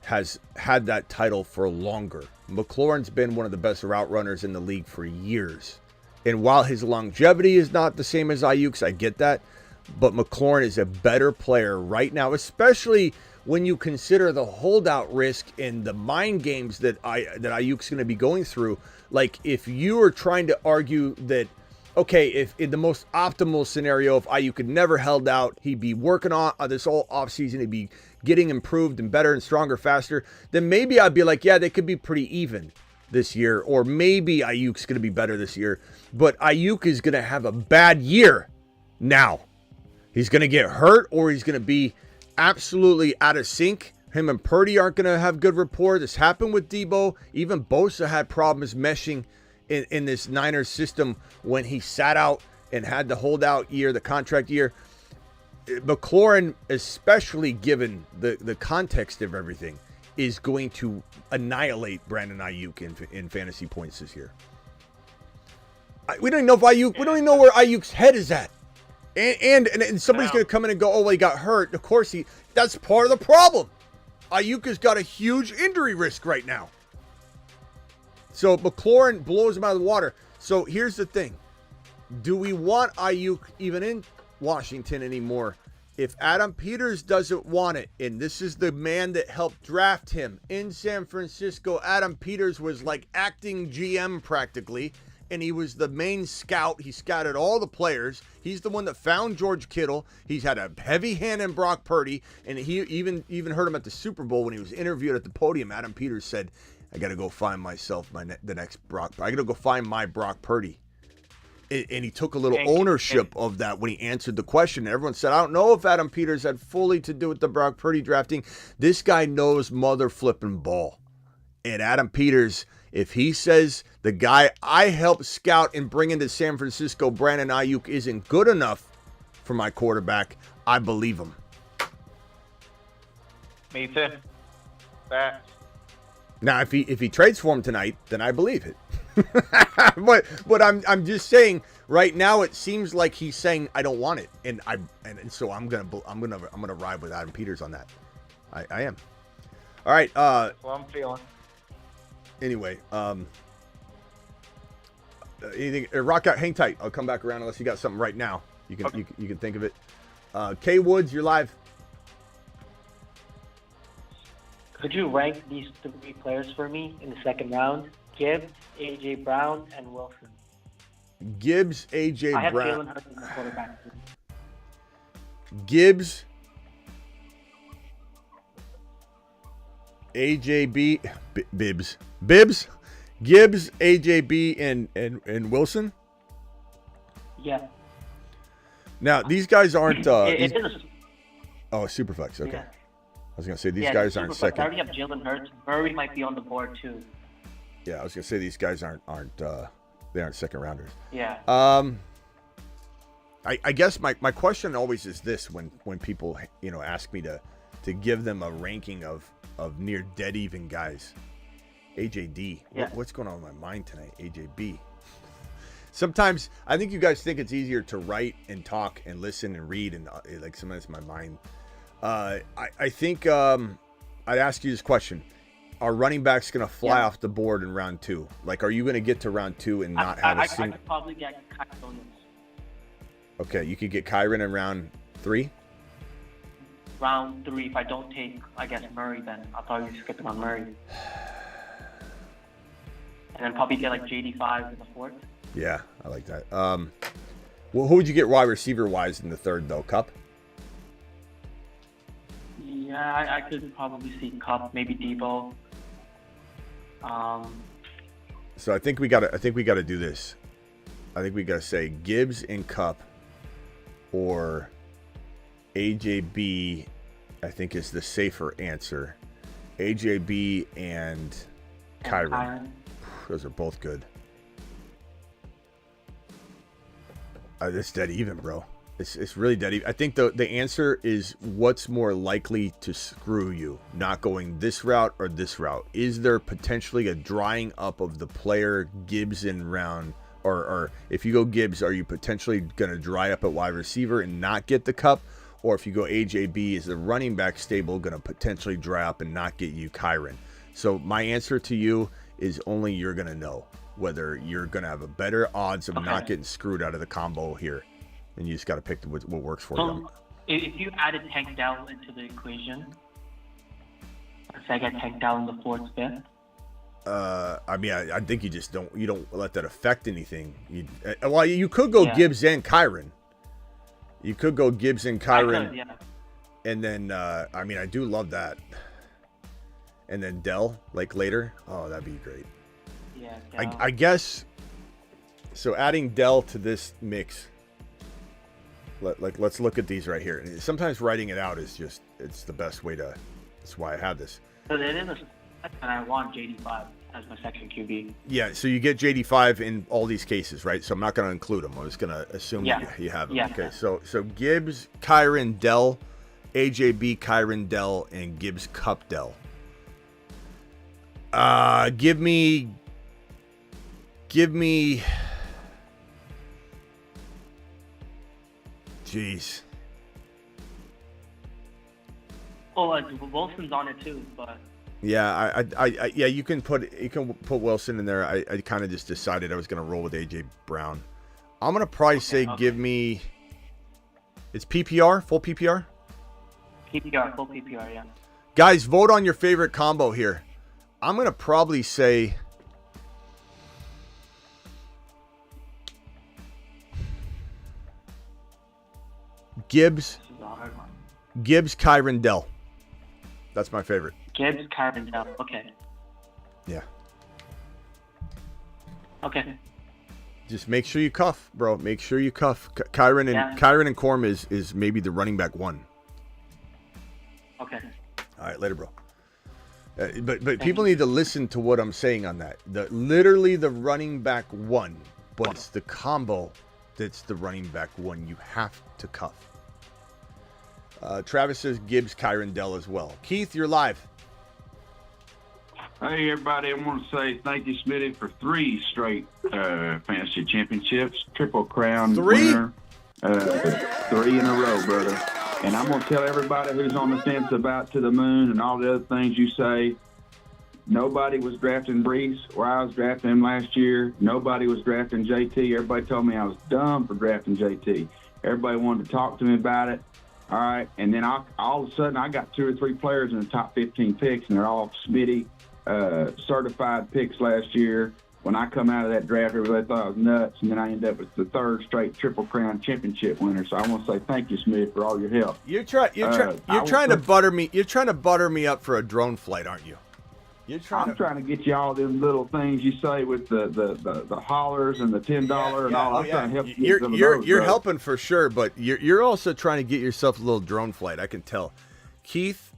has had that title for longer. McLaurin's been one of the best route runners in the league for years. And while his longevity is not the same as Aiyuk's, I get that, but McLaurin is a better player right now, especially when you consider the holdout risk and the mind games that Aiyuk's going to be going through. Like, if you are trying to argue that, okay, if in the most optimal scenario, if Aiyuk had never held out, he'd be working on this whole offseason, he'd be getting improved and better and stronger faster, then maybe I'd be like, yeah, they could be pretty even this year, or maybe Aiyuk's going to be better this year. But Aiyuk is going to have a bad year now. He's going to get hurt, or he's going to be absolutely out of sync. Him and Purdy aren't going to have good rapport. This happened with Debo. Even Bosa had problems meshing in this Niners system when he sat out and had the holdout year, the contract year. McLaurin, especially given the context of everything, is going to annihilate Brandon Aiyuk in fantasy points this year. We don't even know if Aiyuk, we don't even know where Aiyuk's head is at. And somebody's going to come in and go, oh, well, he got hurt. Of course, that's part of the problem. Aiyuk has got a huge injury risk right now. So McLaurin blows him out of the water. So here's the thing. Do we want Aiyuk even in Washington anymore? If Adam Peters doesn't want it, and this is the man that helped draft him in San Francisco, Adam Peters was like acting GM practically, and he was the main scout. He scouted all the players. He's the one that found George Kittle. He's had a heavy hand in Brock Purdy, and he even heard him at the Super Bowl when he was interviewed at the podium. Adam Peters said, I got to go find myself the next Brock. I got to go find my Brock Purdy. And he took a little ownership of that when he answered the question. Everyone said, I don't know if Adam Peters had fully to do with the Brock Purdy drafting. This guy knows mother flipping ball. And Adam Peters, if he says the guy I helped scout and bring into San Francisco, Brandon Aiyuk, isn't good enough for my quarterback, I believe him. Me too. Facts. Now, if he trades for him tonight, then I believe it. but I'm just saying right now it seems like he's saying I don't want it, and so I'm gonna ride with Adam Peters on that. I am. All right. That's what I'm feeling. Anyway, anything? Rock out. Hang tight. I'll come back around unless you got something right now. You can think of it. K Woods, you're live. Could you rank these 3 players for me in the second round? Gibbs, A.J. Brown, and Wilson. Gibbs, A.J. I have Brown. Jalen Hurts in the quarterback. Gibbs, AJB, Bibbs, Gibbs, AJB, and Wilson. Yeah. Now these guys aren't. It is. Oh, Superflex. Okay. Yeah. I was gonna say these guys aren't second. I already have Jalen Hurts. Murray might be on the board too. Yeah, I was gonna say these guys aren't they aren't second rounders. Yeah. I guess my question always is this when people ask me to give them a ranking of near dead even guys. AJD. Yeah. What's going on in my mind tonight? AJB. Sometimes I think you guys think it's easier to write and talk and listen and read and like sometimes my mind. I think I'd ask you this question. Are running backs going to fly off the board in round 2? Like, are you going to get to round 2 and not have a single? I could probably get Kyren Williams. Okay, you could get Kyren in round 3? Round 3, if I don't take, I guess, Murray, then I'll probably skip it on Murray. And then probably get like JD5 in the 4th. Yeah, I like that. Well, who would you get wide receiver-wise in the 3rd, though? Cup? Yeah, I could probably see Cup, maybe Debo. So I think we got to do this. I think we got to say Gibbs and Cup, or AJB. I think is the safer answer. AJB and Kyren. Those are both good. It's dead even, bro. It's really dead even. I think the answer is what's more likely to screw you, not going this route or this route. Is there potentially a drying up of the player Gibbs in round, or if you go Gibbs, are you potentially going to dry up at wide receiver and not get the Cup? Or if you go AJB, is the running back stable going to potentially dry up and not get you Kyren? So my answer to you is only you're going to know whether you're going to have a better odds of not getting screwed out of the combo here. And you just got to pick what works for you. If you added Tank Dell into the equation, let's say I get Tank Dell in the 4th, 5th. I mean, I think you just don't let that affect anything. You could go Gibbs and Kyren. You could go Gibbs and Kyren. And then, I mean, I do love that. And then Dell, like later. Oh, that'd be great. Yeah. I guess. So adding Dell to this mix. Let's look at these right here. Sometimes writing it out is it's the best way to. That's why I had this. So it is, and I want JD5 as my second QB. Yeah, so you get JD5 in all these cases, right? So I'm not going to include them. I'm just going to assume that you have them. Yeah. Okay, so Gibbs, Kyren, Dell, AJB, Kyren, Dell, and Gibbs, Cup, Dell. Give me. Jeez. Oh, Wilson's on it too, but. Yeah, yeah, you can put Wilson in there. I kind of just decided I was gonna roll with AJ Brown. I'm gonna probably say give me. It's PPR, full PPR. PPR, full PPR, yeah. Guys, vote on your favorite combo here. I'm gonna probably say. Gibbs, Kyren, Dell. That's my favorite. Gibbs, Kyren, Dell. Okay. Yeah. Okay. Just make sure you cuff, bro. Make sure you cuff. Kyren and Corm is maybe the running back 1. Okay. All right, later, bro. But people need to listen to what I'm saying on that. Literally the running back 1, but it's the combo that's the running back 1 you have to cuff. Travis says Gibbs, Kyren, Dell as well. Keith, you're live. Hey, everybody. I want to say thank you, Smitty, for 3 straight fantasy championships. Triple Crown winner. 3 in a row, brother. And I'm going to tell everybody who's on the fence about To the Moon and all the other things you say, nobody was drafting Brees where I was drafting him last year. Nobody was drafting JT. Everybody told me I was dumb for drafting JT. Everybody wanted to talk to me about it. All right. And then all of a sudden, I got 2 or 3 players in the top 15 picks, and they're all Smitty certified picks last year. When I come out of that draft, everybody thought I was nuts, and then I ended up with the 3rd straight Triple Crown championship winner. So I want to say thank you, Smith, for all your help. You're trying to butter me. You're trying to butter me up for a drone flight, aren't you? I'm trying to get you all them little things you say with the hollers and the $10 and all. I'm trying to help you. You're helping for sure, but you're also trying to get yourself a little drone flight. I can tell. Keith,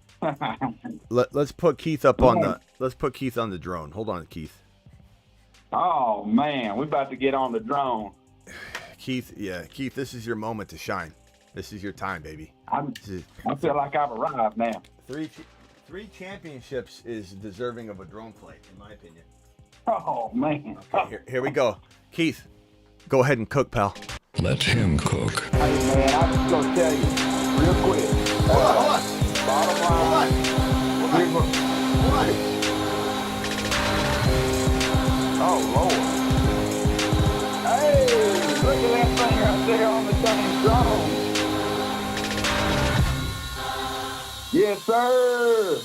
let's put Keith up on the. Let's put Keith on the drone. Hold on, Keith. Oh man, we're about to get on the drone. Keith, Keith, this is your moment to shine. This is your time, baby. I feel like I've arrived now. 3 championships is deserving of a drone flight, in my opinion. Oh man. Okay, here we go. Keith, go ahead and cook, pal. Let him cook. Hey man, I'm just gonna tell you real quick. Hold on. Bottom line. Hold on. Oh, Lord. Hey, look at that thing right there on the dang drone. Yes, sir.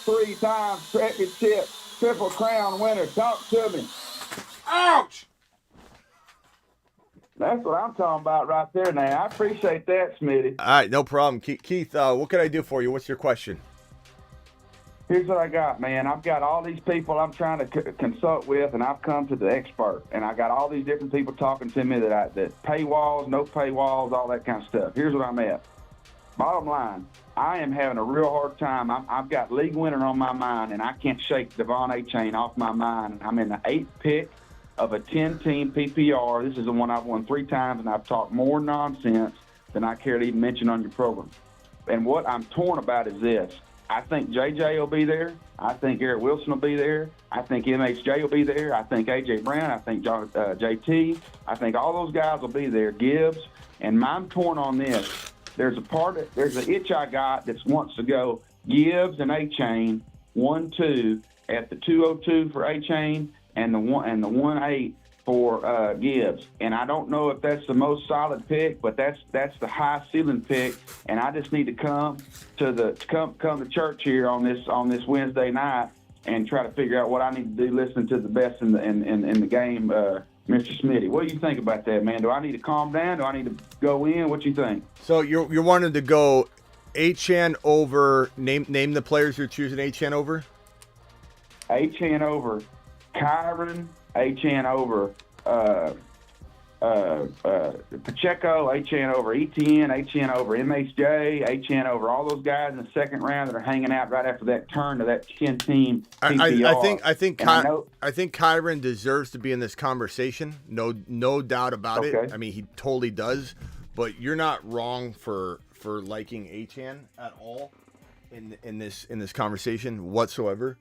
3-time championship, Triple Crown winner. Talk to me. Ouch! That's what I'm talking about right there now. I appreciate that, Smitty. All right, no problem. Keith, what can I do for you? What's your question? Here's what I got, man. I've got all these people I'm trying to consult with, and I've come to the expert. And I got all these different people talking to me that paywalls, no paywalls, all that kind of stuff. Here's what I'm at. Bottom line, I am having a real hard time. I've got league winner on my mind, and I can't shake Devon A-Chain off my mind. I'm in the 8th pick of a 10-team PPR. This is the one I've won 3 times, and I've talked more nonsense than I care to even mention on your program. And what I'm torn about is this. I think JJ will be there. I think Garrett Wilson will be there. I think MHJ will be there. I think A.J. Brown. I think JT. I think all those guys will be there. Gibbs. And I'm torn on this. There's an itch I got that wants to go Gibbs and A-Chain 1-2 at the 202 for A-Chain and the 1-8 for Gibbs. And I don't know if that's the most solid pick, but that's the high ceiling pick. And I just need to come to church here on this Wednesday night and try to figure out what I need to do, listening to the best in the game, Mr. Smitty. What do you think about that, man? Do I need to calm down? Do I need to go in? What you think? So you're wanting to go A-Chan over, name the players you're choosing A-Chan over? A-Chan over Kyren, A-Chan over Pacheco, A-Chan over ETN, A-Chan over MHJ, A-Chan over all those guys in the 2nd round that are hanging out right after that turn to that 10-team PPR. I think Kyren deserves to be in this conversation. No doubt about it. I mean, he totally does. But you're not wrong for liking A-Chan at all in this conversation whatsoever.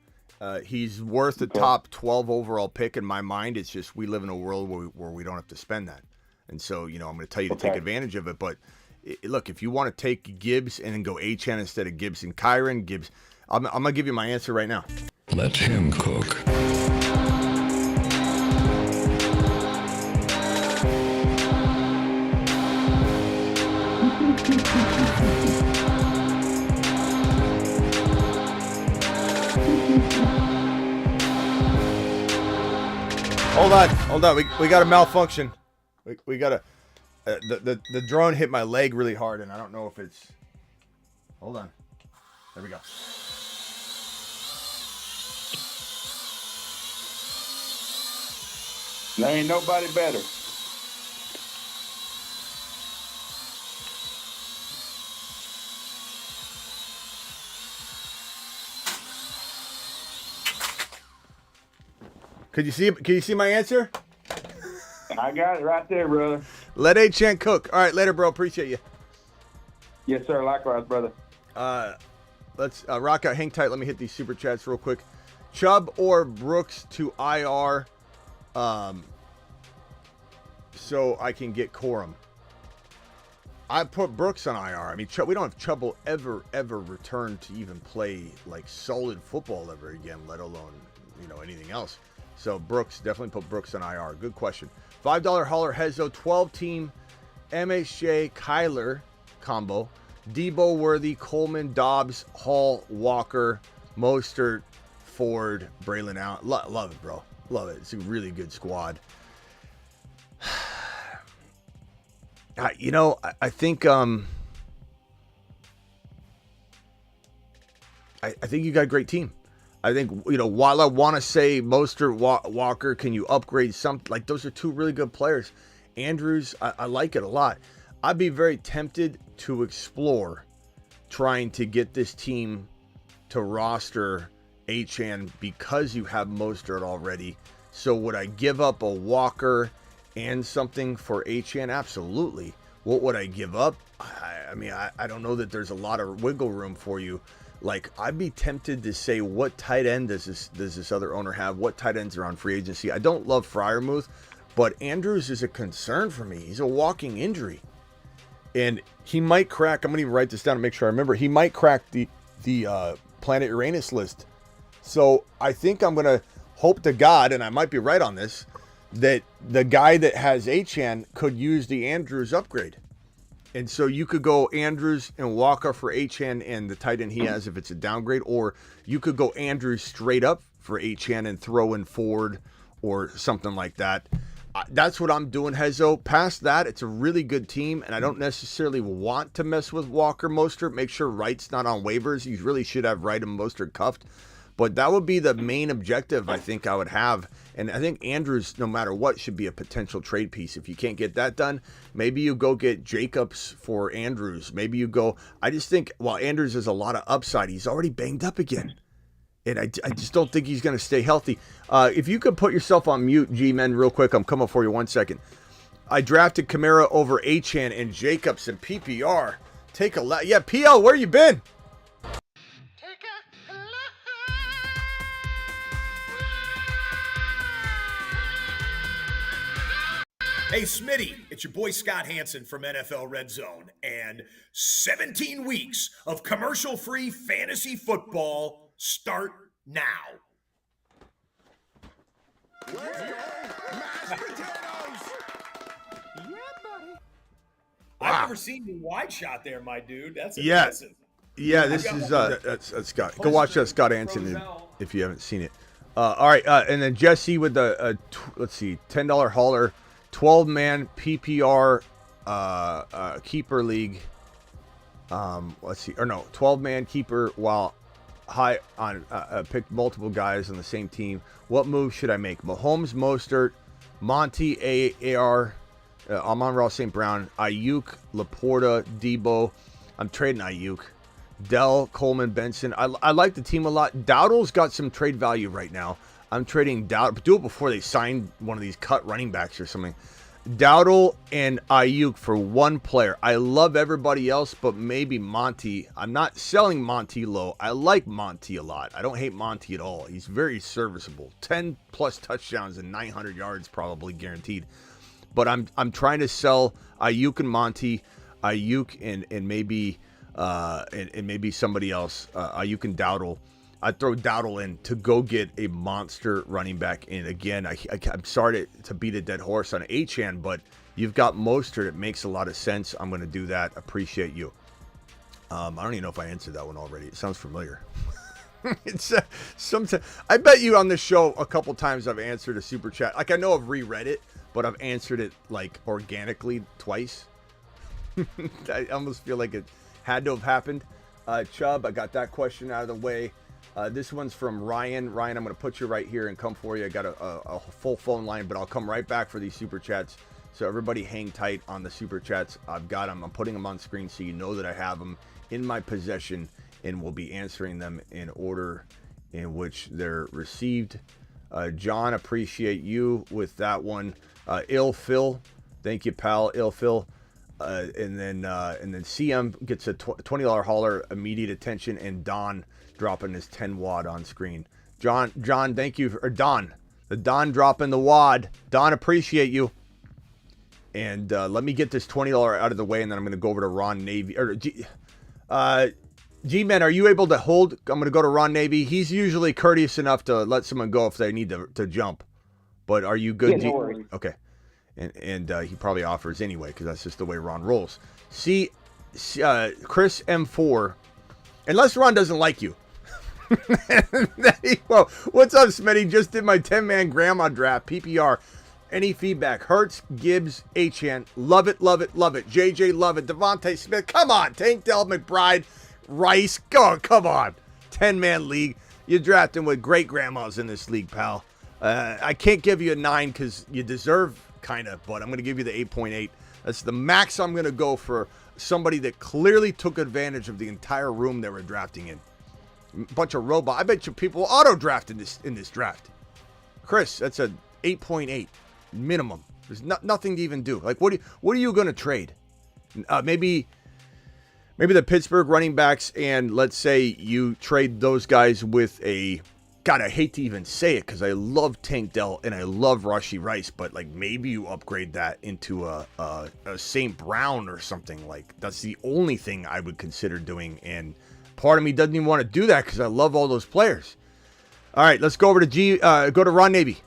He's worth the top 12 overall pick in my mind. It's just we live in a world where we don't have to spend that. And so, I'm going to tell you to take advantage of it. But look, if you want to take Gibbs and then go A-Chan instead of Gibbs and Kyren, Gibbs, I'm going to give you my answer right now. Let him cook. Hold on. We got a malfunction. We got the drone hit my leg really hard, and I don't know if it's. Hold on. There we go. There ain't nobody better. Can you see my answer? I got it right there, brother. Let A-Chan cook. All right, later, bro. Appreciate you. Yes, sir. Likewise, brother. Let's rock out. Hang tight. Let me hit these super chats real quick. Chubb or Brooks to IR, so I can get Corum. I put Brooks on IR. I mean, we don't have Chubb will ever return to even play like solid football ever again, let alone anything else. So Brooks, definitely put Brooks on IR. Good question. $5 hauler Hezzo 12-team MHJ Kyler combo. Debo, Worthy, Coleman, Dobbs, Hall, Walker, Mostert, Ford, Braylon Allen. Love it, bro. Love it. It's a really good squad. I think I think you got a great team. I think, while I want to say Mostert, Walker, can you upgrade some? Like, those are two really good players. Andrews, I like it a lot. I'd be very tempted to explore trying to get this team to roster Achane because you have Mostert already. So would I give up a Walker and something for Achane? Absolutely. What would I give up? I don't know that there's a lot of wiggle room for you. Like, I'd be tempted to say, what tight end does this other owner have? What tight ends are on free agency? I don't love Freiermuth, but Andrews is a concern for me. He's a walking injury. And he might crack, I'm going to even write this down to make sure I remember, he might crack the Planet Uranus list. So I think I'm going to hope to God, and I might be right on this, that the guy that has Achane could use the Andrews upgrade. And so you could go Andrews and Walker for Achane and the tight end he has if it's a downgrade, or you could go Andrews straight up for Achane and throw in Ford or something like that. That's what I'm doing, Hezzo. Past that, it's a really good team, and I don't necessarily want to mess with Walker Mostert. Make sure Wright's not on waivers. You really should have Wright and Mostert cuffed. But that would be the main objective I think I would have. And I think Andrews, no matter what, should be a potential trade piece. If you can't get that done, maybe you go get Jacobs for Andrews. Maybe you go, I just think while Andrews has a lot of upside, he's already banged up again. And I just don't think he's going to stay healthy. If you could put yourself on mute, G-Men, real quick. I'm coming for you 1 second. I drafted Kamara over Achane and Jacobs in PPR. Take a look. Yeah, PL, where you been? Hey, Smitty, it's your boy Scott Hansen from NFL Red Zone, and 17 weeks of commercial-free fantasy football start now. I've never seen you wide shot there, my dude. That's impressive. Yeah, this is that's Scott. Go watch that Scott Hansen if you haven't seen it. All right, and then Jesse with the let's see, $10 hauler. 12-man PPR keeper league. Let's see, or no, 12-man keeper while high on picked multiple guys on the same team. What move should I make? Mahomes, Mostert, Monty, AR, Amon-Ra St. Brown, Aiyuk, Laporta, Debo. I'm trading Aiyuk. Dell, Coleman, Benson. I like the team a lot. Dowdle's got some trade value right now. I'm trading Dowdle. Do it before they sign one of these cut running backs or something. Dowdle and Aiyuk for one player. I love everybody else, but maybe Monty. I'm not selling Monty low. I like Monty a lot. I don't hate Monty at all. He's very serviceable. 10 plus touchdowns and 900 yards probably guaranteed. But I'm trying to sell Aiyuk and Monty, Aiyuk and maybe maybe somebody else. Aiyuk and Dowdle. I'd throw Dowdle in to go get a monster running back in. Again, I'm sorry to beat a dead horse on Achane, but you've got Mostert. It makes a lot of sense. I'm going to do that. Appreciate you. I don't even know if I answered that one already. It sounds familiar. It's sometimes I bet you on this show a couple times I've answered a super chat. Like, I know I've reread it, but I've answered it like organically twice. I almost feel like it had to have happened. Chubb, I got that question out of the way. This one's from Ryan. Ryan, I'm going to put you right here and come for you. I got a full phone line, but I'll come right back for these super chats. So everybody hang tight on the super chats. I've got them. I'm putting them on screen so you know that I have them in my possession and will be answering them in order in which they're received. John, appreciate you with that one. Ill Phil, thank you, pal. Ill Phil. and then CM gets a $20 hauler, immediate attention, and Don dropping his 10 wad on screen. John, thank you. Or Don. The Don dropping the wad. Don, appreciate you. And let me get this $20 out of the way, and then I'm going to go over to Ron Navy. Or G-Man, are you able to hold? I'm going to go to Ron Navy. He's usually courteous enough to let someone go if they need to jump. But are you good? Yeah, no worries. Okay. And he probably offers anyway, because that's just the way Ron rolls. See, Chris M4, unless Ron doesn't like you. Well, what's up, Smitty? Just did my 10-man grandma draft, PPR. Any feedback? Hertz, Gibbs, Achan. Love it, love it, love it. JJ, love it. Devontae Smith. Come on. Tank Dell, McBride, Rice. Go, come on. 10-man league. You're drafting with great grandmas in this league, pal. I can't give you a 9 because you deserve kind of, but I'm going to give you the 8.8. That's the max I'm going to go for somebody that clearly took advantage of the entire room they were drafting in. A bunch of robot. I bet you people auto-draft in this draft. Chris, that's a 8.8 minimum. There's nothing to even do. Like, what are you going to trade? Maybe the Pittsburgh running backs, and let's say you trade those guys with a... God, I hate to even say it because I love Tank Dell and I love Rashee Rice, but like maybe you upgrade that into a St. Brown or something. Like, that's the only thing I would consider doing, and part of me doesn't even want to do that because I love all those players. All right, let's go over to go to Ron Navy.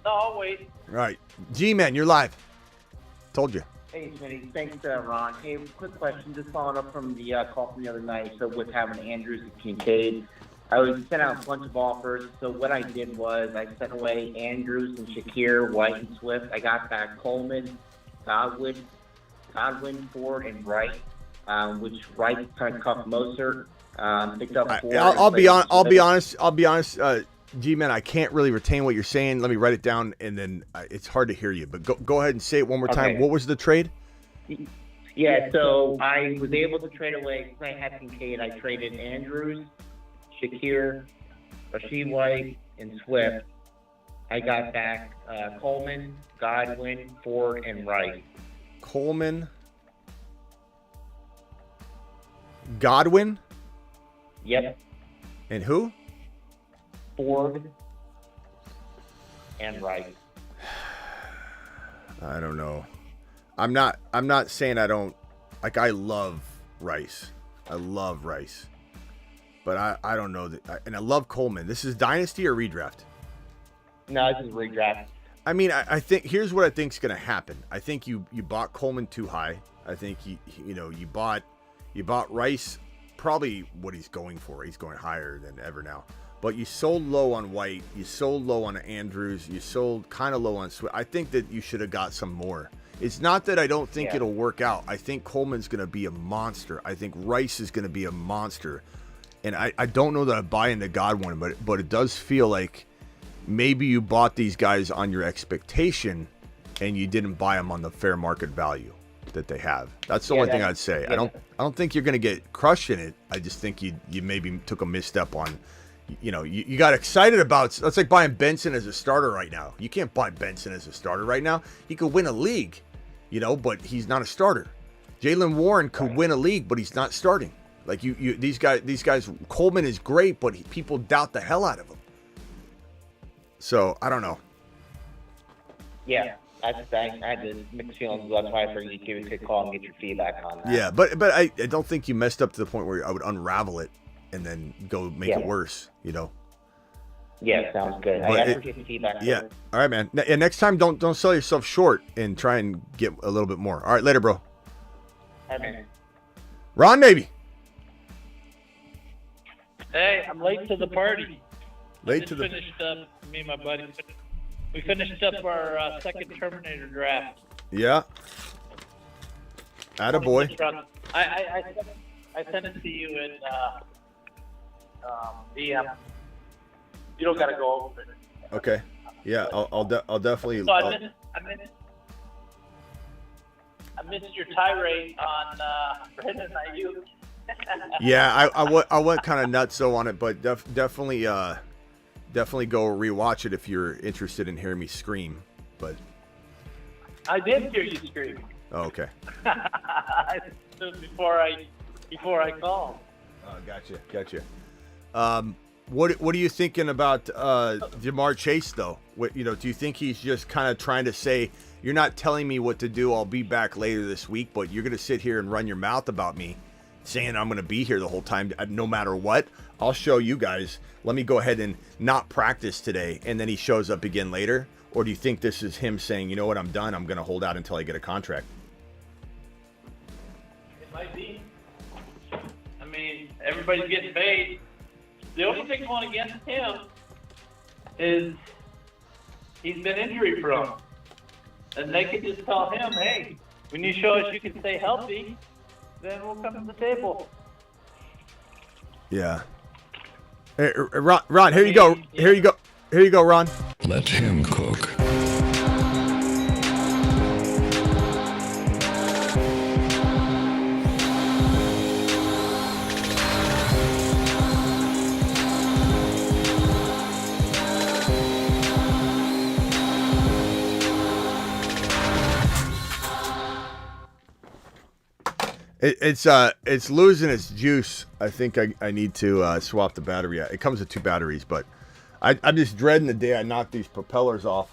No, I'll wait. All right, G-Man, you're live. Told you. Hey, Smitty. Thanks, Ron. Hey, quick question. Just following up from the call from the other night. So with having Andrews and Kincaid, I was sent out a bunch of offers. So what I did was I sent away Andrews and Shakir, White and Swift. I got back Coleman, Godwin, Ford, and Wright, which Wright kind of cuffed Mostert. Picked up Ford. I'll be honest. G-Man, I can't really retain what you're saying. Let me write it down, and then it's hard to hear you. But go ahead and say it one more time. What was the trade? Yeah, so I was able to trade away. I had Kincaid. I traded Andrews, Shakir, Rashee White, and Swift. I got back Coleman, Godwin, Ford, and Wright. Coleman, Godwin? Yep. And who? Ford and Rice. I don't know. I'm not saying I don't like. I love Rice. I love Rice, but I don't know that. And I love Coleman. This is dynasty or redraft? No, this is redraft. I mean, I think here's what I think is going to happen. I think you bought Coleman too high. I think you bought Rice probably what he's going for. He's going higher than ever now. But you sold low on White. You sold low on Andrews. You sold kind of low on Swift. I think that you should have got some more. It's not that I don't think it'll work out. I think Coleman's going to be a monster. I think Rice is going to be a monster. And I don't know that I buy into Godwin, but it does feel like maybe you bought these guys on your expectation and you didn't buy them on the fair market value that they have. That's the only thing I'd say. I don't think you're going to get crushed in it. I just think you maybe took a misstep on... You got excited about... That's like buying Benson as a starter right now. You can't buy Benson as a starter right now. He could win a league, but he's not a starter. Jaylen Warren could win a league, but he's not starting. Like these guys, Coleman is great, but people doubt the hell out of him. So I don't know. Yeah, I had the mixed feelings. That's why I figured you give a call and get your feedback on that. Yeah, but I don't think you messed up to the point where I would unravel it and then go make it worse, Yeah, sounds good. I appreciate the feedback. Yeah. All right, man. And next time, don't sell yourself short and try and get a little bit more. All right, later, bro. All right, man. Ron Navy. Hey, I'm late to the party. Finished up, me and my buddy. We finished up our second Terminator draft. Yeah. Attaboy. I sent it to you in DM. You don't gotta go over it. Okay. Yeah, I'll definitely. So I missed your tirade on Brandon Aiyuk. Yeah, I went kind of nutso on it, but definitely go rewatch it if you're interested in hearing me scream. But I did hear you screaming. Oh, okay. before I called. Oh, gotcha. What are you thinking about Jamar Chase though? Do you think he's just kind of trying to say, you're not telling me what to do, I'll be back later this week, but you're going to sit here and run your mouth about me saying I'm going to be here the whole time no matter what? I'll show you guys. Let me go ahead and not practice today, and then he shows up again later? Or do you think this is him saying, you know what, I'm done, I'm going to hold out until I get a contract? It might be. I mean, everybody's getting paid. The only thing going against him is he's been injury prone. And they could just tell him, hey, when you show us you can stay healthy, then we'll come to the table. Yeah. Hey, Ron, here you go. Here you go, Ron. Let him cook. It's losing its juice. I think I need to swap the battery out. It comes with 2 batteries, but I'm just dreading the day I knock these propellers off.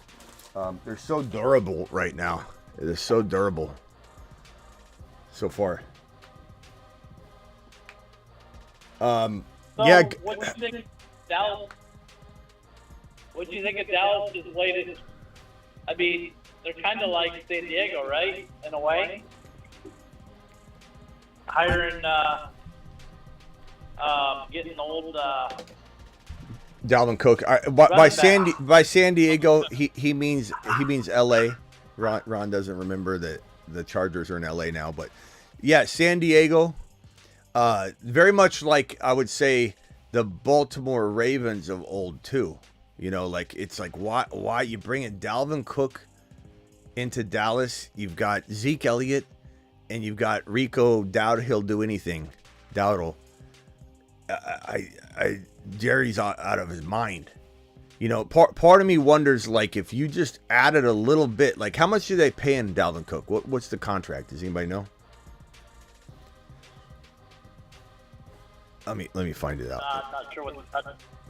They're so durable right now. They're so durable so far. So yeah. What do you think, Dallas? What do you think of Dallas's latest? I mean, they're kind of like San Diego, right? In a way, hiring, getting old. Dalvin Cook. By San Diego, he means L.A. Ron doesn't remember that the Chargers are in L.A. now, but yeah, San Diego. Very much like I would say the Baltimore Ravens of old too. Like it's like why you bringing Dalvin Cook into Dallas? You've got Zeke Elliott and you've got Rico Dowd. He'll do anything. Dowdle. Jerry's out of his mind. Part of me wonders, like, if you just added a little bit, like, how much do they pay in Dalvin Cook? What's the contract? Does anybody know? Let me find it out. I'm not sure what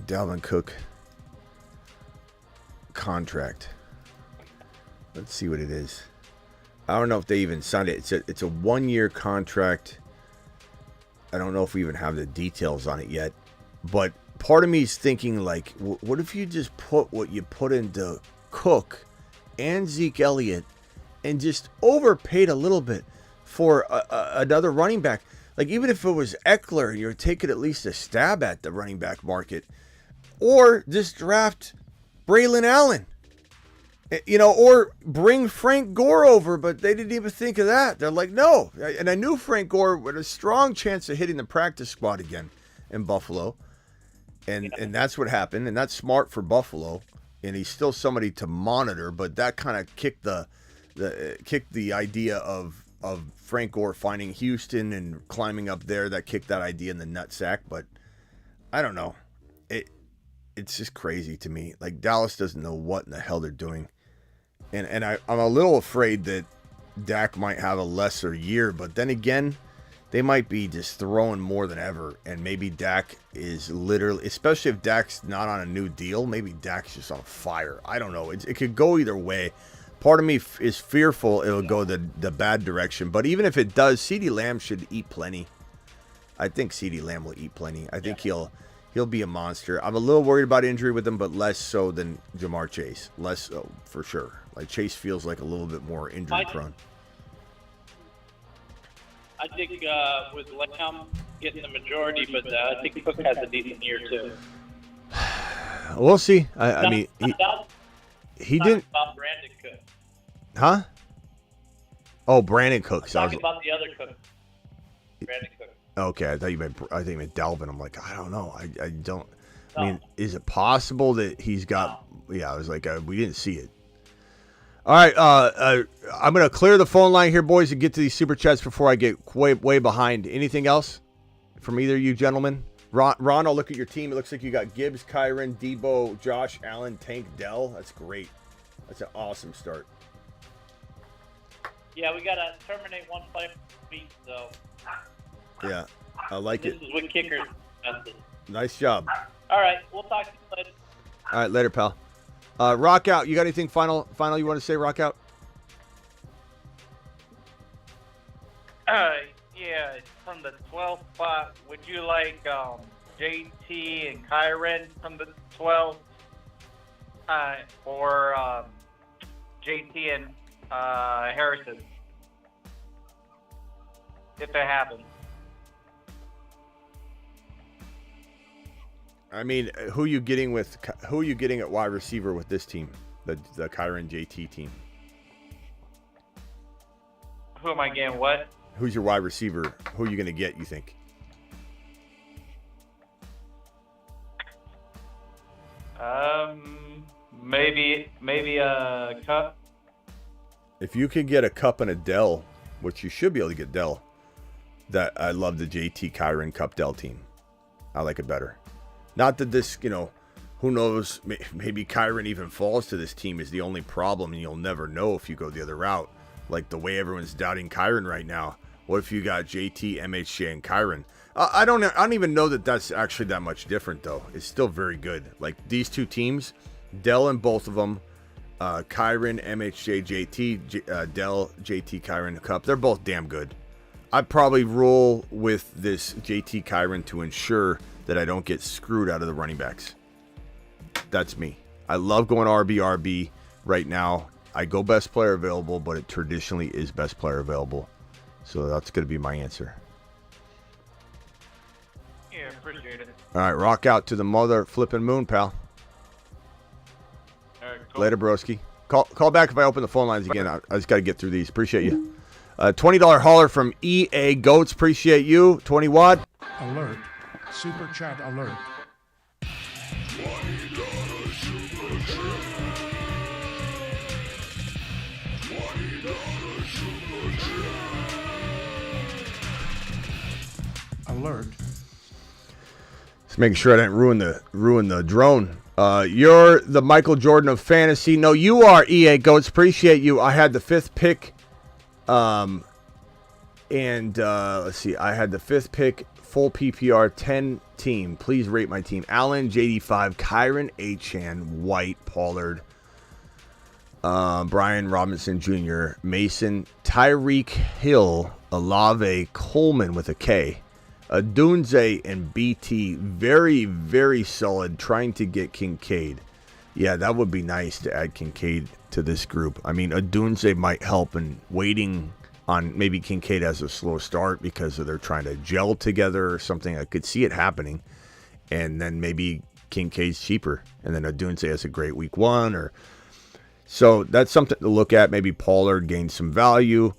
Dalvin Cook contract. Let's see what it is. I don't know if they even signed it. It's a 1-year contract. I don't know if we even have the details on it yet. But part of me is thinking, like, what if you just put what you put into Cook and Zeke Elliott and just overpaid a little bit for another running back? Like, even if it was Eckler, you're taking at least a stab at the running back market. Or just draft Braylon Allen. Or bring Frank Gore over, but they didn't even think of that. They're like, no. And I knew Frank Gore with a strong chance of hitting the practice squad again in Buffalo. And that's what happened. And that's smart for Buffalo. And he's still somebody to monitor, but that kind of kicked the idea of Frank Gore finding Houston and climbing up there. That kicked that idea in the nutsack. But I don't know. It's just crazy to me. Like, Dallas doesn't know what in the hell they're doing. And I'm a little afraid that Dak might have a lesser year, but then again, they might be just throwing more than ever. And maybe Dak is literally, especially if Dak's not on a new deal, maybe Dak's just on fire. I don't know. It could go either way. Part of me is fearful it'll go the bad direction. But even if it does, CeeDee Lamb should eat plenty. I think CeeDee Lamb will eat plenty. I think he'll be a monster. I'm a little worried about injury with him, but less so than Jamar Chase. Less so, for sure. Like, Chase feels like a little bit more injury prone. I think with Lamb getting the majority, but I think Cook has a decent year too. We'll see. I mean, he didn't. About Brandon Cook. Huh? Oh, Brandon Cook. Talking about the other Cook. Brandon Cook. Okay, I think you meant Dalvin. I'm like, I don't know. I don't. I mean, is it possible that he's got? Yeah, I was like, we didn't see it. All right, I'm gonna clear the phone line here, boys, and get to these super chats before I get way behind. Anything else from either of you gentlemen? Ron, I'll look at your team. It looks like you got Gibbs, Kyren, Debo, Josh Allen, Tank Dell. That's great. That's an awesome start. Yeah, we got to terminate one player per week, so. Yeah, I like this it. This is what kickers. Nice job. All right, we'll talk to you later. All right, later, pal. Rock out. You got anything final you want to say, Rock out? Yeah, from the 12th spot, would you like JT and Kyren from the 12th? Or JT and Harrison? If it happens. I mean, who are you getting at wide receiver with this team? The Kyren JT team. Who am I getting what? Who's your wide receiver? Who are you going to get, you think? Maybe a Cup. If you could get a Cup and a Dell, which you should be able to get Dell, that I love the JT Kyren Cup Dell team. I like it better. Not that this, who knows, maybe Kyren even falls to this team is the only problem, and you'll never know if you go the other route. Like the way everyone's doubting Kyren right now. What if you got JT, MHJ, and Kyren? I don't even know that that's actually that much different, though. It's still very good. Like these two teams, Dell and both of them, Kyren, MHJ, JT, Dell, JT, Kyren, Cup, they're both damn good. I'd probably roll with this JT Kyren to ensure that I don't get screwed out of the running backs. That's me. I love going RB right now. I go best player available, but it traditionally is best player available. So that's going to be my answer. Yeah, appreciate it. All right, rock out to the mother flipping moon, pal. All right, cool. Later, broski. Call back if I open the phone lines again. I just got to get through these. Appreciate you. $20 hauler from EA Goats. Appreciate you. 20 watt. Alert. Super chat alert. Alert. Just making sure I didn't ruin the drone. You're the Michael Jordan of fantasy. No, you are, EA Goats. Appreciate you. I had the 5th pick. Let's see. I had the 5th pick, full PPR, 10 team. Please rate my team. Allen, JD5, Kyren, Achane, White, Pollard, Brian Robinson Jr., Mason, Tyreek Hill, Olave, Coleman with a K, Adunze, and BT. Very, very solid. Trying to get Kincaid. Yeah, that would be nice to add Kincaid to this group. I mean, Adunze might help in waiting on maybe Kincaid has a slow start because they're trying to gel together or something. I could see it happening. And then maybe Kincaid's cheaper. And then Adunze has a great week 1. So that's something to look at. Maybe Pollard gains some value.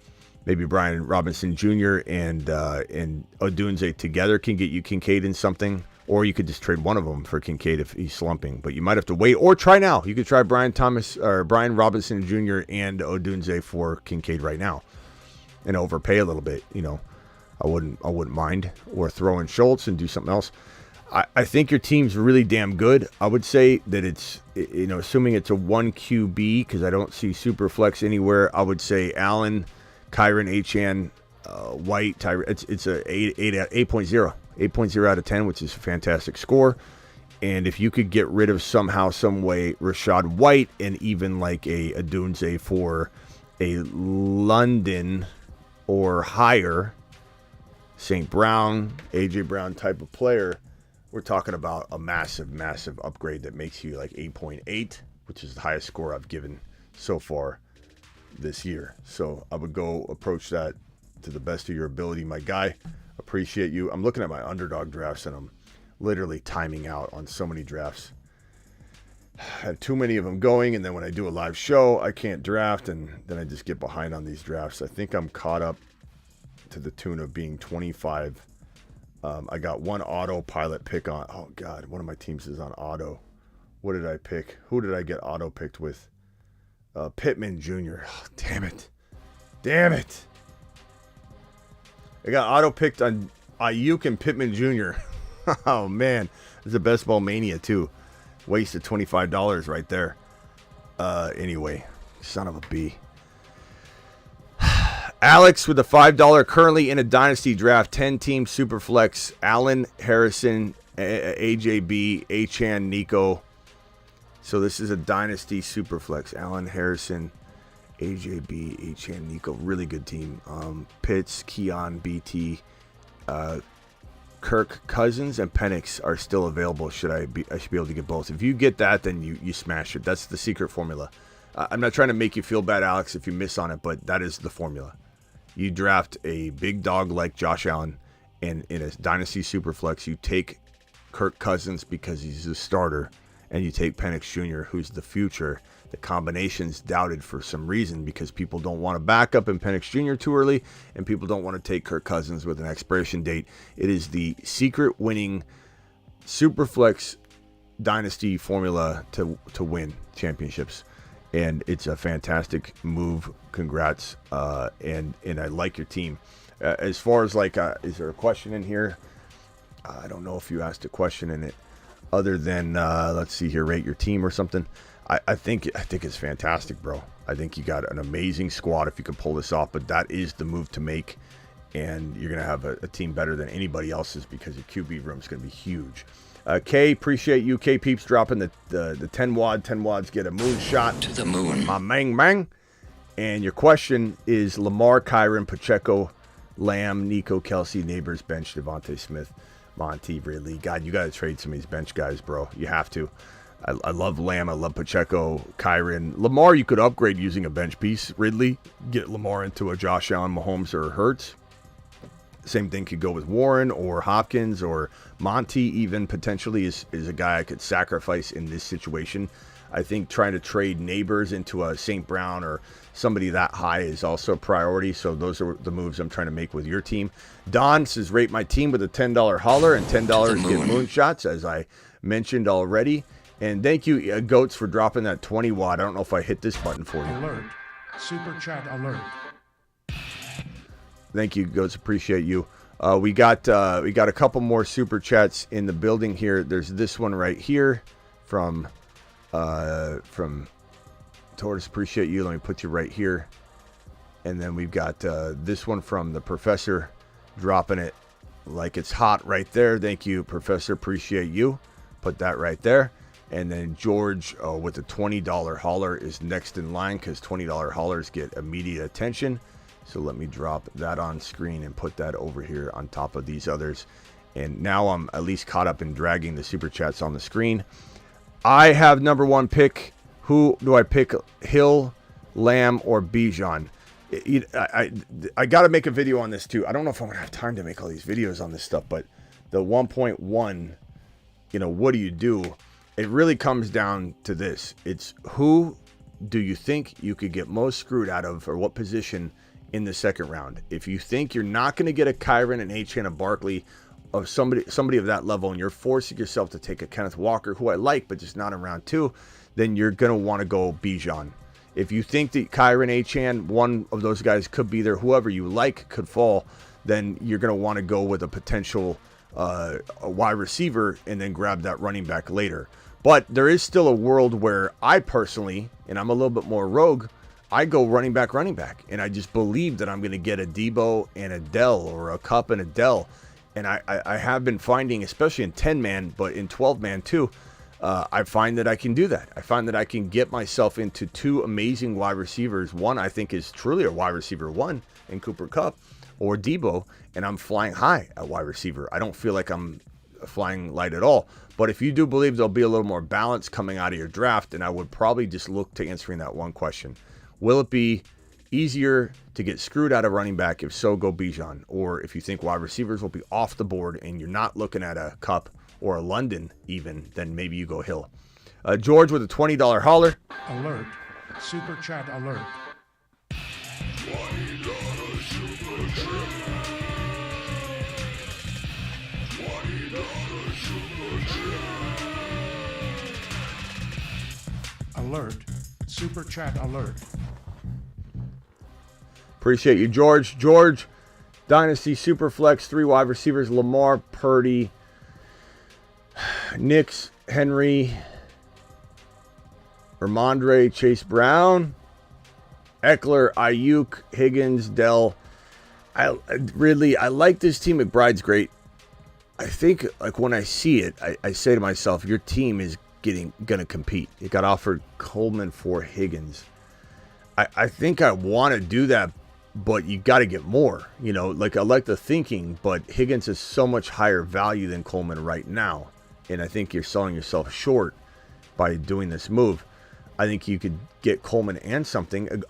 Maybe Brian Robinson Jr. and Odunze together can get you Kincaid in something. Or you could just trade one of them for Kincaid if he's slumping. But you might have to wait or try now. You could try Brian Robinson Jr. and Odunze for Kincaid right now. And overpay a little bit. I wouldn't mind. Or throw in Schultz and do something else. I think your team's really damn good. I would say that it's, assuming it's a 1 QB, because I don't see super flex anywhere, I would say Allen, Kyren, Achane, White, Tyre. It's a 8.0. 8.0 out of 10, which is a fantastic score. And if you could get rid of somehow, some way, Rashad White and even like a Adunze for a London or higher, St. Brown, A.J. Brown type of player, we're talking about a massive, massive upgrade that makes you like 8.8, which is the highest score I've given so far this year. So I would go approach that to the best of your ability, my guy. Appreciate you. I'm looking at my underdog drafts and I'm literally timing out on so many drafts. I have too many of them going, and then when I do a live show, I can't draft, and then I just get behind on these drafts. I think I'm caught up to the tune of being 25. I got one autopilot pick on. Oh, God, one of my teams is on auto. What did I pick? Who did I get auto picked with? Pittman Jr. Oh, damn it. Damn it. I got auto picked on Aiyuk and Pittman Jr. Oh, man. It's a best ball mania, too. Wasted $25 right there. Anyway, son of a B. Alex with the $5, currently in a dynasty draft, 10-team Superflex. Allen, Harrison, AJB, Achan, Nico. So this is a dynasty Superflex. Allen, Harrison, AJB, Achan, Nico. Really good team. Pitts, Keon, BT, Kirk Cousins, and Penix are still available. I should be able to get both. If you get that, then you smash it. That's the secret formula. I'm not trying to make you feel bad, Alex, if you miss on it, but that is the formula. You draft a big dog like Josh Allen, and in a dynasty Superflex, you take Kirk Cousins because he's the starter, and you take Penix Jr., who's the future. The combination's doubted for some reason because people don't want to back up in Penix Jr. too early, and people don't want to take Kirk Cousins with an expiration date. It is the secret winning Superflex dynasty formula to win championships. And it's a fantastic move. Congrats. And I like your team. As far as is there a question in here? I don't know if you asked a question in it other than, let's see here, rate your team or something. I think it's fantastic, bro. I think you got an amazing squad if you can pull this off, but that is the move to make. And you're going to have a team better than anybody else's because your QB room is going to be huge. Kay, appreciate you. K Peeps dropping the 10 wad. 10 wads get a moon shot. To the moon. My mang. And your question is Lamar, Kyren, Pacheco, Lamb, Nico, Kelsey, Neighbors, Bench, Devontae Smith, Monty, Ridley. God, you got to trade some of these bench guys, bro. You have to. I love Lamb. I love Pacheco, Kyren. Lamar, you could upgrade using a bench piece. Ridley, get Lamar into a Josh Allen, Mahomes, or Hurts. Same thing could go with Warren or Hopkins or Monty even potentially is a guy I could sacrifice in this situation. I think trying to trade Neighbors into a St. Brown or somebody that high is also a priority. So those are the moves I'm trying to make with your team. Don says rate my team with a $10 holler and $10 get moonshots, as I mentioned already. And thank you, Goats, for dropping that 20 watt. I don't know if I hit this button for you. Alert. Super chat alert. Thank you, Goats. Appreciate you. We got a couple more super chats in the building here. There's this one right here from Tortoise. Appreciate you. Let me put you right here. And then we've got this one from the Professor, dropping it like it's hot right there. Thank you, Professor. Appreciate you. Put that right there. And then George with the $20 holler is next in line because $20 hollers get immediate attention. So let me drop that on screen and put that over here on top of these others. And now I'm at least caught up in dragging the super chats on the screen. I have number one pick. Who do I pick? Hill, Lamb, or Bijan? I got to make a video on this too. I don't know if I'm going to have time to make all these videos on this stuff, but the 1.1, what do you do? It really comes down to this. It's who do you think you could get most screwed out of, or what position in the second round? If you think you're not going to get a Kyren, an Achan, a Barkley, of somebody of that level, and you're forcing yourself to take a Kenneth Walker, who I like, but just not in round 2, then you're going to want to go Bijan. If you think that Kyren, Achan, one of those guys could be there, whoever you like could fall, then you're going to want to go with a potential a wide receiver and then grab that running back later. But there is still a world where I personally, and I'm a little bit more rogue, I go running back, and I just believe that I'm going to get a Debo and a Dell, or a Cup and a Dell. And I have been finding, especially in 10-man, but in 12-man too, I find that I can do that. I find that I can get myself into two amazing wide receivers. One I think is truly a wide receiver 1 in Cooper Kupp or Debo, and I'm flying high at wide receiver. I don't feel like I'm flying light at all. But if you do believe there'll be a little more balance coming out of your draft, then I would probably just look to answering that one question. Will it be easier to get screwed out of running back? If so, go Bijan. Or if you think wide receivers will be off the board and you're not looking at a Cup or a London even, then maybe you go Hill. George with a $20 holler. Alert. Super chat alert. Alert. Super chat alert. Appreciate you, George. George, Dynasty Superflex, 3 wide receivers, Lamar, Purdy, Nix, Henry, Ramondre, Chase Brown, Eckler, Aiyuk, Higgins, Dell. I like this team. McBride's great. I think, like, when I see it, I say to myself, your team is gonna compete. It got offered Coleman for Higgins. I think I want to do that, but you got to get more. You know, like, I like the thinking, but Higgins is so much higher value than Coleman right now, and I think you're selling yourself short by doing this move. I think you could get Coleman and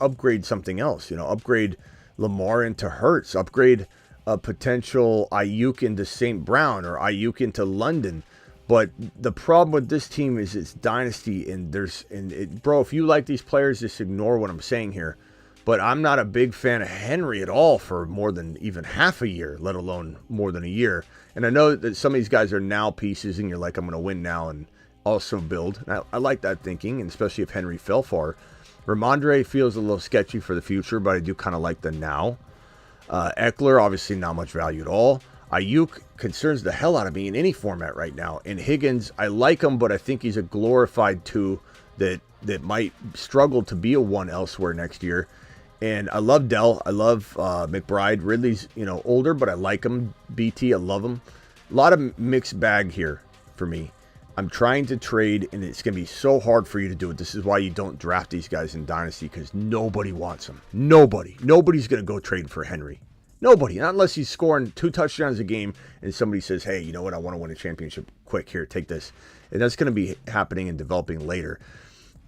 upgrade something else. You know, upgrade Lamar into Hurts, upgrade a potential Aiyuk into St. Brown or Aiyuk into London. But the problem with this team is it's dynasty, and bro, if you like these players, just ignore what I'm saying here. But I'm not a big fan of Henry at all for more than even half a year, let alone more than a year. And I know that some of these guys are now pieces, and you're like, I'm going to win now and also build. And I like that thinking, and especially if Henry fell far. Ramondre feels a little sketchy for the future, but I do kind of like the now. Eckler, obviously not much value at all. Aiyuk concerns the hell out of me in any format right now. And Higgins, I like him, but I think he's a glorified 2 that might struggle to be a 1 elsewhere next year. And I love Dell. I love McBride. Ridley's, older, but I like him. BT, I love him. A lot of mixed bag here for me. I'm trying to trade, and it's going to be so hard for you to do it. This is why you don't draft these guys in Dynasty, because nobody wants them. Nobody's going to go trade for Henry. Nobody, not unless he's scoring 2 touchdowns a game and somebody says, hey, you know what, I want to win a championship. Quick, here, take this. And that's going to be happening and developing later.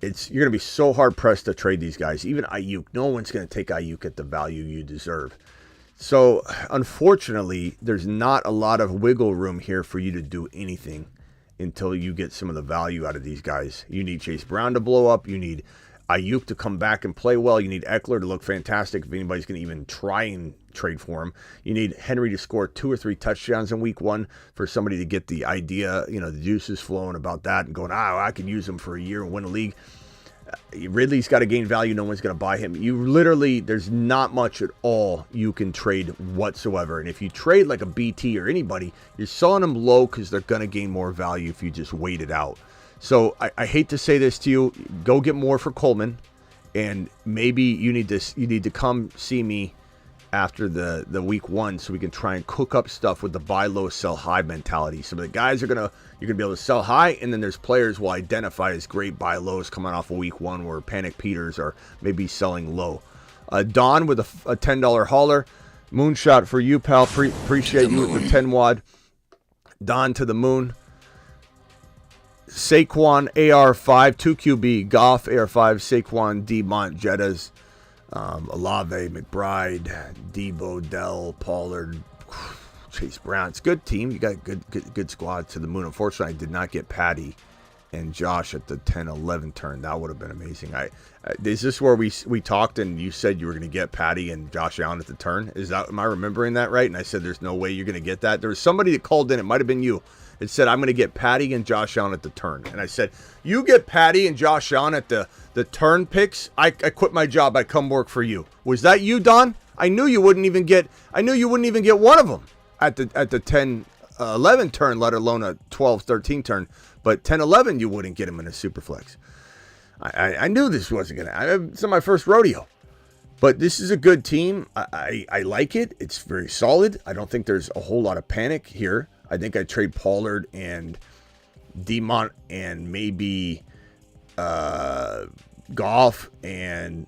You're going to be so hard-pressed to trade these guys. Even Aiyuk, no one's going to take Aiyuk at the value you deserve. So, unfortunately, there's not a lot of wiggle room here for you to do anything until you get some of the value out of these guys. You need Chase Brown to blow up. You need Aiyuk to come back and play well. You need Eckler to look fantastic if anybody's going to even try and trade for him. You need Henry to score 2 or 3 touchdowns in week 1 for somebody to get the idea, the juices flowing about that and going, I could use him for a year and win a league. Ridley's got to gain value. No one's going to buy him. There's not much at all you can trade whatsoever. And if you trade like a BT or anybody, you're selling them low because they're going to gain more value if you just wait it out. So I hate to say this to you. Go get more for Coleman, and maybe you need to come see me after the week 1 so we can try and cook up stuff with the buy low, sell high mentality. So the guys you're gonna be able to sell high, and then there's players we'll identify as great buy lows coming off of week 1 where Panic Peters are maybe selling low. Don with a $10 hauler. Moonshot for you, pal. Appreciate you with the 10 wad. Don to the moon. Saquon AR5, 2QB, Goff AR5, Saquon, Demont, Jettas, Olave, McBride, Debo, Dell, Pollard, Chase Brown. It's a good team. You got a good squad to the moon. Unfortunately, I did not get Patty and Josh at the 10-11 turn. That would have been amazing. Is this where we talked and you said you were going to get Patty and Josh Allen at the turn? Am I remembering that right? And I said there's no way you're going to get that. There was somebody that called in. It might have been you. It said, I'm going to get Patty and Josh Allen at the turn. And I said, you get Patty and Josh Allen at the turn picks, I quit my job. I come work for you. Was that you, Don? I knew you wouldn't even get one of them at the 10-11 turn, let alone a 12-13 turn. But 10-11, you wouldn't get him in a super flex. I knew this wasn't going to. It's not my first rodeo. But this is a good team. I like it. It's very solid. I don't think there's a whole lot of panic here. I think I'd trade Pollard and Demont and maybe Goff and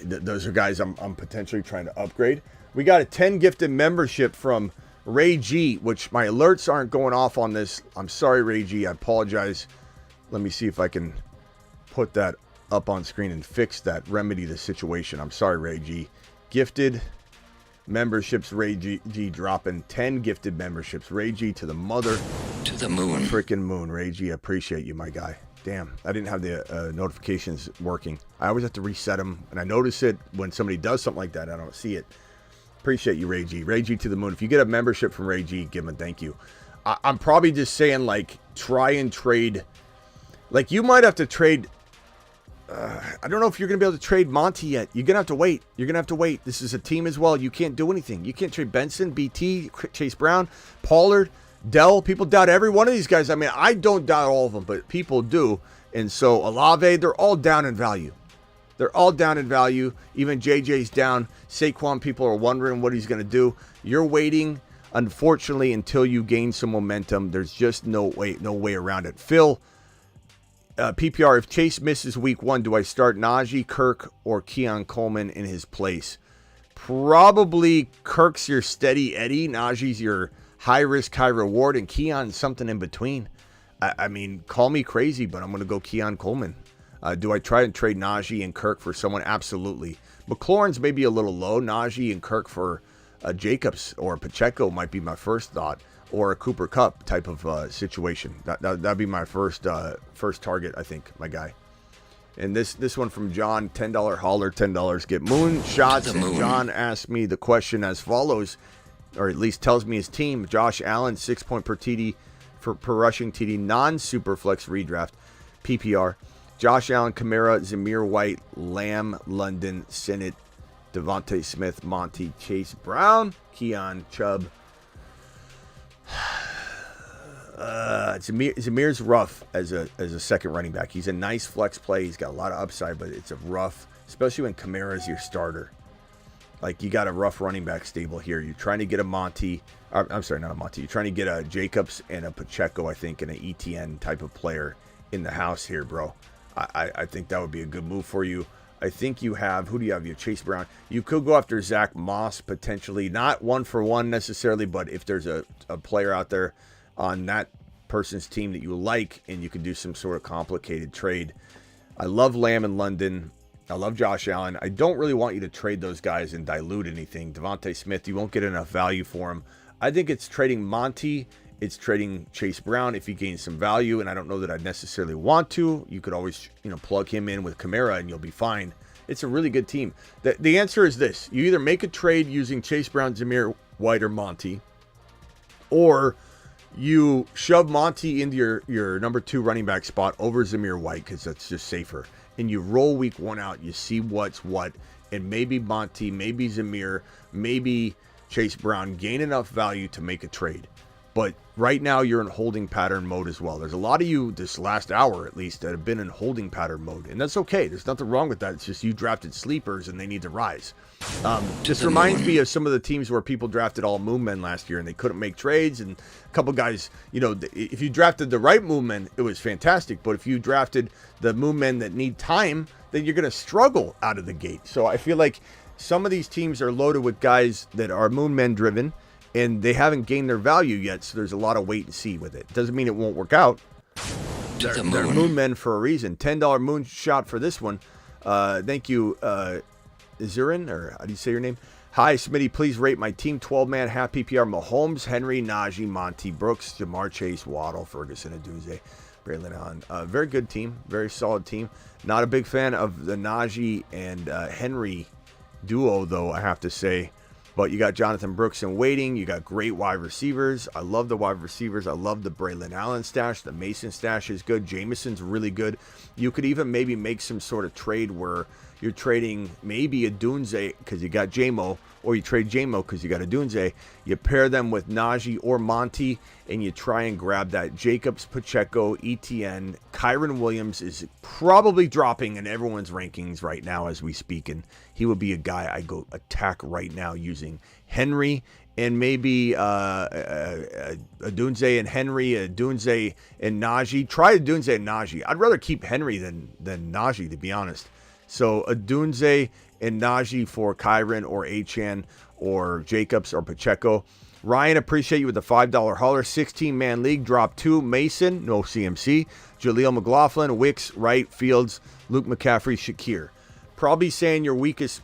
those are guys I'm potentially trying to upgrade. We got a 10 gifted membership from Ray G, which my alerts aren't going off on this. I'm sorry, Ray G. I apologize. Let me see if I can put that up on screen and fix that, remedy the situation. I'm sorry, Ray G. Gifted memberships, Ray G dropping 10 gifted memberships. Ray G to the mother. To the moon. Freaking moon. Ray G, I appreciate you, my guy. Damn, I didn't have the notifications working. I always have to reset them, and I notice it when somebody does something like that. I don't see it. Appreciate you, Ray G. Ray G to the moon. If you get a membership from Ray G, give him a thank you. I'm probably just saying, like, try and trade. Like, you might have to trade. I don't know if you're going to be able to trade Monty yet. You're going to have to wait. This is a team as well. You can't do anything. You can't trade Benson, BT, Chase Brown, Pollard, Dell. People doubt every one of these guys. I mean, I don't doubt all of them, but people do. And so Olave, they're all down in value. They're all down in value. Even JJ's down. Saquon, people are wondering what he's going to do. You're waiting, unfortunately, until you gain some momentum. There's just no way around it. Phil, PPR, if Chase misses week 1, do I start Najee, Kirk, or Keon Coleman in his place? Probably Kirk's your steady Eddie. Najee's your high risk, high reward, and Keon's something in between. I mean, call me crazy, but I'm going to go Keon Coleman. Do I try and trade Najee and Kirk for someone? Absolutely. McLaurin's maybe a little low. Najee and Kirk for Jacobs or Pacheco might be my first thought, or a Cooper Kupp type of situation. That'd be my first target, I think, my guy. And this one from John, $10 holler, $10 get moon shots. And John asked me the question as follows, or at least tells me his team. Josh Allen, 6 point per TD per rushing TD, non-super flex redraft, PPR. Josh Allen, Kamara, Zamir White, Lamb, London, Sinnott, Devontae Smith, Monty, Chase Brown, Keon, Chubb. Zamir's rough as a second running back. He's a nice flex play. He's got a lot of upside, but it's a rough, especially when Kamara's your starter. Like, you got a rough running back stable here. You're trying to get a Monty. I'm sorry, not a Monty. You're trying to get a Jacobs and a Pacheco, I think, and an ETN type of player in the house here, bro. I think that would be a good move for you. I think you have, who do you have? You have Chase Brown. You could go after Zach Moss, potentially. Not 1-for-1 necessarily, but if there's a player out there on that person's team that you like, and you can do some sort of complicated trade. I love Lamb in London. I love Josh Allen. I don't really want you to trade those guys and dilute anything. Devontae Smith, you won't get enough value for him. I think it's trading Monty. It's trading Chase Brown if he gains some value, and I don't know that I necessarily want to. You could always, plug him in with Kamara, and you'll be fine. It's a really good team. The answer is this. You either make a trade using Chase Brown, Zamir White, or Monty, or you shove Monty into your number 2 running back spot over Zamir White because that's just safer. And you roll week 1 out. You see what's what. And maybe Monty, maybe Zamir, maybe Chase Brown gain enough value to make a trade. But right now you're in holding pattern mode as well. There's a lot of you this last hour at least that have been in holding pattern mode. And that's okay. There's nothing wrong with that. It's just you drafted sleepers and they need to rise. This reminds me of some of the teams where people drafted all moon men last year and they couldn't make trades. And a couple guys, if you drafted the right moon men, it was fantastic. But if you drafted the moon men that need time, then you're going to struggle out of the gate. So I feel like some of these teams are loaded with guys that are moon men driven, and they haven't gained their value yet, so there's a lot of wait and see with it. Doesn't mean it won't work out. They're moon men for a reason. $10 moon shot for this one. Thank you, Zurin, or how do you say your name? Hi, Smitty. Please rate my team 12-man half PPR. Mahomes, Henry, Najee, Monty, Brooks, Jamar Chase, Waddle, Ferguson, Aduze, Braylon Allen. Very good team. Very solid team. Not a big fan of the Najee and Henry duo, though, I have to say. But you got Jonathan Brooks in waiting. You got great wide receivers. I love the wide receivers. I love the Braylon Allen stash. The Mason stash is good. Jameson's really good. You could even maybe make some sort of trade where you're trading maybe a Dunze because you got J-Mo, or you trade J-Mo because you got a Dunze. You pair them with Najee or Monty, and you try and grab that Jacobs, Pacheco, ETN. Kyren Williams is probably dropping in everyone's rankings right now as we speak, and he would be a guy I go attack right now using Henry and maybe a Dunze and Henry, a Dunze and Najee. Try a Dunze and Najee. I'd rather keep Henry than Najee, to be honest. So a Dunze and Najee for Kyren or Achane or Jacobs or Pacheco. Ryan, appreciate you with the $5 holler. 16-man league, drop 2. Mason, no CMC. Jaleel McLaughlin, Wicks, Wright, Fields, Luke McCaffrey, Shakir. Probably saying your weakest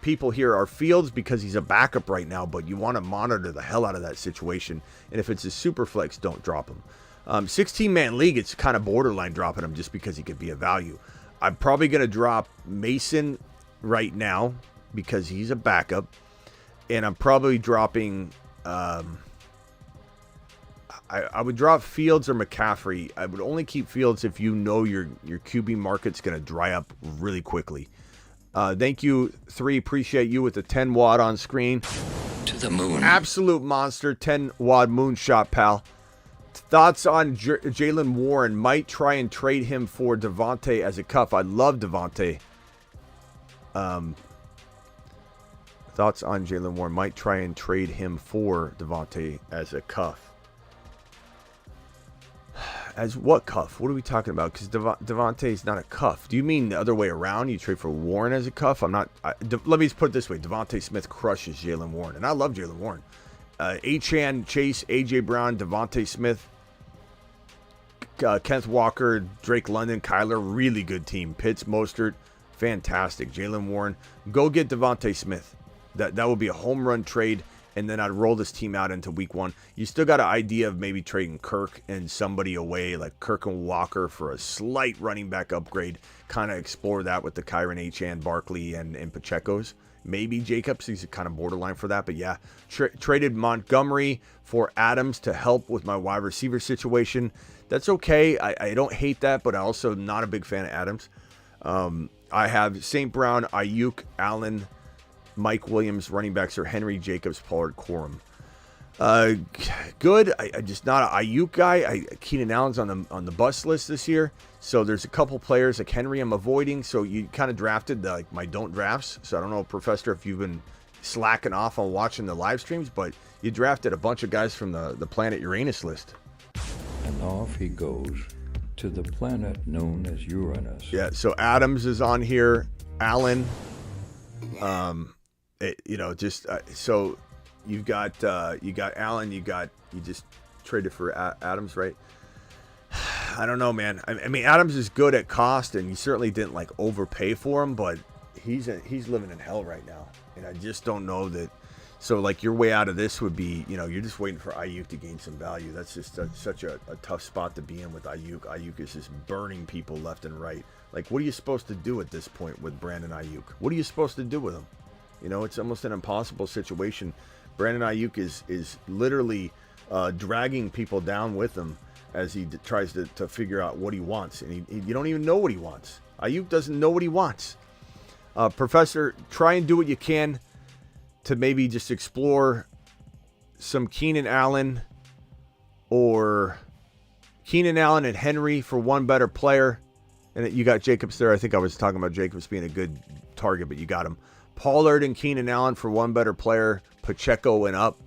people here are Fields because he's a backup right now, but you want to monitor the hell out of that situation. And if it's a super flex, don't drop him. 16-man league, it's kind of borderline dropping him just because he could be a value. I'm probably going to drop Mason right now because he's a backup. And I'm probably dropping... I would drop Fields or McCaffrey. I would only keep Fields if you know your QB market's going to dry up really quickly. Thank you, 3. Appreciate you with the 10 watt on screen. To the moon. Absolute monster. 10 watt moonshot, pal. Thoughts on Jaylen Warren? Might try and trade him for Devontae as a cuff. I love Devontae. Thoughts on Jaylen Warren? Might try and trade him for Devontae as a cuff. As what cuff? What are we talking about? Because Devontae is not a cuff. Do you mean the other way around? You trade for Warren as a cuff? I'm not. Let me just put it this way. Devontae Smith crushes Jaylen Warren. And I love Jaylen Warren. Achane, Chase, A.J. Brown, Devontae Smith, Kenneth Walker, Drake London, Kyler. Really good team. Pitts, Mostert. Fantastic. Jaylen Warren. Go get Devontae Smith. That would be a home run trade. And then I'd roll this team out into week 1. You still got an idea of maybe trading Kirk and somebody away, like Kirk and Walker, for a slight running back upgrade. Kind of explore that with the Kyren, Achane, Barkley, and Pacheco's. Maybe Jacobs. He's kind of borderline for that. But yeah, traded Montgomery for Adams to help with my wide receiver situation. That's okay. I don't hate that, but I'm also not a big fan of Adams. I have St. Brown, Aiyuk, Allen, Mike Williams. Running backs are Henry, Jacobs, Pollard, Corum. Good. I just not an Aiyuk guy. Keenan Allen's on the bust list this year. So there's a couple players like Henry I'm avoiding. So you kind of drafted my don't drafts. So I don't know, Professor, if you've been slacking off on watching the live streams, but you drafted a bunch of guys from the planet Uranus list. And off he goes to the planet known as Uranus. Yeah. So Adams is on here. Allen. So you've got Allen, you just traded for Adams, right? I don't know, man. I mean, Adams is good at cost, and you certainly didn't overpay for him, but he's living in hell right now, and I just don't know that. So your way out of this would be, you're just waiting for Aiyuk to gain some value. That's just such a tough spot to be in with Aiyuk. Aiyuk is just burning people left and right. What are you supposed to do at this point with Brandon Aiyuk? What are you supposed to do with him? It's almost an impossible situation. Brandon Aiyuk is literally dragging people down with him as he tries to figure out what he wants. And you don't even know what he wants. Aiyuk doesn't know what he wants. Professor, try and do what you can to maybe just explore some Keenan Allen and Henry for one better player. And you got Jacobs there. I think I was talking about Jacobs being a good target, but you got him. Pollard and Keenan Allen for one better player. Pacheco and up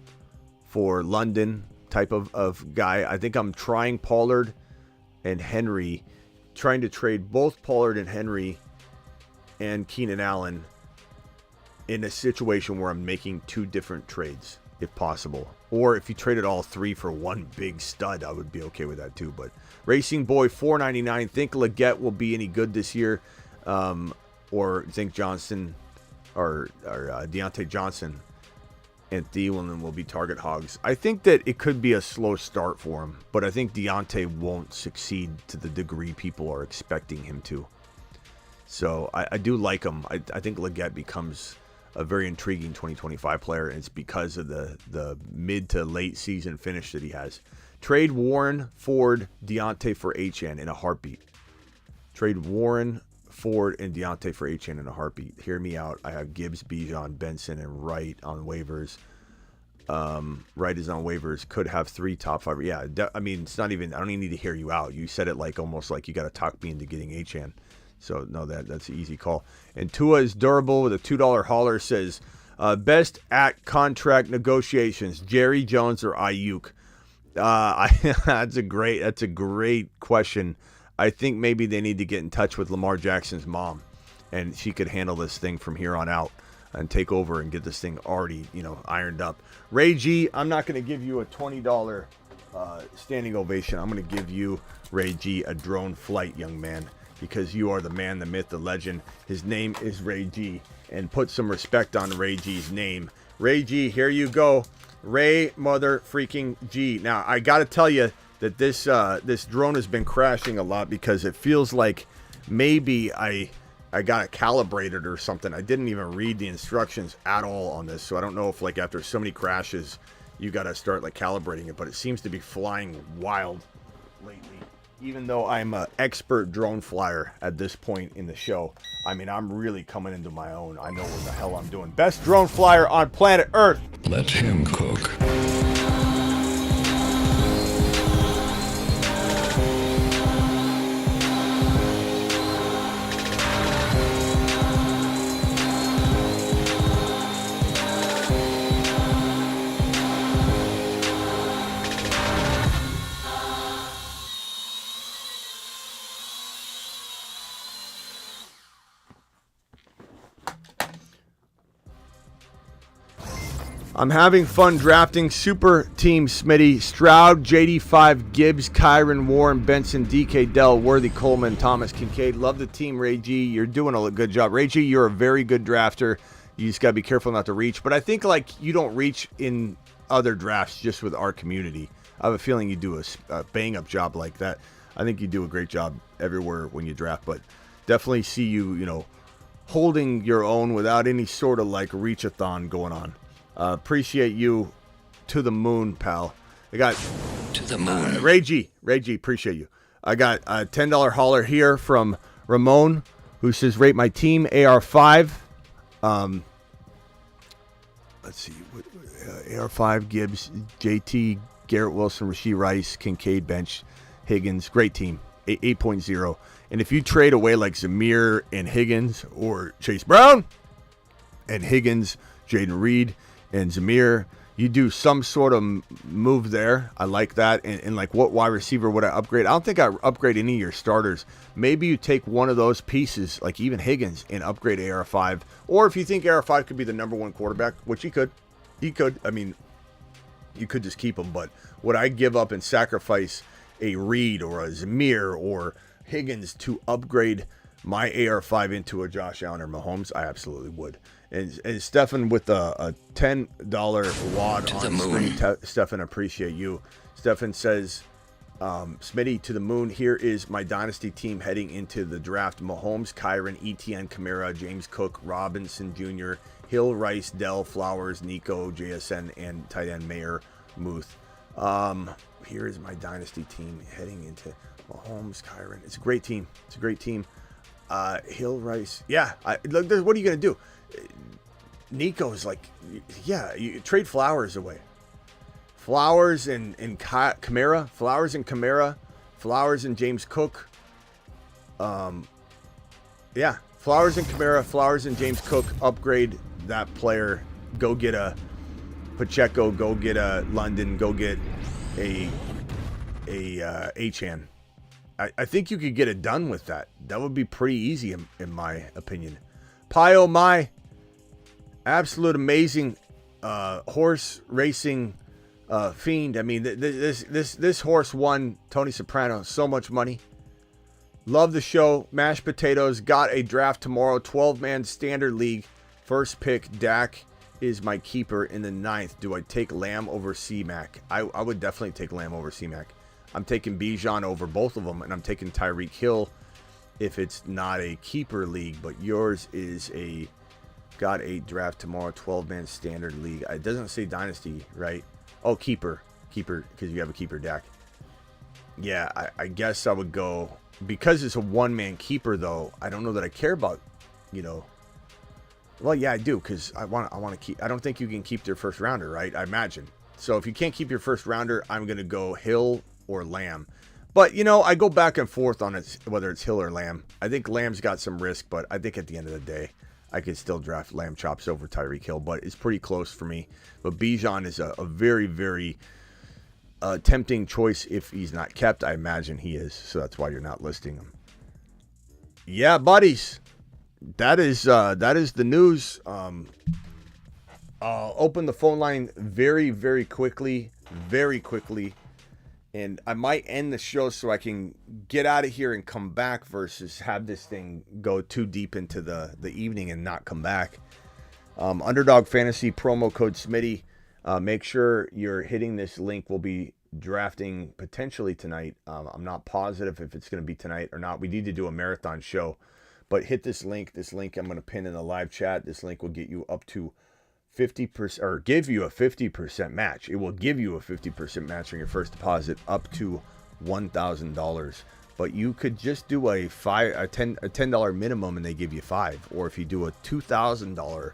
for London type of guy. I think I'm trying Pollard and Henry, trying to trade both Pollard and Henry and Keenan Allen in a situation where I'm making 2 different trades, if possible. Or if you traded all 3 for one big stud, I would be okay with that too. But Racing Boy $4.99. Think Leggett will be any good this year, or think Johnson or Deontay Johnson and Thielen will be target hogs. I think that it could be a slow start for him, but I think Deontay won't succeed to the degree people are expecting him to. So I do like him. I think Leggett becomes a very intriguing 2025 player, and it's because of the mid to late season finish that he has. Trade Warren, Ford, Deontay for Achane in a heartbeat. Trade Warren, Ford, and Deontay for Achane in a heartbeat. Hear me out. I have Gibbs, Bijan, Benson, and Wright on waivers. Wright is on waivers. Could have 3 top 5. Yeah, I mean, it's not even. I don't even need to hear you out. You said it almost like you got to talk me into getting Achane. So no, that's an easy call. And Tua is durable with a $2 hauler. Says best at contract negotiations: Jerry Jones or Aiyuk. That's a great question. I think maybe they need to get in touch with Lamar Jackson's mom, and she could handle this thing from here on out and take over and get this thing already, ironed up. Ray G, I'm not going to give you a $20 standing ovation. I'm going to give you, Ray G, a drone flight, young man, because you are the man, the myth, the legend. His name is Ray G, and put some respect on Ray G's name. Ray G, here you go. Ray mother freaking G. Now, I got to tell you that this drone has been crashing a lot because it feels like maybe I got it calibrated or something. I didn't even read the instructions at all on this, so I don't know if after so many crashes you got to start calibrating it, but it seems to be flying wild lately. Even though I'm an expert drone flyer at this point in the show, I mean, I'm really coming into my own. I know what the hell I'm doing. Best drone flyer on planet Earth. Let him cook. I'm having fun drafting super team Smitty, Stroud, JD5, Gibbs, Kyren, Warren, Benson, DK, Dell, Worthy, Coleman, Thomas, Kincaid. Love the team, Ray G. You're doing a good job. Ray G, you're a very good drafter. You just got to be careful not to reach. But I think you don't reach in other drafts just with our community. I have a feeling you do a bang-up job like that. I think you do a great job everywhere when you draft. But definitely see you, holding your own without any sort of reach-a-thon going on. Appreciate you to the moon, pal. I got to the moon. Ray G, appreciate you. I got a $10 hauler here from Ramon, who says rate my team AR5. Let's see, AR5, Gibbs, JT, Garrett Wilson, Rasheed Rice, Kincaid, Bench, Higgins. Great team, 8.0. And if you trade away Zamir and Higgins, or Chase Brown and Higgins, Jaden Reed and Zamir, you do some sort of move there. I like that. And what wide receiver would I upgrade? I don't think I upgrade any of your starters. Maybe you take one of those pieces, like even Higgins, and upgrade AR5. Or if you think AR5 could be the number one quarterback, which he could. I mean, you could just keep him. But would I give up and sacrifice a Reed or a Zamir or Higgins to upgrade my AR5 into a Josh Allen or Mahomes? I absolutely would. And Stefan with a $10 wad to on the moon. Smitty. Stefan, appreciate you. Stefan says, Smitty, to the moon. Here is my dynasty team heading into the draft. Mahomes, Kyren, ETN, Kamara, James Cook, Robinson Jr., Hill, Rice, Dell, Flowers, Nico, JSN, and tight end Mayer, Muth. Here is my dynasty team heading into Mahomes, Kyren. It's a great team. Hill, Rice. Yeah. What are you going to do? Nico's you trade Flowers away. Flowers and Kamara. Flowers and James Cook. Flowers and Kamara. Flowers and James Cook. Upgrade that player. Go get a Pacheco. Go get a London. Go get a Achan. I think you could get it done with that. That would be pretty easy in my opinion. Pio Mai, absolute amazing horse racing fiend. I mean, this horse won Tony Soprano so much money. Love the show. Mashed potatoes. Got a draft tomorrow. 12-man standard league. First pick, Dak is my keeper in the 9th. Do I take Lamb over C-Mac? I would definitely take Lamb over C-Mac. I'm taking Bijan over both of them, and I'm taking Tyreek Hill if it's not a keeper league, but yours is got a draft tomorrow, 12-man standard league. It doesn't say dynasty, right? Oh, keeper, because you have a keeper, Dak. Yeah, I guess I would go, because it's a one-man keeper, though. I don't know that I care about, well, yeah, I do, because I want to keep. I don't think you can keep their first rounder, right? I imagine. So if you can't keep your first rounder, I'm going to go Hill or Lamb. But, I go back and forth on it, whether it's Hill or Lamb. I think Lamb's got some risk, but I think at the end of the day, I could still draft Lamb chops over Tyreek Hill, but it's pretty close for me. But Bijan is a very, very tempting choice if he's not kept. I imagine he is, so that's why you're not listing him. Yeah, buddies. That is the news. I'll open the phone line very, very quickly. And I might end the show so I can get out of here and come back versus have this thing go too deep into the evening and not come back. Underdog Fantasy promo code Smitty. Make sure you're hitting this link. We'll be drafting potentially tonight. I'm not positive if it's going to be tonight or not. We need to do a marathon show. But hit this link. This link I'm going to pin in the live chat. This link will get you up to 50% or give you a 50% match. It will give you a 50% match on your first deposit up to $1,000. But you could just do a $10 minimum and they give you $5. Or if you do a $2,000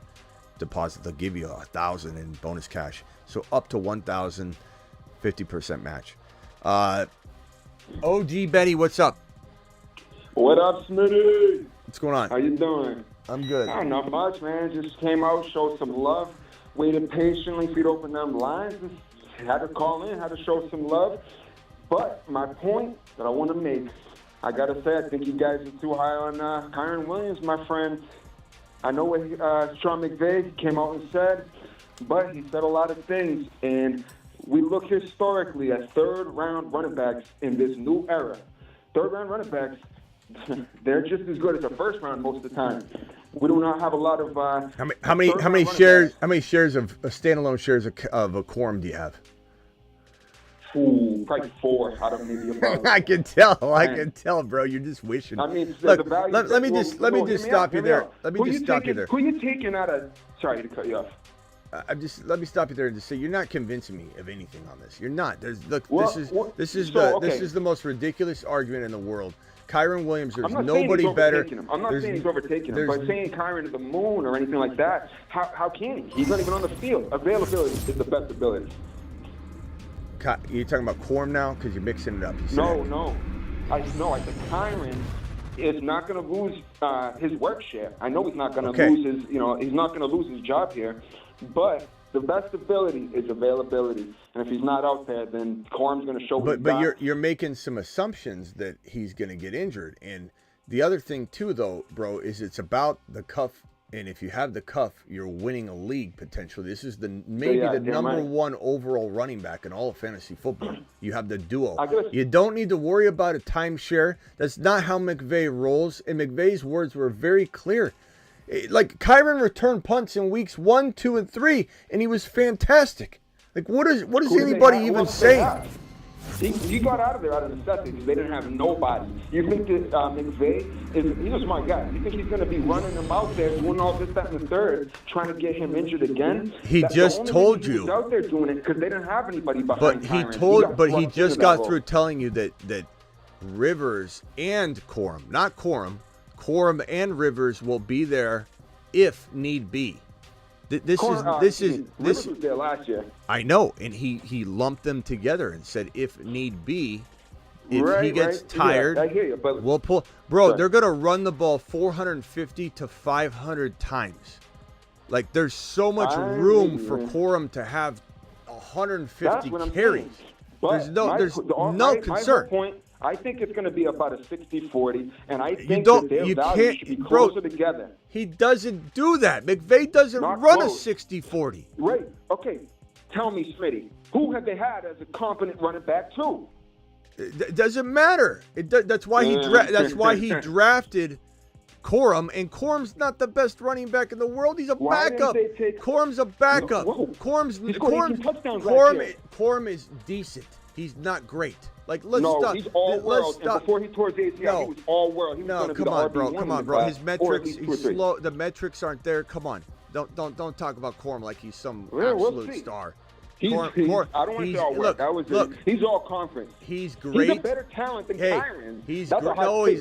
deposit, they'll give you $1,000 in bonus cash. So up to $1,000, 50% match. OG Betty, what's up? What up, Smitty? What's going on? How you doing? I'm good. Not much, man. Just came out, showed some love, waited patiently for you to open them lines. Had to call in, had to show some love. But my point that I want to make, I got to say, I think you guys are too high on Kyren Williams, my friend. I know what Sean McVay came out and said. but he said a lot of things, and we look historically at third-round running backs in this new era. Third-round running backs, they're just as good as a first round most of the time. We do not have a lot of how many shares of standalone shares of a quorum do you have? Ooh, probably 4 out of maybe about. I can tell, bro. You're just wishing. I mean, look, the value. let me just stop you there. Let me just stop you there. Who you taking out of? Sorry to cut you off. Let me stop you there and just say you're not convincing me of anything on this. You're not. This is the most ridiculous argument in the world. Kyren Williams, there's nobody better. I'm not saying he's overtaking him, but saying Kyren to the moon or anything like that, how can he? He's not even on the field. Availability is the best ability. You're talking about quorum now because you're mixing it up. No. I said Kyren is not going to lose his work share. I know he's not going to lose his, he's not going to lose his job here, but the best ability is availability. And if he's not out there, then Quorum's going to show. But you're making some assumptions that he's going to get injured. And the other thing too, though, bro, is it's about the cuff. And if you have the cuff, you're winning a league potentially. This is maybe the number one overall running back in all of fantasy football. You have the duo. You don't need to worry about a timeshare. That's not how McVay rolls. And McVay's words were very clear. Like, Kyren returned punts in weeks 1, 2, and 3, and he was fantastic. Like, what is anybody even saying? He got out of there out of necessity because they didn't have nobody. You think that McVay he's a smart guy. You think he's going to be running him out there doing all this, that, and the third, trying to get him injured again? He just told you. He was out there doing it because they didn't have anybody behind Kyren. But he just got through telling you that Rivers and Quorum, not Quorum, Quorum and Rivers will be there if need be. This Rivers was there last year. I know, and he lumped them together and said if need be, if he gets tired, I hear you, but we'll pull. Bro, they're gonna run the ball 450 to 500 times. Like, there's so much room for Quorum to have 150 carries. There's no concern. Point, I think it's going to be about a 60-40, and I think that their values should be closer together. He doesn't do that. McVay doesn't run a 60-40. Right. Okay. Tell me, Smitty, who have they had as a competent running back too? It doesn't matter. That's why he drafted Quorum, and Quorum's not the best running back in the world. He's a backup. Quorum's a backup. Quorum is decent. He's not great. Like, let's stop. He's all world. And before he tore his ACL, he was all world. He was come on, bro. His metrics, he's slow. The metrics aren't there. Come on. Don't talk about Quorum like he's some absolute star. I don't want to say all work. He's all conference. He's great. He's a better talent than Kyren. He's great.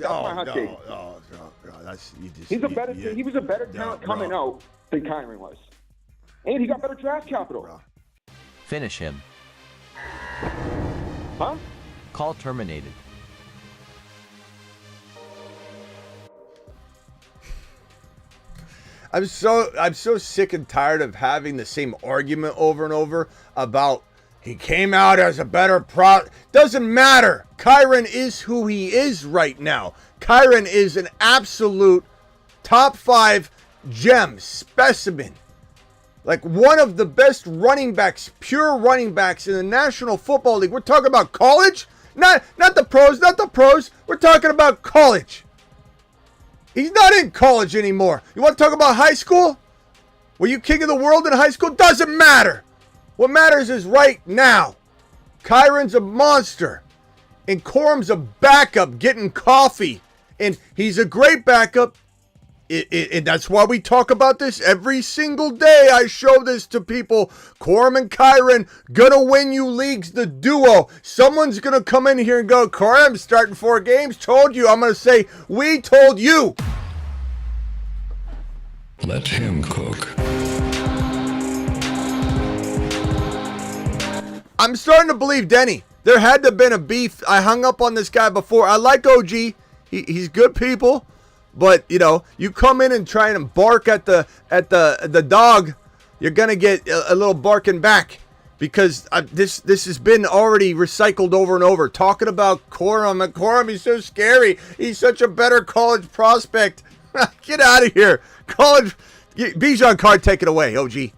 He was a better talent coming out than Kyren was, and he got better draft capital. Finish him. Huh? Call terminated. I'm so sick and tired of having the same argument over and over about he came out as a better Doesn't matter. Kyren is who he is right now. Kyren is an absolute top 5 gem specimen. Like, one of the best running backs, pure running backs in the National Football League. We're talking about college? Not the pros. We're talking about college. He's not in college anymore. You want to talk about high school? Were you king of the world in high school? Doesn't matter. What matters is right now. Kyren's a monster. And Quorum's a backup getting coffee. And he's a great backup. And that's why we talk about this every single day. I show this to people. Quorum and Kyren gonna win you leagues, the duo. Someone's gonna come in here and go, Quorum's starting 4 games. Told you. I'm gonna say, we told you. Let him cook. I'm starting to believe Denny. There had to have been a beef. I hung up on this guy before. I like OG. He's good people. But, you come in and try and bark at the dog, you're going to get a little barking back. Because this has been already recycled over and over. Talking about Quorum. And Quorum, he's so scary. He's such a better college prospect. Get out of here. College. Bijan Card, take it away, OG.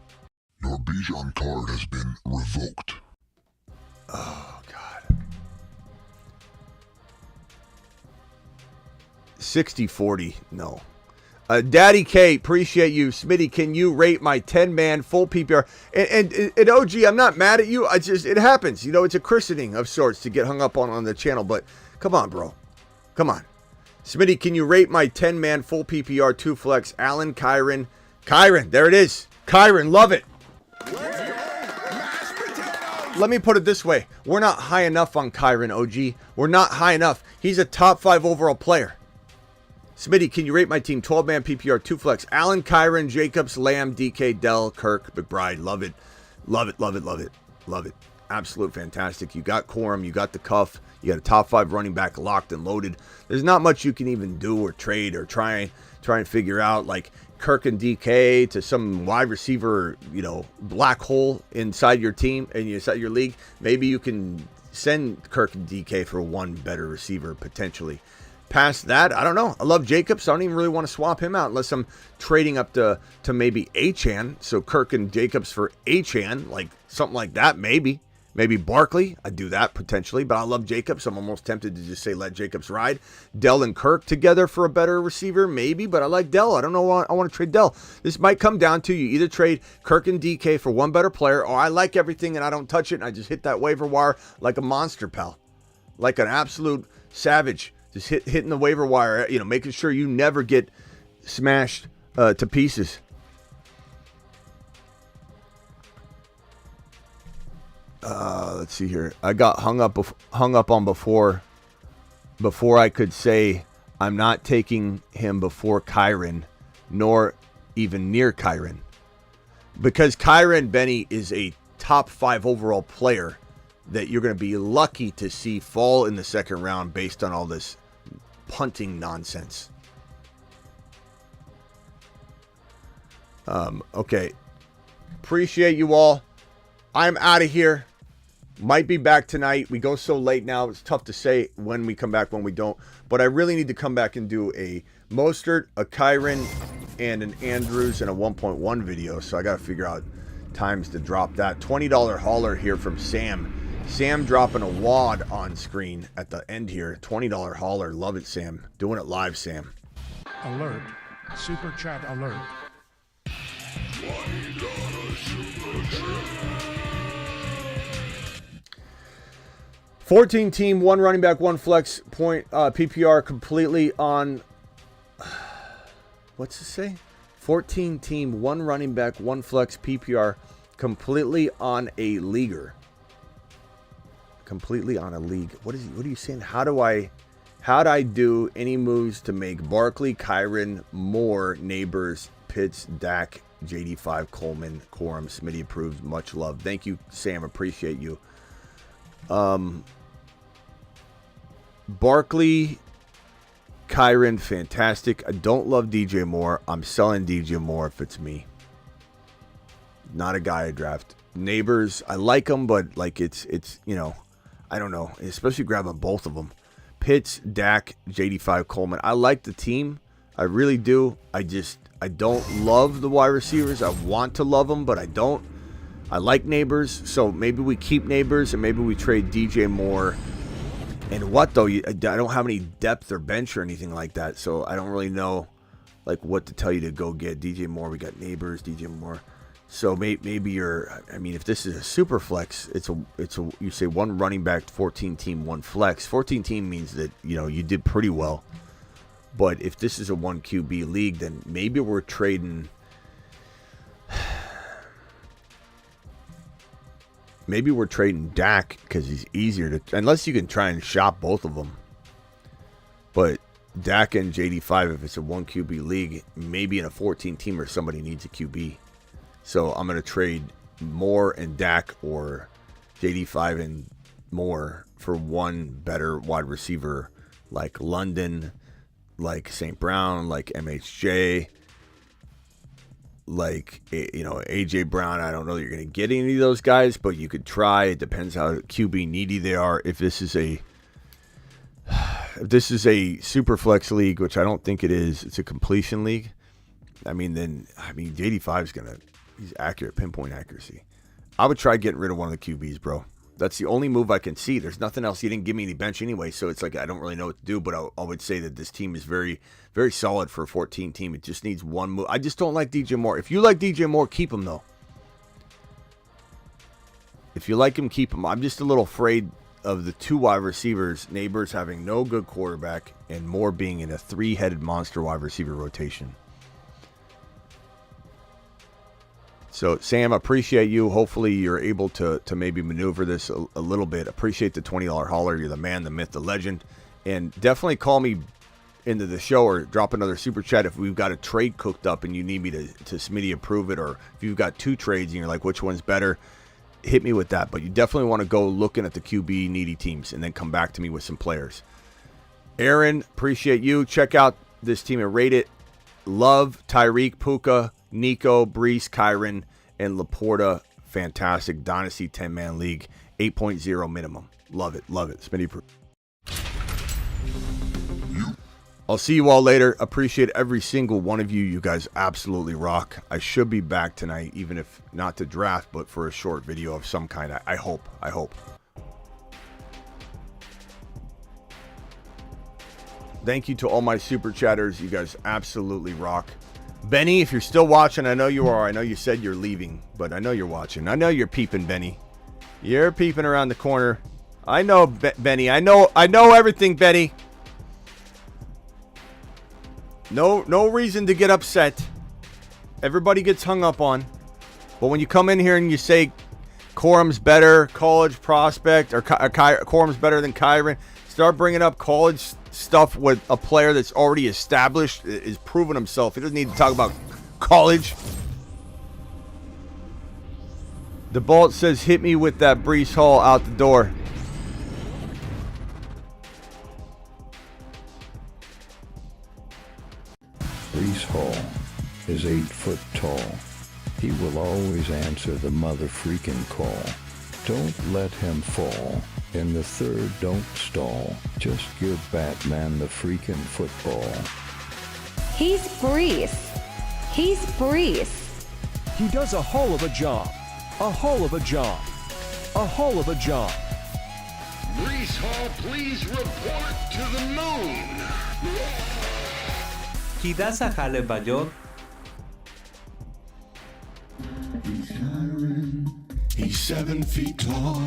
Your Bijan card has been revoked. Oh, God. 60-40, no. Daddy K, appreciate you. Smitty, can you rate my 10-man full PPR? And OG, I'm not mad at you. It happens. You know, it's a christening of sorts to get hung up on the channel. But come on, bro. Come on. Smitty, can you rate my 10-man full PPR 2 flex? Allen, Kyren. Kyren, there it is. Kyren, love it. Let me put it this way. We're not high enough on Kyren, OG. We're not high enough. He's a top 5 overall player. Smitty, can you rate my team 12-man PPR 2 flex? Allen, Kyren, Jacobs, Lamb, DK, Dell, Kirk, McBride. Love it. Love it, love it, love it. Love it. Absolute fantastic. You got Corum, you got the cuff, you got a top 5 running back locked and loaded. There's not much you can even do or trade or try and figure out, like Kirk and DK to some wide receiver, you know, black hole inside your team and inside your league. Maybe you can send Kirk and DK for one better receiver potentially. Past that, I don't know. I love Jacobs. I don't even really want to swap him out unless I'm trading up to maybe Achane. So Kirk and Jacobs for Achane, like something like that, maybe. Maybe Barkley. I'd do that potentially, but I love Jacobs. I'm almost tempted to just say let Jacobs ride. Dell and Kirk together for a better receiver, maybe, but I like Dell. I don't know. I want to trade Dell. This might come down to you either trade Kirk and DK for one better player, or I like everything and I don't touch it and I just hit that waiver wire like a monster, pal. Like an absolute savage. Just hitting the waiver wire, you know, making sure you never get smashed to pieces. Let's see here. I got hung up on before I could say I'm not taking him before Kyren, nor even near Kyren, because Kyren, Benny, is a top 5 overall player that you're going to be lucky to see fall in the second round based on all this punting nonsense. Okay. Appreciate you all. I'm out of here. Might be back tonight. We go so late now. It's tough to say when we come back, when we don't. But I really need to come back and do a Mostert, a Kyren, and an Andrews and a 1.1 video. So I got to figure out times to drop that. $20 hauler here from Sam. Sam dropping a wad on screen at the end here. $20 hauler. Love it, Sam. Doing it live, Sam. Alert. Super chat alert. $14 team, 1 running back, 1 flex point PPR completely on. What's it say? 14 team, 1 running back, 1 flex PPR completely on a leaguer. Completely on a league. What are you saying? How'd I do any moves to make Barkley, Kyren, Moore, Neighbors, Pitts, Dak, JD5, Coleman, Corum, Smitty approved. Much love. Thank you, Sam. Appreciate you. Barkley, Kyren, fantastic. I don't love DJ Moore. I'm selling DJ Moore if it's me. Not a guy I draft. Neighbors, I like them, but like it's you know, I don't know, especially grabbing both of them. Pitts, Dak, JD5, Coleman. I like the team. I really do. I don't love the wide receivers. I want to love them, but I don't. I like Neighbors, so maybe we keep Neighbors and maybe we trade DJ Moore. And what though? I don't have any depth or bench or anything like that, so I don't really know like what to tell you to go get. DJ Moore, we got Neighbors, DJ Moore. So maybe you're. I mean, if this is a super flex, it's a. You say 1 running back, 14 team, 1 flex. 14 team means that you know you did pretty well. But if this is a 1 QB league, then maybe we're trading. Maybe we're trading Dak because he's easier to. Unless you can try and shop both of them. But Dak and JD5, if it's a 1 QB league, maybe in a 14 teamer, somebody needs a QB. So I'm going to trade Moore and Dak or JD5 and Moore for 1 better wide receiver like London, like St. Brown, like MHJ, like, you know, AJ Brown. I don't know that you're going to get any of those guys, but you could try. It depends how QB needy they are. If this is a super flex league, which I don't think it is, it's a completion league. JD5 is going to He's accurate, pinpoint accuracy. I would try getting rid of one of the QBs, bro. That's the only move I can see. There's nothing else. He didn't give me any bench anyway, so it's like I don't really know what to do, but I would say that this team is very, very solid for a 14 team. It just needs one move. I just don't like DJ Moore. If you like DJ Moore, keep him, though. If you like him, keep him. I'm just a little afraid of the 2 wide receivers, Neighbors having no good quarterback, and Moore being in a 3-headed monster wide receiver rotation. So, Sam, appreciate you. Hopefully, you're able to maybe maneuver this a little bit. Appreciate the $20 holler. You're the man, the myth, the legend. And definitely call me into the show or drop another super chat if we've got a trade cooked up and you need me to Smitty approve it, or if you've got 2 trades and you're like, which one's better, hit me with that. But you definitely want to go looking at the QB needy teams and then come back to me with some players. Aaron, appreciate you. Check out this team and rate it. Love, Tyreek, Puka, Nico, Brees, Kyren, and Laporta. Fantastic. Dynasty 10-man league. 8.0 minimum. Love it. Love it. Smitty. I'll see you all later. Appreciate every single one of you. You guys absolutely rock. I should be back tonight, even if not to draft, but for a short video of some kind. I hope. Thank you to all my super chatters. You guys absolutely rock. Benny, if you're still watching, I know you are. I know you said you're leaving, but I know you're watching. I know you're peeping, Benny. You're peeping around the corner. I know, Benny. I know everything, Benny. No reason to get upset. Everybody gets hung up on. But when you come in here and you say Corum's better, college prospect, or Corum's better than Kyren, start bringing up college stuff with a player that's already established, is proven himself. He doesn't need to talk about college. The Bolt says, hit me with that Brees Hall out the door. Brees Hall is 8 foot tall. He will always answer the mother freaking call. Don't let him fall. In the third, don't stall. Just give Batman the freaking football. He's Brees. He's Brees. He does a hell of a job. A hell of a job. A hell of a job. Brees Hall, please report to the moon. He does a hell of a job. He's 7 feet tall,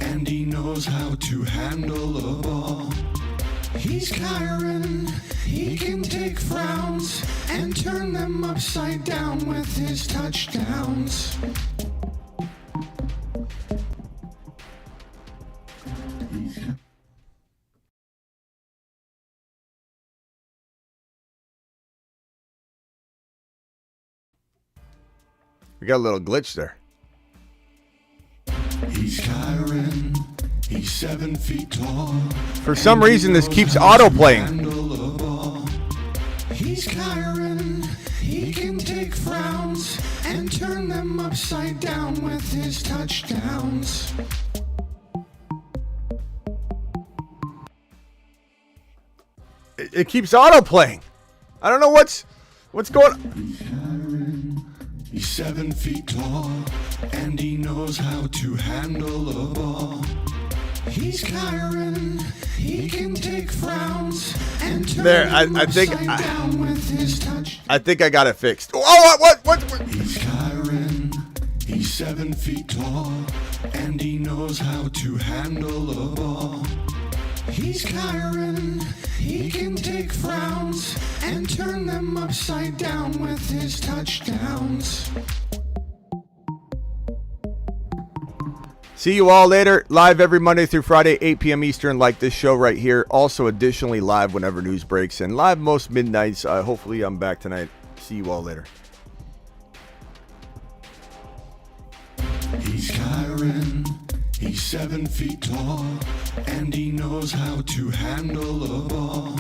and he knows how to handle a ball. He's Kyren, he can take frowns and turn them upside down with his touchdowns. We got a little glitch there. He's Kyren, he's 7 feet tall. For some reason, this keeps auto-playing. He's Kyren, he can take frowns and turn them upside down with his touchdowns. It keeps auto-playing. I don't know what's going on. He's 7 feet tall, and he knows how to handle a ball. He's Kyren, he can take frowns and turn them upside down with his touch. I think I got it fixed. Oh, what? He's Kyren, he's 7 feet tall, and he knows how to handle a ball. He's Kyren, he can take frowns and turn them upside down with his touchdowns. See you all later. Live every Monday through Friday, 8 p.m. Eastern, like this show right here. Also, additionally, live whenever news breaks, and live most midnights. Hopefully, I'm back tonight. See you all later. He's Kyren, he's 7 feet tall, and he knows how to handle a ball.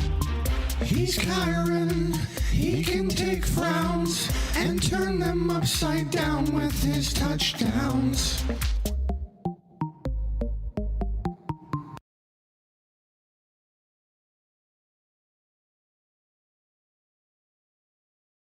He's Kyren, he can take frowns and turn them upside down with his touchdowns.